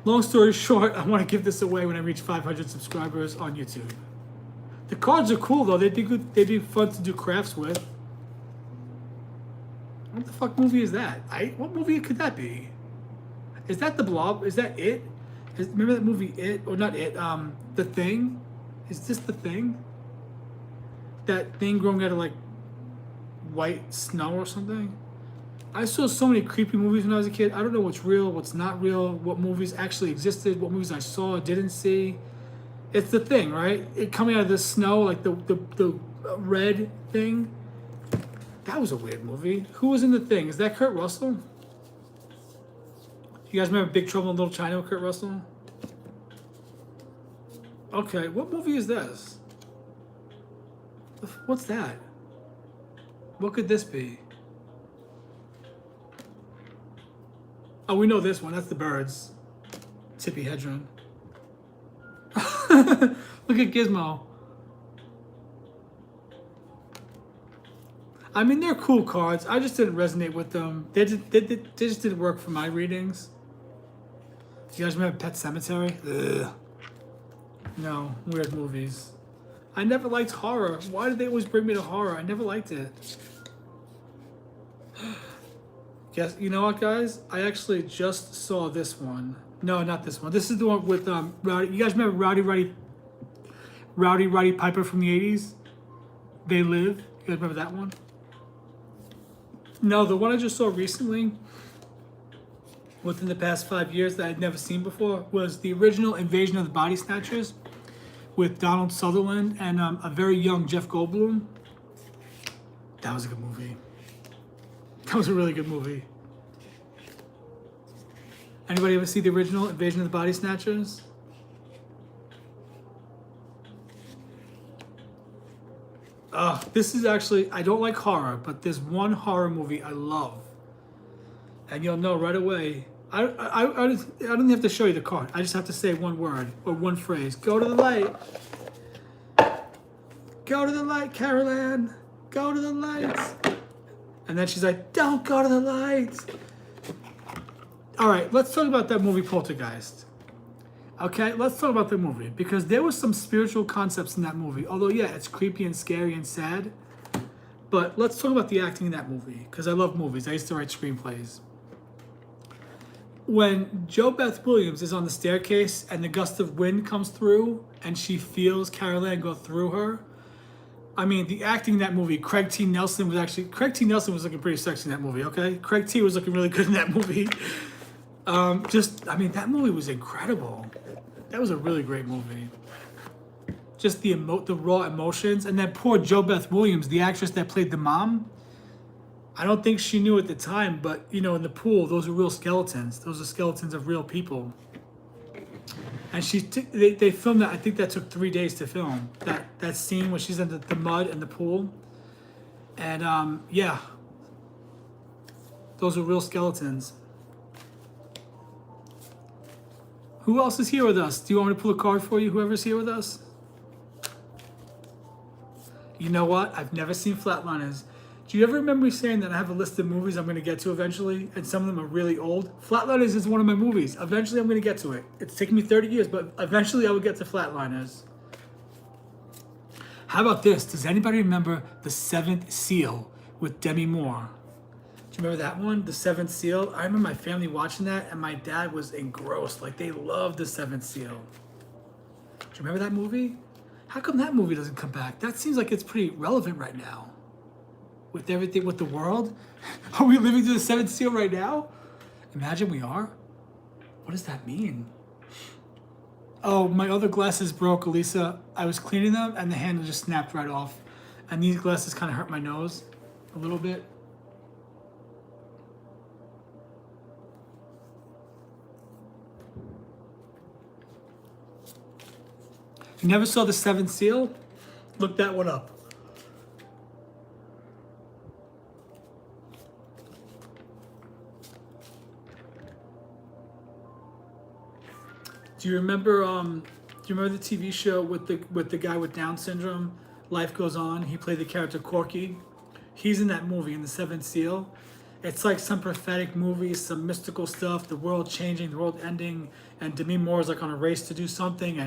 Long story short, I want to give this away when I reach 500 subscribers on YouTube. The cards are cool though. They'd be good. They'd be fun to do crafts with. What the fuck movie is that? What movie could that be? Is that The Blob? Is that It? Remember that movie It? Or not It, The Thing? Is this The Thing? That thing growing out of like white snow or something? I saw so many creepy movies when I was a kid. I don't know what's real, what's not real, what movies actually existed, what movies I saw, didn't see. It's The Thing, right? It coming out of the snow, like the red thing. That was a weird movie. Who was in The Thing? Is that Kurt Russell? You guys remember Big Trouble in Little China with Kurt Russell? Okay, what movie is this? What's that? What could this be? Oh, we know this one. That's The Birds. Tippi Hedren. Look at Gizmo. I mean, they're cool cards. I just didn't resonate with them. They just didn't work for my readings. You guys remember Pet Sematary? Ugh. No, weird movies. I never liked horror. Why did they always bring me to horror? I never liked it. Guess, you know what, guys? I actually just saw this one. No, not this one. This is the one with Rowdy. You guys remember Rowdy Piper from the 80s? They Live. You guys remember that one? No, the one I just saw recently, within the past 5 years that I'd never seen before, was the original Invasion of the Body Snatchers with Donald Sutherland and a very young Jeff Goldblum. That was a good movie. That was a really good movie. Anybody ever see the original Invasion of the Body Snatchers? This is actually, I don't like horror, but there's one horror movie I love. And you'll know right away. I don't have to show you the card. I just have to say one word or one phrase. Go to the light. Go to the light, Carol Ann. Go to the lights. And then she's like, don't go to the lights. All right, let's talk about that movie Poltergeist. Okay, let's talk about the movie, because there was some spiritual concepts in that movie. Although, yeah, it's creepy and scary and sad. But let's talk about the acting in that movie, because I love movies. I used to write screenplays. When Jo Beth Williams is on the staircase and the gust of wind comes through and she feels Carol Ann go through her, I mean, the acting in that movie, Craig T. Nelson was looking pretty sexy in that movie, okay? Craig T. was looking really good in that movie. That movie was incredible. That was a really great movie. Just the raw emotions. And then poor Jo Beth Williams, the actress that played the mom, I don't think she knew at the time, but, in the pool, those are real skeletons. Those are skeletons of real people. And they filmed that. I think that took 3 days to film. That scene when she's in the mud and the pool. And, yeah. Those are real skeletons. Who else is here with us? Do you want me to pull a card for you, whoever's here with us? You know what? I've never seen Flatliners. Do you ever remember me saying that I have a list of movies I'm going to get to eventually, and some of them are really old? Flatliners is one of my movies. Eventually I'm going to get to it. It's taken me 30 years, but eventually I will get to Flatliners. How about this? Does anybody remember The Seventh Seal with Demi Moore? Do you remember that one? The Seventh Seal? I remember my family watching that, and my dad was engrossed. Like, they loved The Seventh Seal. Do you remember that movie? How come that movie doesn't come back? That seems like it's pretty relevant right now. With everything with the world? Are we living through the Seventh Seal right now? Imagine we are. What does that mean? Oh, my other glasses broke, Elisa. I was cleaning them and the handle just snapped right off. And these glasses kind of hurt my nose a little bit. You never saw The Seventh Seal? Look that one up. Do you remember the TV show with the guy with Down syndrome, Life Goes On? He played the character Corky. He's in that movie, in The Seventh Seal. It's like some prophetic movie, some mystical stuff, the world changing, the world ending, and Demi Moore is like on a race to do something,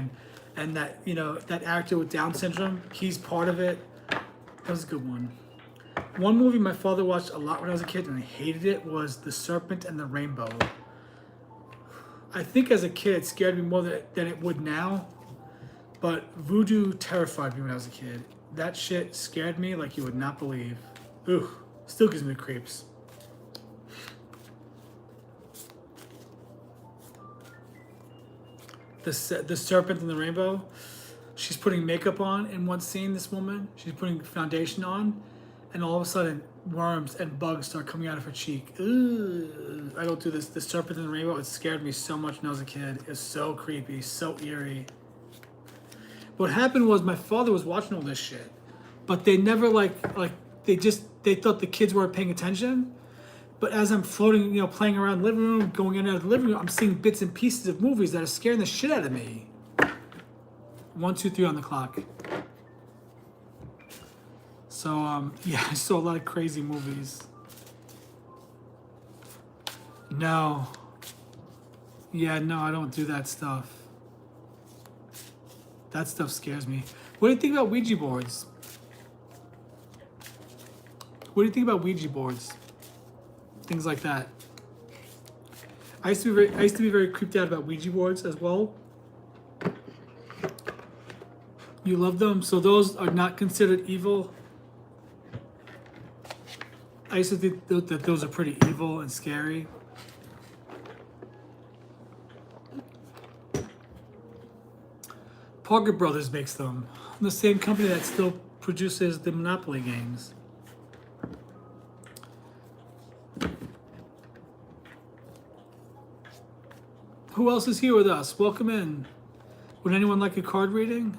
and that, that actor with Down syndrome, he's part of it. That was a good one. One movie my father watched a lot when I was a kid and I hated it was The Serpent and the Rainbow. I think as a kid it scared me more than it would now, but voodoo terrified me when I was a kid. That shit scared me like you would not believe. Ooh, still gives me the creeps. The Serpent and the Rainbow. She's putting makeup on in one scene, this woman. She's putting foundation on, and all of a sudden, worms and bugs start coming out of her cheek. Ooh, I don't do this. The Serpent and the Rainbow, it scared me so much when I was a kid. It's so creepy, so eerie. What happened was my father was watching all this shit, but they never they thought the kids weren't paying attention. But as I'm floating, playing around the living room, going in and out of the living room, I'm seeing bits and pieces of movies that are scaring the shit out of me. 1, 2, 3 on the clock. So, yeah, I saw a lot of crazy movies. No. Yeah, no, I don't do that stuff. That stuff scares me. What do you think about Ouija boards? What do you think about Ouija boards? Things like that. I used to be very creeped out about Ouija boards as well. You love them, so those are not considered evil. I used to think that those are pretty evil and scary. Parker Brothers makes them. The same company that still produces the Monopoly games. Who else is here with us? Welcome in. Would anyone like a card reading?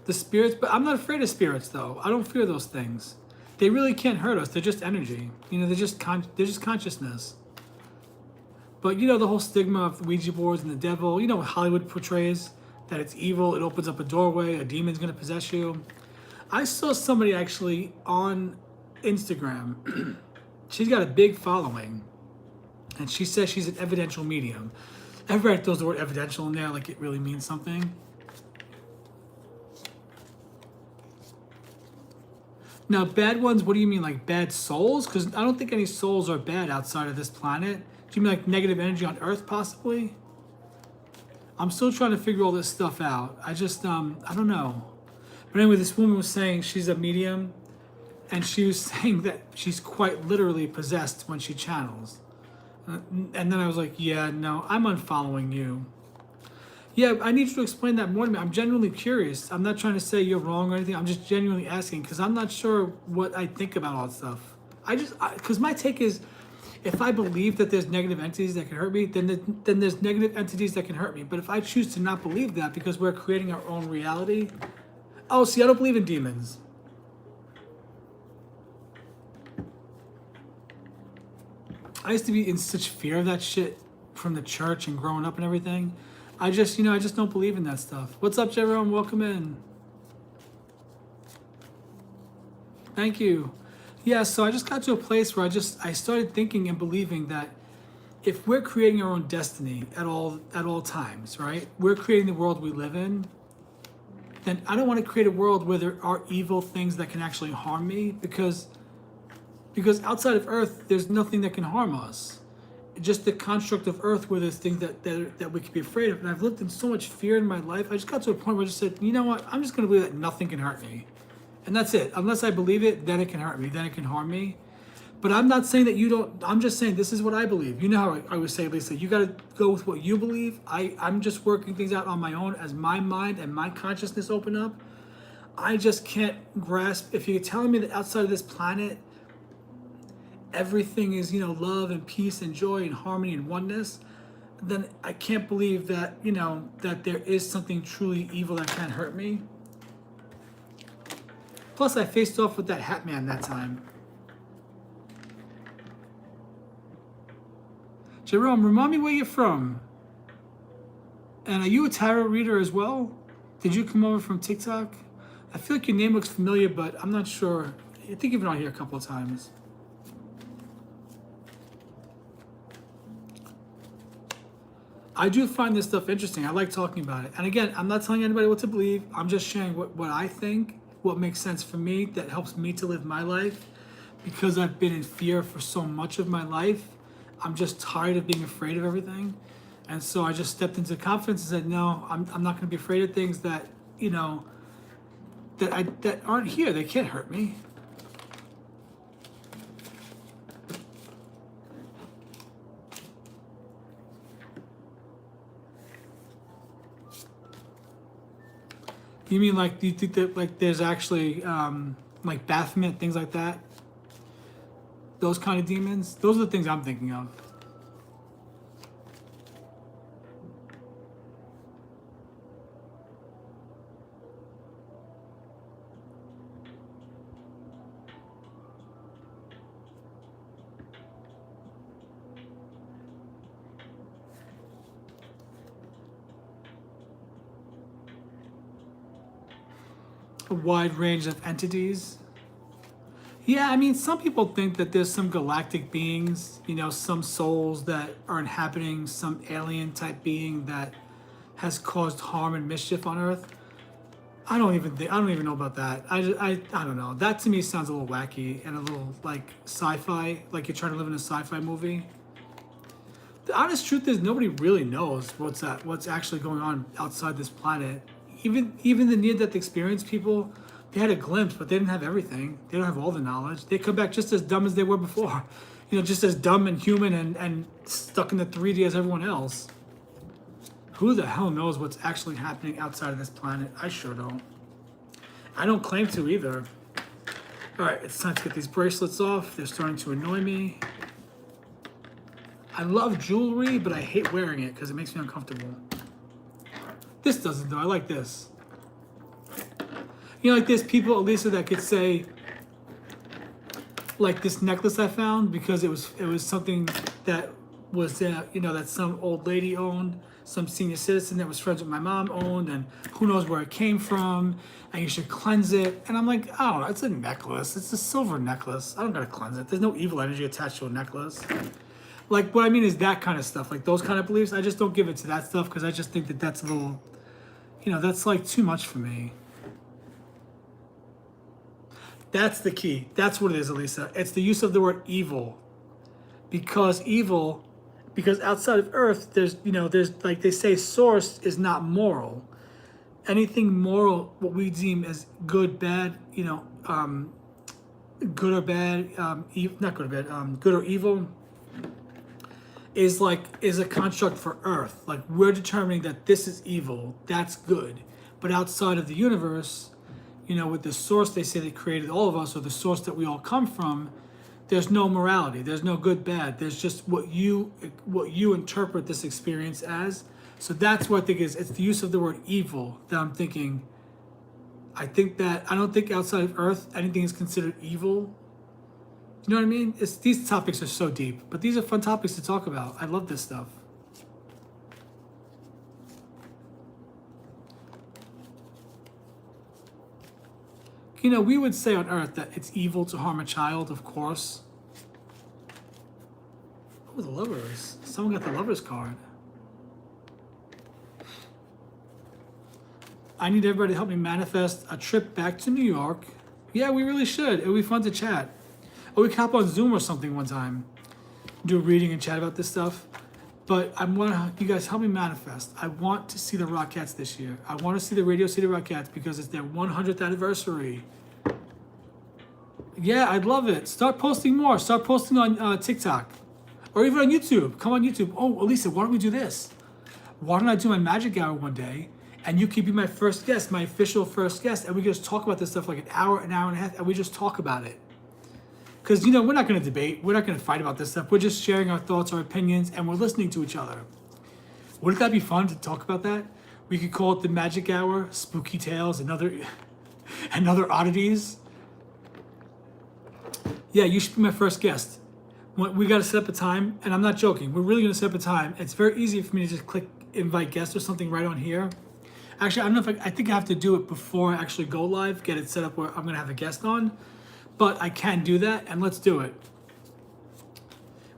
The spirits, but I'm not afraid of spirits though. I don't fear those things. They really can't hurt us. They're just energy. They're just consciousness. But the whole stigma of Ouija boards and the devil, what Hollywood portrays, that it's evil, it opens up a doorway, a demon's gonna possess you. I saw somebody actually on Instagram. She's got a big following, and she says she's an evidential medium. Everybody throws the word evidential in there like it really means something. Now, bad ones, what do you mean, like bad souls? Because I don't think any souls are bad outside of this planet. Do you mean like negative energy on Earth, possibly? I'm still trying to figure all this stuff out. I just, I don't know. But anyway, this woman was saying she's a medium, and she was saying that she's quite literally possessed when she channels. And then I was like, yeah, no, I'm unfollowing you. Yeah, I need you to explain that more to me. I'm genuinely curious. I'm not trying to say you're wrong or anything. I'm just genuinely asking because I'm not sure what I think about all that stuff. Because my take is, if I believe that there's negative entities that can hurt me, then there's negative entities that can hurt me. But if I choose to not believe that because we're creating our own reality, oh, see, I don't believe in demons. I used to be in such fear of that shit from the church and growing up and everything. I just don't believe in that stuff. What's up, Jerome? Welcome in. Thank you. Yeah, so I just got to a place where I started thinking and believing that if we're creating our own destiny at all times, right? We're creating the world we live in. Then I don't want to create a world where there are evil things that can actually harm me because outside of Earth, there's nothing that can harm us. Just the construct of Earth where there's things that we could be afraid of. And I've lived in so much fear in my life. I just got to a point where I just said, you know what? I'm just going to believe that nothing can hurt me. And that's it. Unless I believe it, then it can hurt me. Then it can harm me. But I'm not saying that you don't. I'm just saying this is what I believe. You know how I would say, Lisa, you got to go with what you believe. I'm just working things out on my own as my mind and my consciousness open up. I just can't grasp. If you're telling me that outside of this planet, everything is, love and peace and joy and harmony and oneness, then I can't believe that, that there is something truly evil that can't hurt me. Plus, I faced off with that hat man that time. Jerome, remind me where you're from. And are you a tarot reader as well? Did you come over from TikTok? I feel like your name looks familiar, but I'm not sure. I think you've been on here a couple of times. I do find this stuff interesting. I like talking about it. And again, I'm not telling anybody what to believe. I'm just sharing what I think, what makes sense for me, that helps me to live my life. Because I've been in fear for so much of my life, I'm just tired of being afraid of everything. And so I just stepped into confidence and said, no, I'm not going to be afraid of things that, that aren't here. They can't hurt me. You mean like, do you think that like there's actually like Baphomet, things like that? Those kind of demons? Those are the things I'm thinking of. A wide range of entities. Yeah, I mean, some people think that there's some galactic beings, some souls that are inhabiting some alien type being that has caused harm and mischief on Earth. I don't even know about that. I don't know. That to me sounds a little wacky and a little like sci-fi, like you're trying to live in a sci-fi movie. The honest truth is nobody really knows what's actually going on outside this planet. Even the near-death experience people, they had a glimpse, but they didn't have everything. They don't have all the knowledge. They come back just as dumb as they were before. Just as dumb and human and stuck in the 3D as everyone else. Who the hell knows what's actually happening outside of this planet? I sure don't. I don't claim to either. All right, it's time to get these bracelets off. They're starting to annoy me. I love jewelry, but I hate wearing it because it makes me uncomfortable. This doesn't though. I like this. Like there's people, Lisa, that could say, like this necklace I found because it was something that was that some old lady owned, some senior citizen that was friends with my mom owned, and who knows where it came from, and you should cleanse it. And I'm like, I don't know, it's a necklace. It's a silver necklace. I don't gotta cleanse it. There's no evil energy attached to a necklace. Like, what I mean is that kind of stuff, like those kind of beliefs. I just don't give it to that stuff because I just think that that's a little, that's like too much for me. That's the key. That's what it is, Elisa. It's the use of the word evil. Because outside of Earth, there's like they say, source is not moral. Anything moral, what we deem as good, bad, good or bad, not good or bad, good or evil, is a construct for Earth. Like, we're determining that this is evil, that's good. But outside of the universe, with the source they say that created all of us, or the source that we all come from, there's no morality. There's no good, bad. There's just what you interpret this experience as. So that's what I think is. It's the use of the word evil that I'm thinking. I don't think outside of Earth anything is considered evil. You know what I mean? These topics are so deep, but these are fun topics to talk about. I love this stuff. We would say on Earth that it's evil to harm a child, of course. Oh, the Lovers. Someone got the Lovers card. I need everybody to help me manifest a trip back to New York. Yeah, we really should. It would be fun to chat. Or we can hop on Zoom or something one time. Do a reading and chat about this stuff. But I want you guys help me manifest. I want to see the Rockettes this year. I want to see the Radio City Rockettes because it's their 100th anniversary. Yeah, I'd love it. Start posting more. Start posting on TikTok. Or even on YouTube. Come on YouTube. Oh, Elisa, why don't we do this? Why don't I do my magic hour one day, and you can be my first guest, my official first guest, and we can just talk about this stuff like an hour and a half, and we just talk about it. Because, we're not going to debate. We're not going to fight about this stuff. We're just sharing our thoughts, our opinions, and we're listening to each other. Wouldn't that be fun to talk about that? We could call it the Magic Hour, Spooky Tales, and other oddities. Yeah, you should be my first guest. We got to set up a time, and I'm not joking. We're really going to set up a time. It's very easy for me to just click invite guest or something right on here. Actually, I don't know if I think I have to do it before I actually go live, get it set up where I'm going to have a guest on. But I can do that, and let's do it.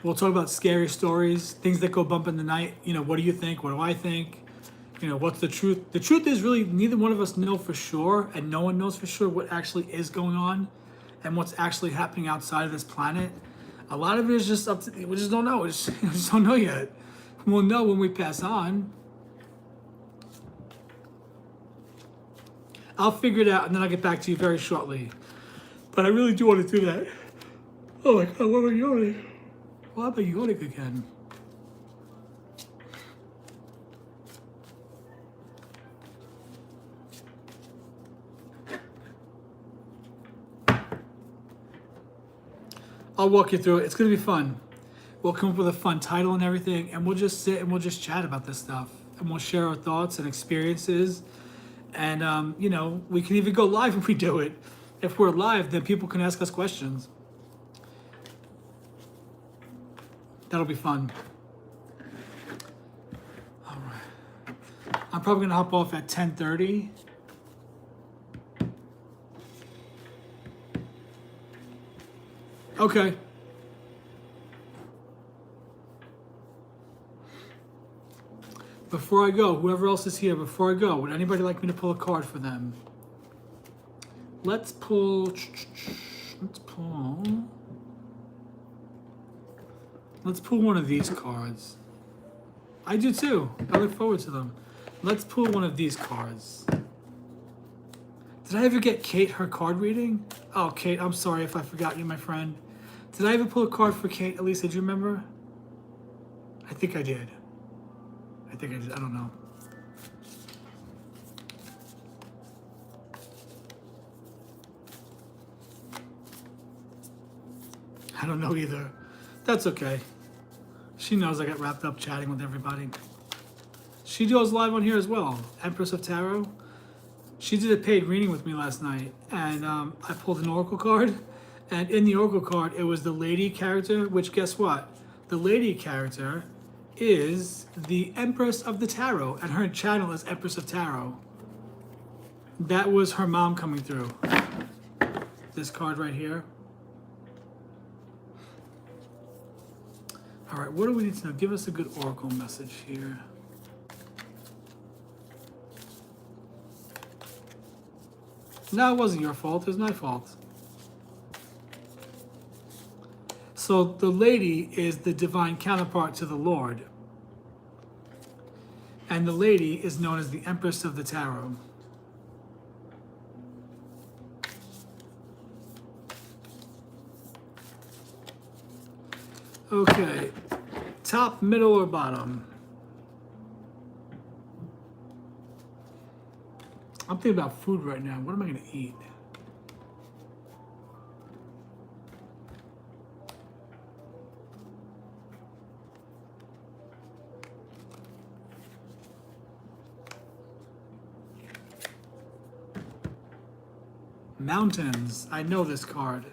We'll talk about scary stories, things that go bump in the night. What do you think? What do I think? What's the truth? The truth is really neither one of us know for sure, and no one knows for sure what actually is going on and what's actually happening outside of this planet. A lot of it is just up to, we just don't know. We just don't know yet. We'll know when we pass on. I'll figure it out, and then I'll get back to you very shortly. But I really do want to do that. Oh my God, what am I yawning? Why am I yawning again? I'll walk you through it. It's going to be fun. We'll come up with a fun title and everything, and we'll just sit and we'll just chat about this stuff. And we'll share our thoughts and experiences. And, we can even go live if we do it. If we're live, then people can ask us questions. That'll be fun. All right. I'm probably gonna hop off at 10:30. Okay. Before I go, whoever else is here, before I go, would anybody like me to pull a card for them? Let's pull one of these cards. I do too. I look forward to them. Let's pull one of these cards. Did I ever get Kate her card reading? Oh, Kate, I'm sorry if I forgot you, my friend. Did I ever pull a card for Kate? Elisa, do you remember? I think I did. I don't know. I don't know either. That's okay. She knows I got wrapped up chatting with everybody. She goes live on here as well. Empress of Tarot. She did a paid reading with me last night, and I pulled an oracle card, and in the oracle card, it was the lady character, which guess what? The lady character is the Empress of the Tarot, and her channel is Empress of Tarot. That was her mom coming through. This card right here. All All right, what do we need to know? Give us a good oracle message here. No, it wasn't your fault. It was my fault. So the lady is the divine counterpart to the Lord. And the lady is known as the Empress of the Tarot. Okay, top, middle, or bottom? I'm thinking about food right now. What am I going to eat? Mountains. I know this card.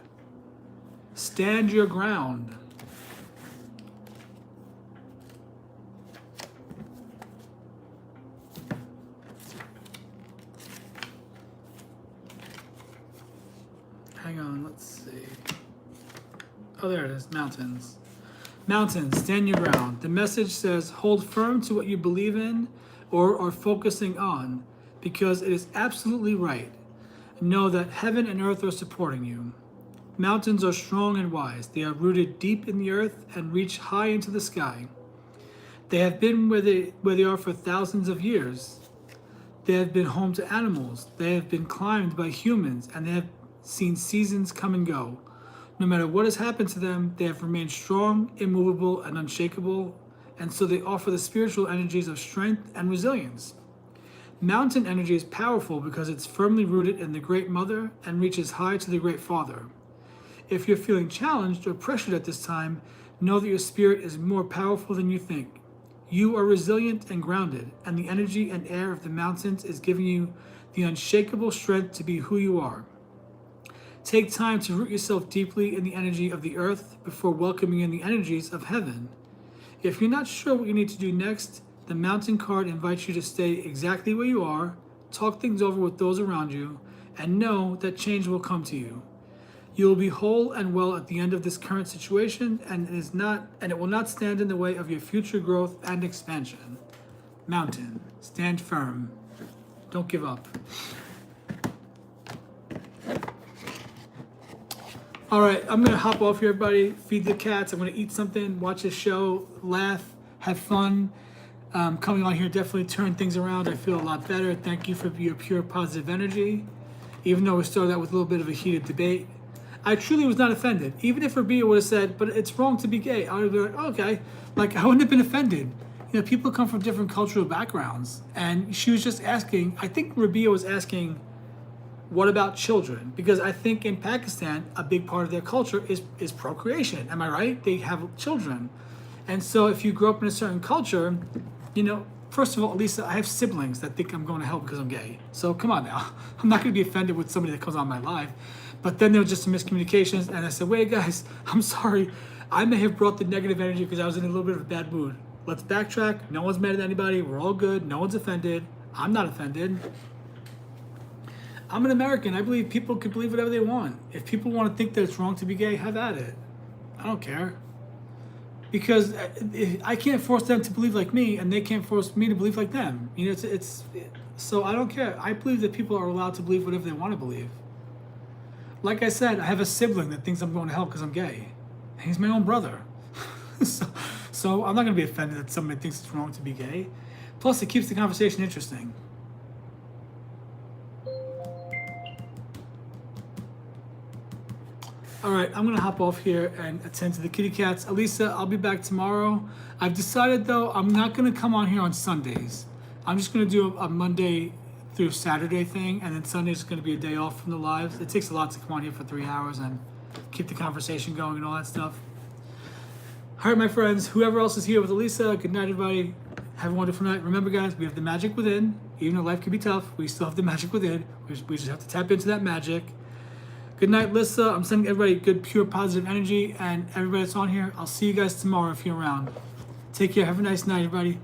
Stand your ground. Hang on, let's see. Oh, there it is. Mountains. Mountains, stand your ground. The message says, hold firm to what you believe in or are focusing on, because it is absolutely right. Know that heaven and earth are supporting you. Mountains are strong and wise. They are rooted deep in the earth and reach high into the sky. They have been where they are for thousands of years. They have been home to animals. They have been climbed by humans, and they have seen seasons come and go. No matter what has happened to them, they have remained strong, immovable, and unshakable, and so they offer the spiritual energies of strength and resilience. Mountain energy is powerful because it's firmly rooted in the Great Mother and reaches high to the Great Father. If you're feeling challenged or pressured at this time, know that your spirit is more powerful than you think. You are resilient and grounded, and the energy and air of the mountains is giving you the unshakable strength to be who you are. Take time to root yourself deeply in the energy of the earth before welcoming in the energies of heaven. If you're not sure what you need to do next, the mountain card invites you to stay exactly where you are, talk things over with those around you, and know that change will come to you. You will be whole and well at the end of this current situation, and it will not stand in the way of your future growth and expansion. Mountain, stand firm. Don't give up. All right, I'm gonna hop off here, everybody. Feed the cats. I'm gonna eat something, watch a show, laugh, have fun. Coming on here definitely turned things around. I feel a lot better. Thank you for your pure positive energy. Even though we started out with a little bit of a heated debate, I truly was not offended. Even if Rabia would have said, but it's wrong to be gay, I would have been like, okay. Like, I wouldn't have been offended. You know, people come from different cultural backgrounds. And she was just asking, I think Rabia was asking, what about children? Because I think in Pakistan, a big part of their culture is procreation. Am I right? They have children. And so if you grow up in a certain culture, you know, first of all, Lisa, I have siblings that think I'm going to hell because I'm gay. So come on now. I'm not going to be offended with somebody that comes on my live. But then there was just some miscommunications. And I said, wait, guys, I'm sorry. I may have brought the negative energy because I was in a little bit of a bad mood. Let's backtrack. No one's mad at anybody. We're all good. No one's offended. I'm not offended. I'm an American. I believe people can believe whatever they want. If people want to think that it's wrong to be gay, have at it. I don't care. Because I can't force them to believe like me, and they can't force me to believe like them. You know, so I don't care. I believe that people are allowed to believe whatever they want to believe. Like I said, I have a sibling that thinks I'm going to hell because I'm gay. And he's my own brother. so I'm not going to be offended that somebody thinks it's wrong to be gay. Plus, it keeps the conversation interesting. All right, I'm gonna hop off here and attend to the kitty cats. Elisa, I'll be back tomorrow. I've decided though, I'm not gonna come on here on Sundays. I'm just gonna do a Monday through Saturday thing, and then Sunday's gonna be a day off from the lives. It takes a lot to come on here for 3 hours and keep the conversation going and all that stuff. All right, my friends, whoever else is here with Elisa, good night, everybody. Have a wonderful night. Remember, guys, we have the magic within. Even though life can be tough, we still have the magic within. We just have to tap into that magic. Good night, Lissa. I'm sending everybody good, pure, positive energy. And everybody that's on here, I'll see you guys tomorrow if you're around. Take care. Have a nice night, everybody.